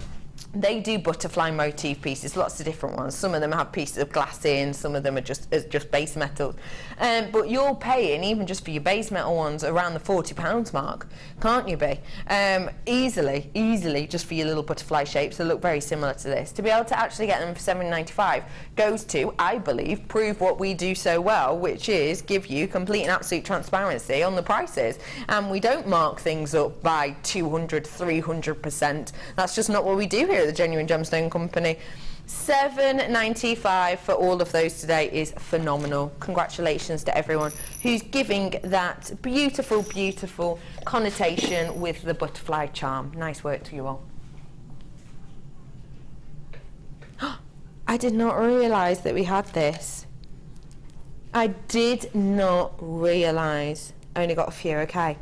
they do butterfly motif pieces, lots of different ones. Some of them have pieces of glass in, some of them are just base metals. But you're paying, even just for your base metal ones, around the £40 mark, can't you be? Easily, just for your little butterfly shapes that look very similar to this. To be able to actually get them for $7.95 goes to, I believe, prove what we do so well, which is give you complete and absolute transparency on the prices. And we don't mark things up by 200, 300%. That's just not what we do here at the Genuine Gemstone Company. $7.95 for all of those today is phenomenal. Congratulations to everyone who's giving that beautiful, beautiful connotation with the butterfly charm. Nice work to you all. I did not realise that we had this. I did not realise. Only got a few, okay.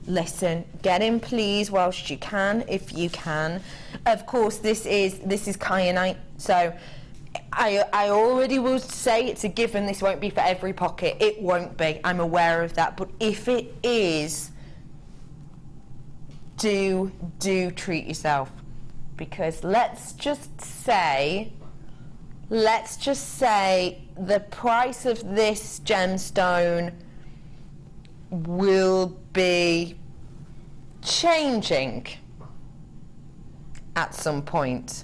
Listen, get in please whilst you can, if you can. Of course, this is kyanite, so I already will say it's a given this won't be for every pocket. It won't be, I'm aware of that, but if it is, do treat yourself, because let's just say the price of this gemstone will be changing at some point.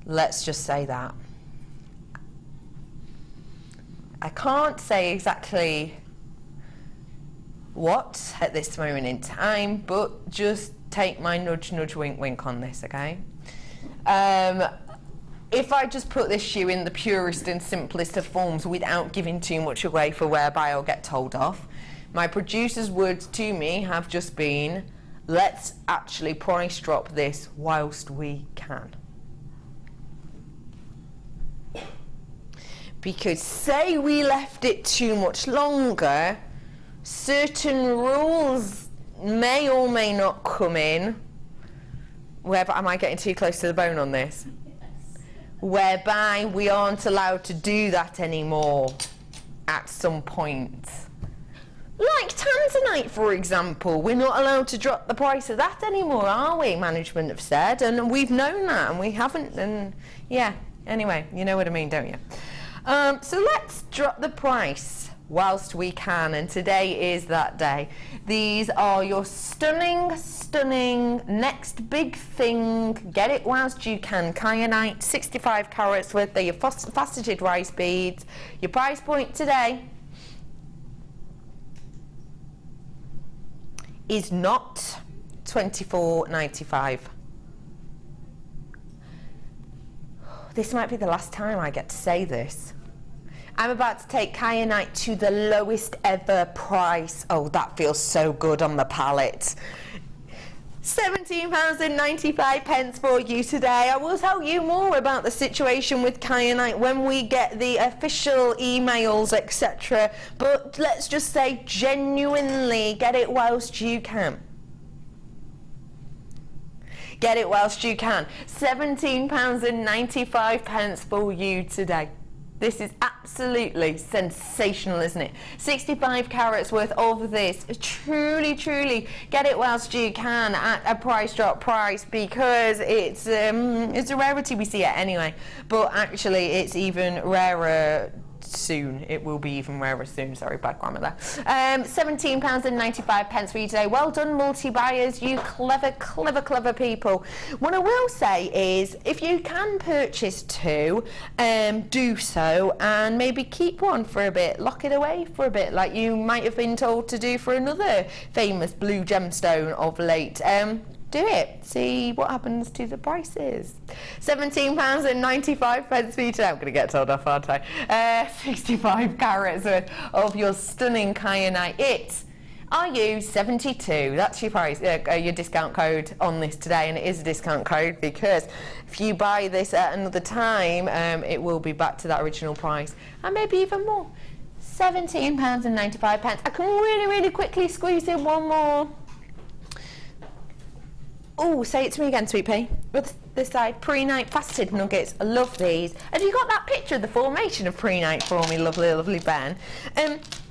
Let's just say that. I can't say exactly what at this moment in time, but just take my nudge, nudge, wink, wink on this, okay? If I just put this shoe in the purest and simplest of forms without giving too much away for whereby I'll get told off, my producer's words to me have just been, let's actually price drop this whilst we can. Because say we left it too much longer, certain rules may or may not come in. Am I getting too close to the bone on this? Whereby we aren't allowed to do that anymore at some point. Like tanzanite, for example, we're not allowed to drop the price of that anymore, are we? Management have said, and we've known that, and we haven't, and yeah, anyway, you know what I mean, don't you? So let's drop the price whilst we can, and today is that day. These are your stunning, stunning next big thing, get it whilst you can, kyanite, 65 carats worth of your faceted rice beads. Your price point today is not $24.95. This might be the last time I get to say this. I'm about to take kyanite to the lowest ever price. Oh, that feels so good on the palate. £17.95 for you today. I will tell you more about the situation with kyanite when we get the official emails, etc. But let's just say genuinely get it whilst you can. Get it whilst you can. £17.95 for you today. This is absolutely sensational, isn't it? 65 carats worth of this. Truly, truly get it whilst you can at a price drop price, because it's a rarity. We see it anyway, but actually it's even rarer soon. It will be even rarer soon. Sorry, bad grammar there. £17.95 for you today. Well done, multi-buyers, you clever, clever, clever people. What I will say is, if you can purchase two, do so, and maybe keep one for a bit, lock it away for a bit, like you might have been told to do for another famous blue gemstone of late. Do it, see what happens to the prices. £17.95 for you today. I'm going to get told off, aren't I? 65 carats worth of your stunning kyanite. It's RU72. That's your price, your discount code on this today, and it is a discount code because if you buy this at another time, it will be back to that original price, and maybe even more. £17.95. I can really, really quickly squeeze in one more. Oh, say it to me again, Sweet Pea. With this side, pre-night faceted nuggets. I love these. Have you got that picture of the formation of pre-night for me, lovely, lovely Ben?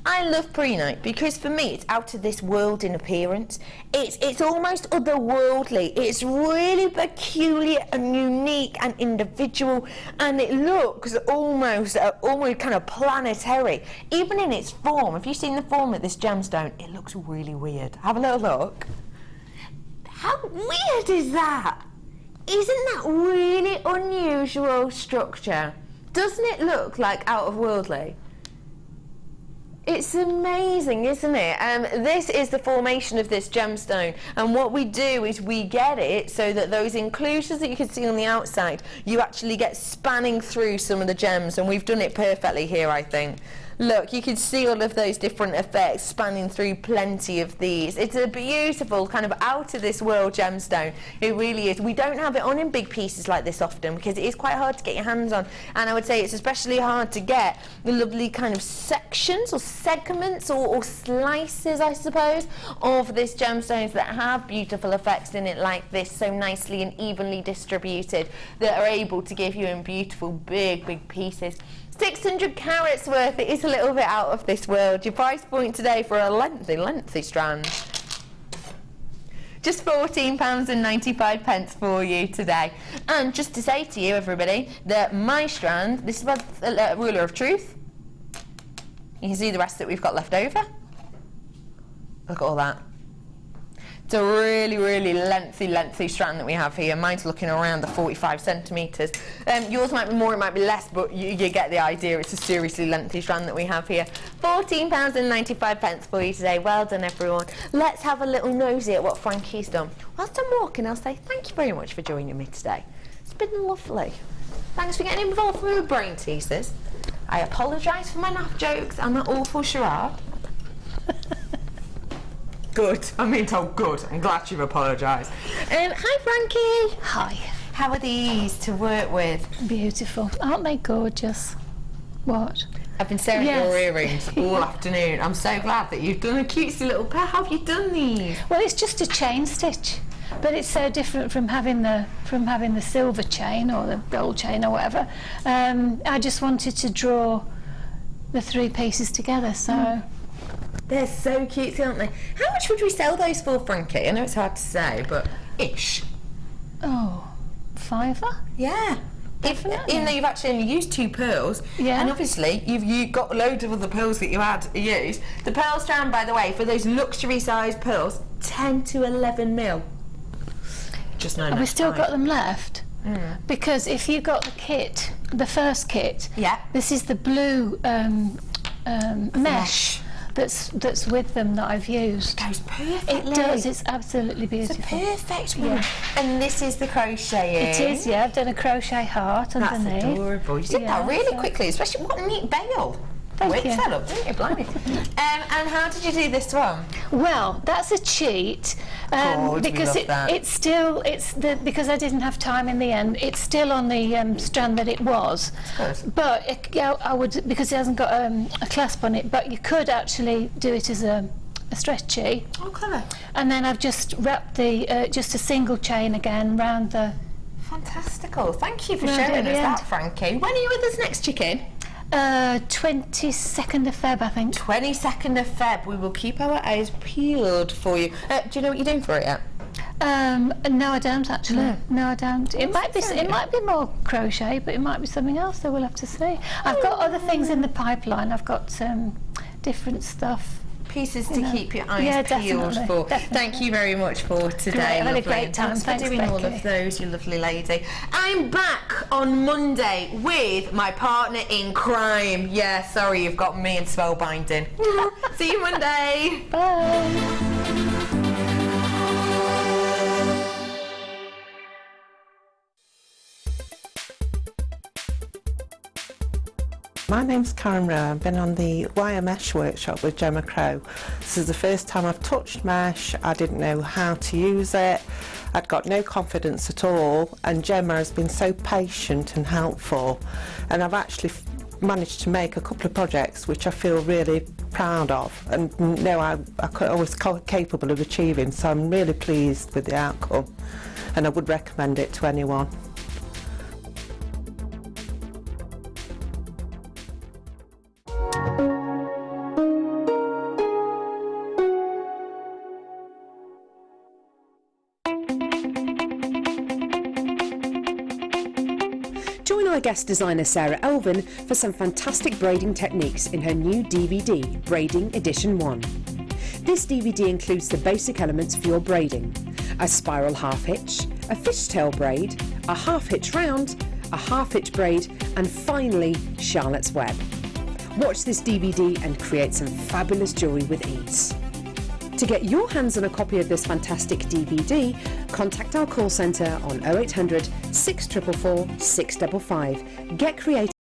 I love pre-night because for me it's out of this world in appearance. It's almost otherworldly. It's really peculiar and unique and individual, and it looks almost kind of planetary, even in its form. Have you seen the form of this gemstone? It looks really weird. Have a little look. How weird is that? Isn't that really unusual structure? Doesn't it look like out of worldly? It's amazing, isn't it? This is the formation of this gemstone, and what we do is we get it so that those inclusions that you can see on the outside, you actually get spanning through some of the gems, and we've done it perfectly here, I think. Look, you can see all of those different effects spanning through plenty of these. It's a beautiful kind of out of this world gemstone. It really is. We don't have it on in big pieces like this often because it is quite hard to get your hands on, and I would say it's especially hard to get the lovely kind of sections or segments or slices, I suppose, of this gemstones that have beautiful effects in it like this, so nicely and evenly distributed, that are able to give you in beautiful big pieces. 600 carats worth. It is a little bit out of this world. Your price point today for a lengthy strand, just £14.95 for you today. And just to say to you, everybody, that my strand, this is the ruler of truth. You can see the rest that we've got left over. Look at all that. It's a really lengthy strand that we have here. Mine's looking around the 45 centimetres. Yours might be more, it might be less, but you get the idea. It's a seriously lengthy strand that we have here. £14.95 for you today. Well done, everyone. Let's have a little nosy at what Frankie's done. Whilst I'm walking, I'll say thank you very much for joining me today. It's been lovely. Thanks for getting involved with my brain teasers. I apologise for my naff jokes and my awful charade. Good. I'm being told good. I'm glad you've apologised. Hi, Frankie. Hi. How are these to work with? Beautiful. Aren't they gorgeous? What? I've been staring at your earrings all afternoon. I'm so glad that you've done a cutesy little pair. How have you done these? Well, it's just a chain stitch, but it's so different from having the silver chain or the gold chain or whatever. I just wanted to draw the three pieces together, so. They're so cute, aren't they? How much would we sell those for, Frankie? I know it's hard to say, but ish. Oh, £5? Yeah. Even though you've actually only used 2 pearls, yeah. And obviously you've got loads of other pearls that you had used. The pearl strand, by the way, for those luxury sized pearls, 10 to 11 mil. Just know. Have we still got them left? Mm. Because if you got the kit, the first kit, yeah. This is the blue mesh. That's with them that I've used. It goes perfectly. It does, it's absolutely beautiful. It's a perfect one. Yeah. And this is the crochet. It is, yeah. I've done a crochet heart underneath. That's adorable. You did that really quickly, especially what a neat bail. Thank you. Setup, didn't you? Blimey. And how did you do this one? Well, that's a cheat because because I didn't have time in the end. It's still on the strand that it was, but I would, because it hasn't got a clasp on it. But you could actually do it as a stretchy. Oh, clever. And then I've just wrapped the just a single chain again round the. Fantastical. Thank you for Round it showing at the us that, end. Frankie. When are you with us next, chicken? 22nd of Feb, I think. 22nd of Feb. We will keep our eyes peeled for you. Do you know what you're doing for it yet? No, I don't actually. No, I don't. It might be more crochet, but it might be something else. So we'll have to see. I've got other things in the pipeline. I've got different stuff. Pieces to keep your eyes peeled definitely, for. definitely. Thank you very much for today. Great, I had a lovely. great time. Thanks for doing Thanks, all Becky. of those, you lovely lady. I'm back on Monday with my partner in crime. Yeah, sorry, you've got me in spellbinding. See you Monday. Bye. My name's Karen Rowe. I've been on the wire mesh workshop with Gemma Crow. This is the first time I've touched mesh. I didn't know how to use it. I'd got no confidence at all, and Gemma has been so patient and helpful, and I've actually managed to make a couple of projects which I feel really proud of and know I was capable of achieving, so I'm really pleased with the outcome and I would recommend it to anyone. Join our guest designer Sarah Elvin for some fantastic braiding techniques in her new DVD, Braiding Edition 1. This DVD includes the basic elements for your braiding: a spiral half hitch, a fishtail braid, a half hitch round, a half hitch braid, and finally Charlotte's Web. Watch this DVD and create some fabulous jewellery with ease. To get your hands on a copy of this fantastic DVD, contact our call centre on 0800 644 655. Get creative.